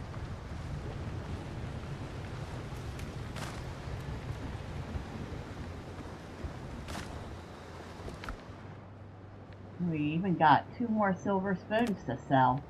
We even got 2 more silver spoons to sell.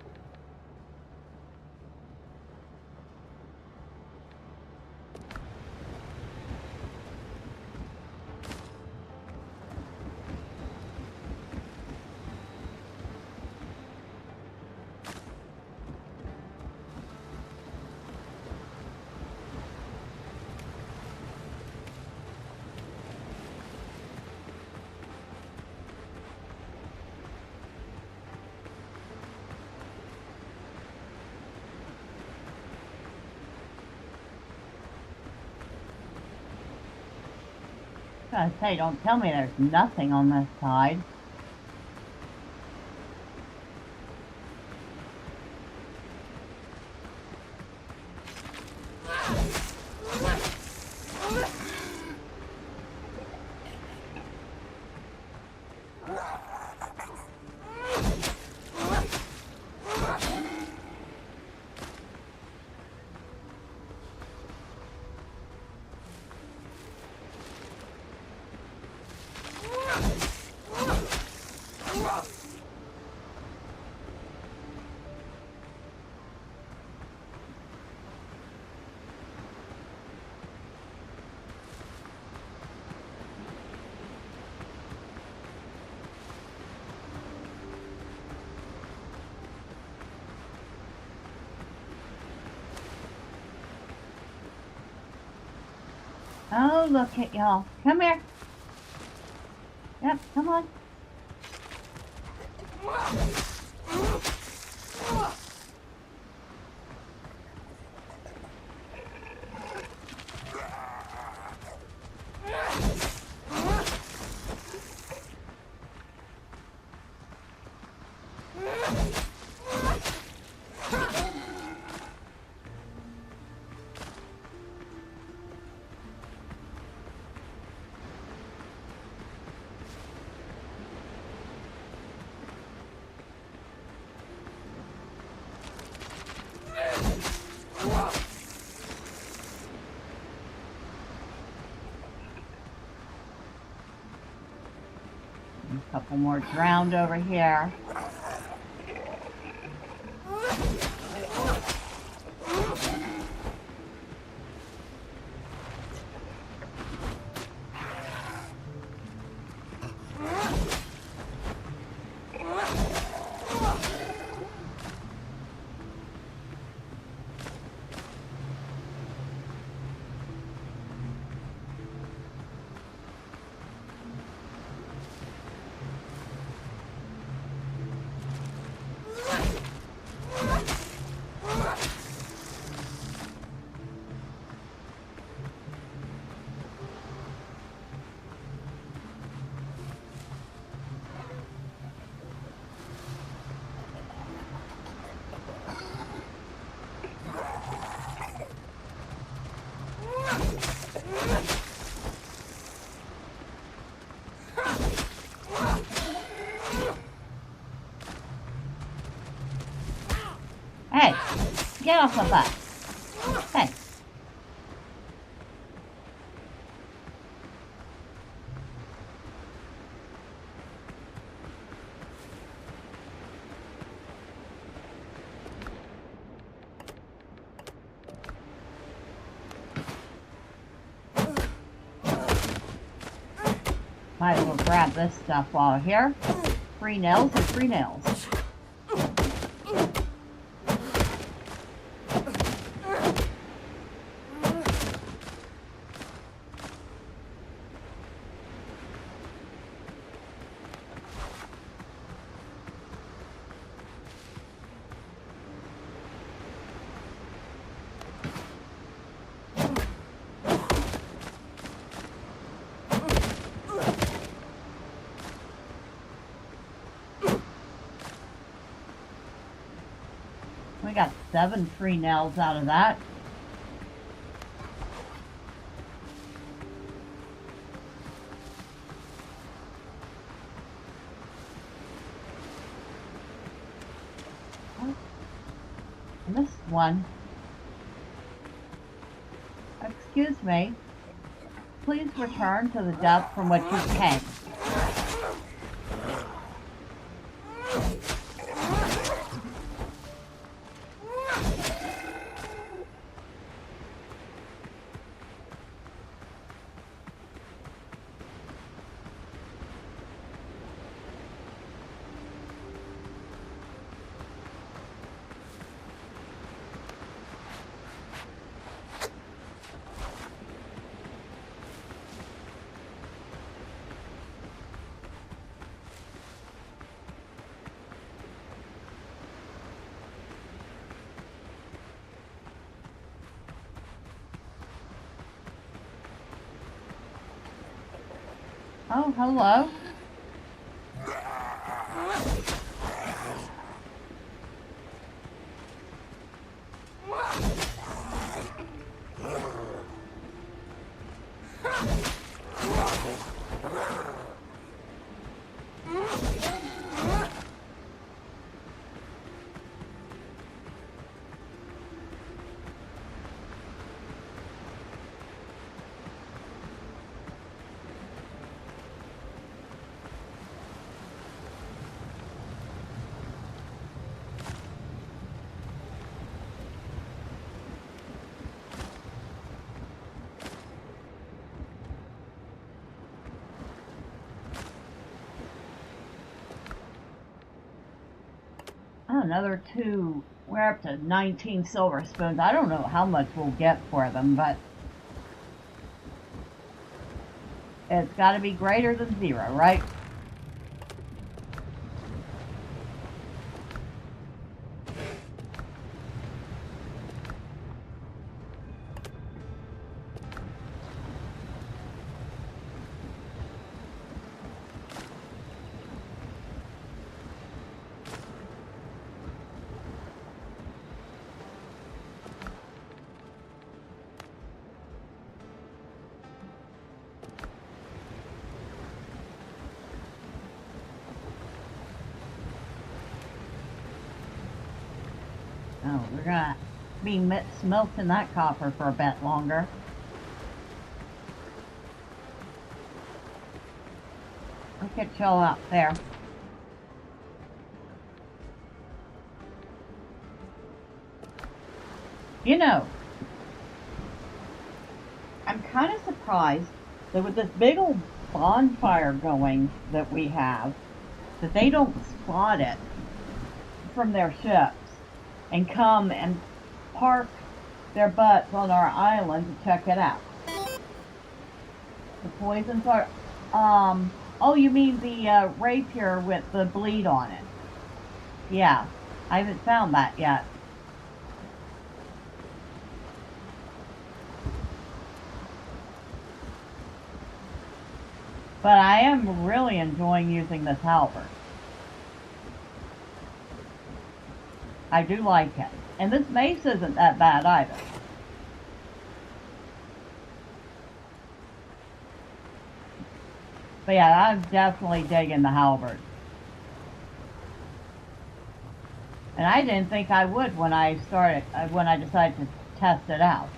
gonna say, don't tell me there's nothing on this side. Oh, look at y'all. Come here. Yep, come on. A couple more drowned over here. Hey, get off my butt. Hey. Might as well grab this stuff while we're here. Free nails and free nails. We got 7 free nails out of that. I missed one. Excuse me. Please return to the depth from which you came. Oh, hello. Oh, another two. We're up to 19 silver spoons. I don't know how much we'll get for them, but it's got to be greater than 0, right? Oh, we're gonna be smelting that copper for a bit longer. Look at y'all out there. You know, I'm kind of surprised that with this big old bonfire going that we have, that they don't spot it from their ships and come and park their butts on our island to check it out. The poison fire. Oh, you mean the rapier with the bleed on it? Yeah, I haven't found that yet. But I am really enjoying using this halberd. I do like it. And this mace isn't that bad either. But yeah, I'm definitely digging the halberd. And I didn't think I would when I decided to test it out.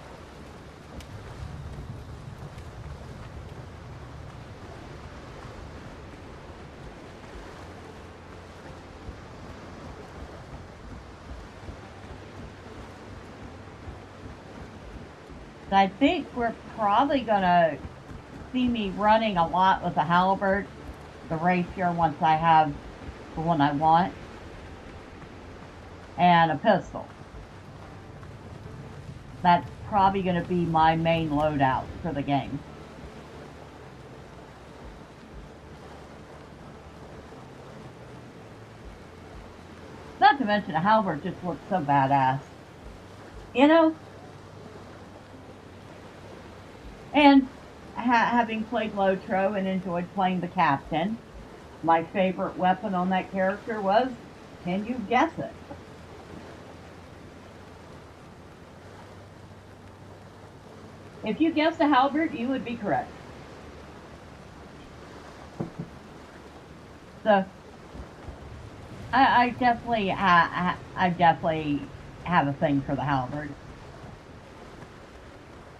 I think we're probably going to see me running a lot with the halberd, the rapier once I have the one I want, and a pistol. That's probably going to be my main loadout for the game. Not to mention a halberd just looks so badass. You know? And having played Lotro and enjoyed playing the captain, my favorite weapon on that character was, can you guess it? If you guessed a halberd, you would be correct. So, I definitely have a thing for the halberd.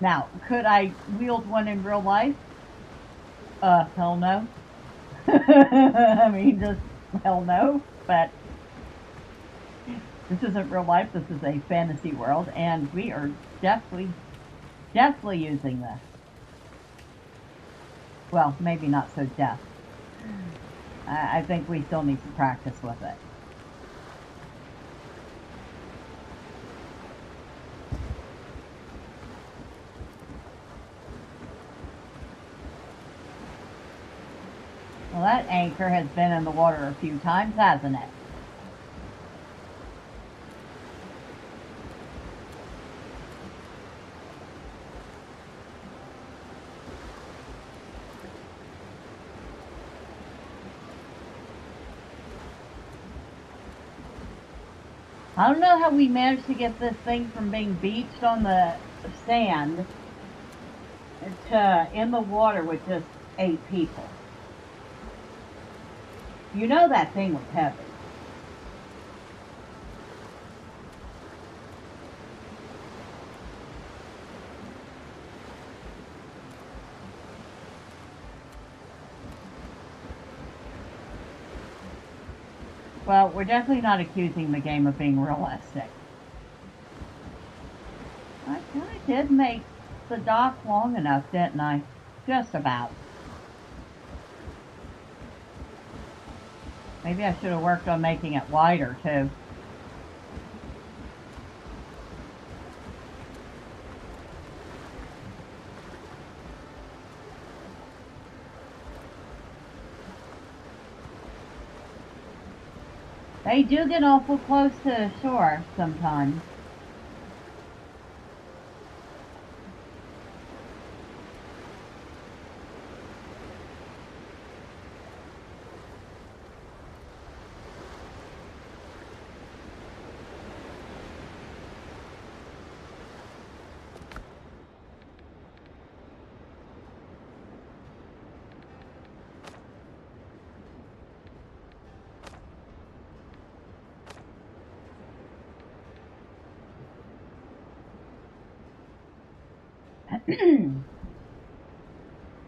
Now, could I wield one in real life? Hell no. I mean, just hell no. But this isn't real life. This is a fantasy world, and we are definitely using this. Well, maybe not so deaf. I think we still need to practice with it. Well, that anchor has been in the water a few times, hasn't it? I don't know how we managed to get this thing from being beached on the sand to in the water with just 8 people. You know that thing was heavy. Well, we're definitely not accusing the game of being realistic. I kind of did make the dock long enough, didn't I? Just about. Maybe I should have worked on making it wider, too. They do get awful close to the shore sometimes.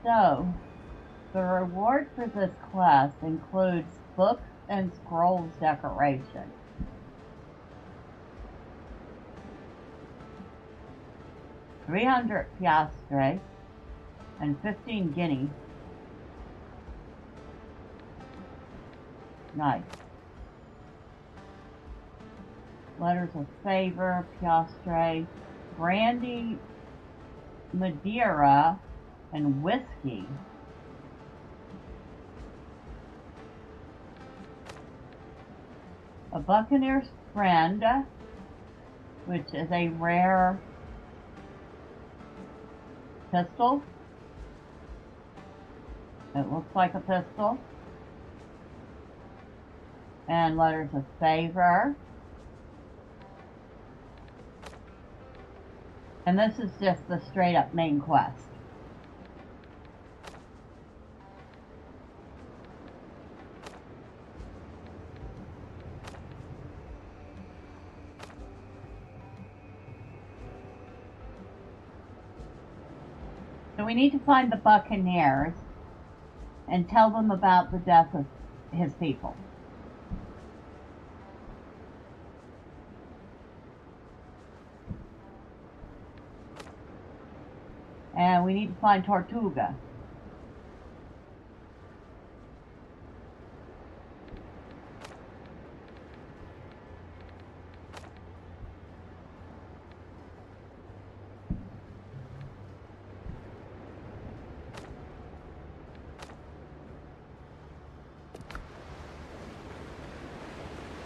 So, the reward for this quest includes books and scrolls decoration. $300 piastre and 15 guineas. Nice. Letters of favor, piastre, brandy, Madeira, and whiskey. A Buccaneer's Friend, which is a rare pistol. It looks like a pistol. And letters of favor. And this is just the straight up main quest. So we need to find the Buccaneers and tell them about the death of his people. And we need to find Tortuga.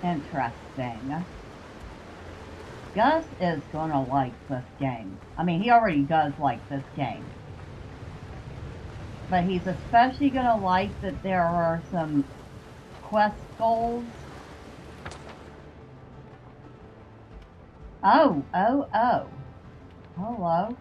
Interesting. Gus is gonna like this game. I mean, he already does like this game. But he's especially gonna like that there are some quest goals. Oh. Hello.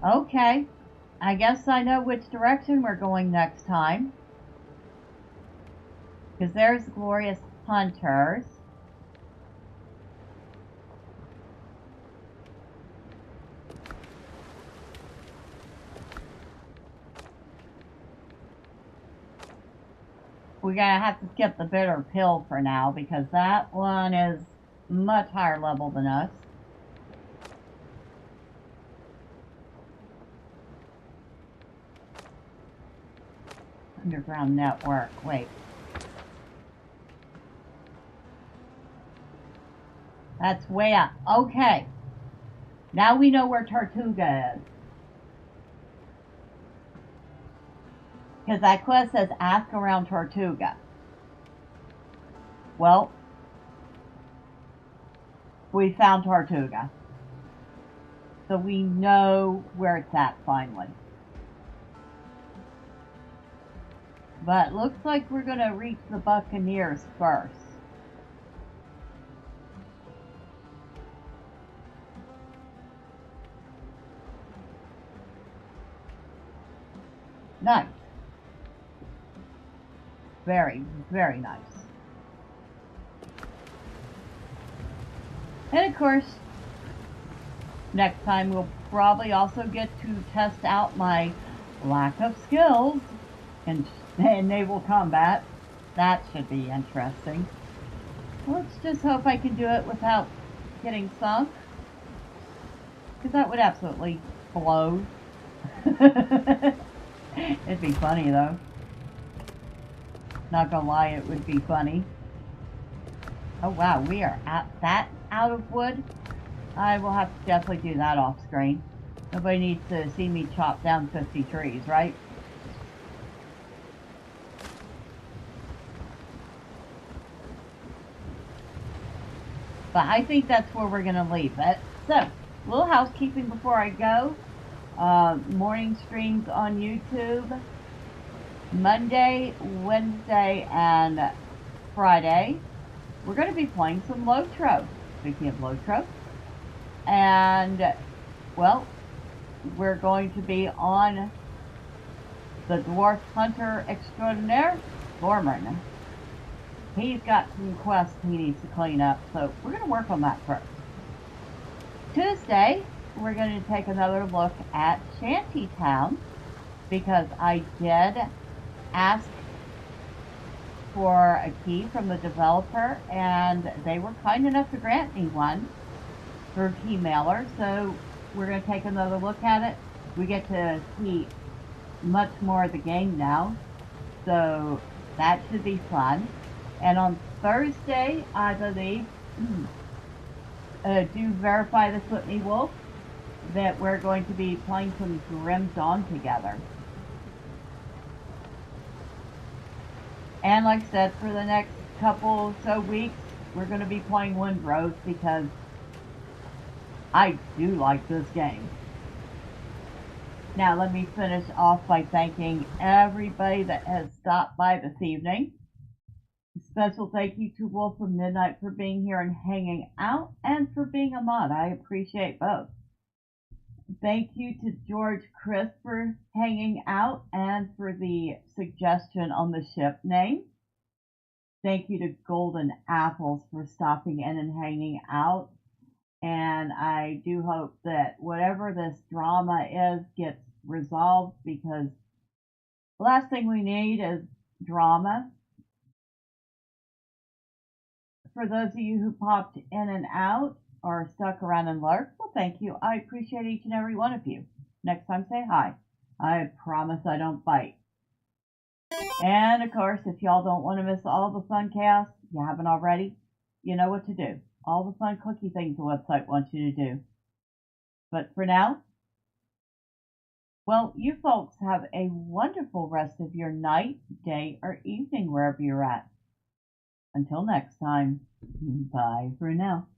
Okay, I guess I know which direction we're going next time. Because there's Glorious Hunters. We're gonna have to skip the Bitter Pill for now because that one is much higher level than us. Underground network. Wait. That's way up. Okay. Now we know where Tortuga is. Because that quest says ask around Tortuga. Well, we found Tortuga. So we know where it's at finally. But looks like we're going to reach the Buccaneers first. Nice. Very, very nice. And of course, next time we'll probably also get to test out my lack of skills in naval combat. That should be interesting. Let's just hope I can do it without getting sunk, because that would absolutely blow. It'd be funny though. Not gonna lie, it would be funny. Oh wow, we are that out of wood. I will have to definitely do that off screen. Nobody needs to see me chop down 50 trees, right? But I think that's where we're gonna leave it. So, a little housekeeping before I go. Morning streams on YouTube. Monday, Wednesday, and Friday, we're going to be playing some Lotro. Speaking of Lotro. And, well, we're going to be on the Dwarf Hunter Extraordinaire, Gorman. He's got some quests he needs to clean up, so we're going to work on that first. Tuesday, we're going to take another look at Shantytown, because I did ask for a key from the developer, and they were kind enough to grant me one through key mailer, so we're going to take another look at it. We get to see much more of the game now, so that should be fun. And on Thursday, I believe, do verify this with me, Wolf, that we're going to be playing some Grim Dawn together. And like I said, for the next couple so weeks, we're going to be playing Windrose, because I do like this game. Now let me finish off by thanking everybody that has stopped by this evening. A special thank you to Wolf from Midnight for being here and hanging out, and for being a mod. I appreciate both. Thank you to George Chris for hanging out and for the suggestion on the ship name. Thank you to Golden Apples for stopping in and hanging out. And I do hope that whatever this drama is gets resolved, because the last thing we need is drama. For those of you who popped in and out or stuck around and lurked, well, thank you. I appreciate each and every one of you. Next time, say hi. I promise I don't bite. And of course, if y'all don't want to miss all the fun chaos, you haven't already, you know what to do. All the fun clicky things the website wants you to do. But for now, well, you folks have a wonderful rest of your night, day, or evening, wherever you're at. Until next time, bye for now.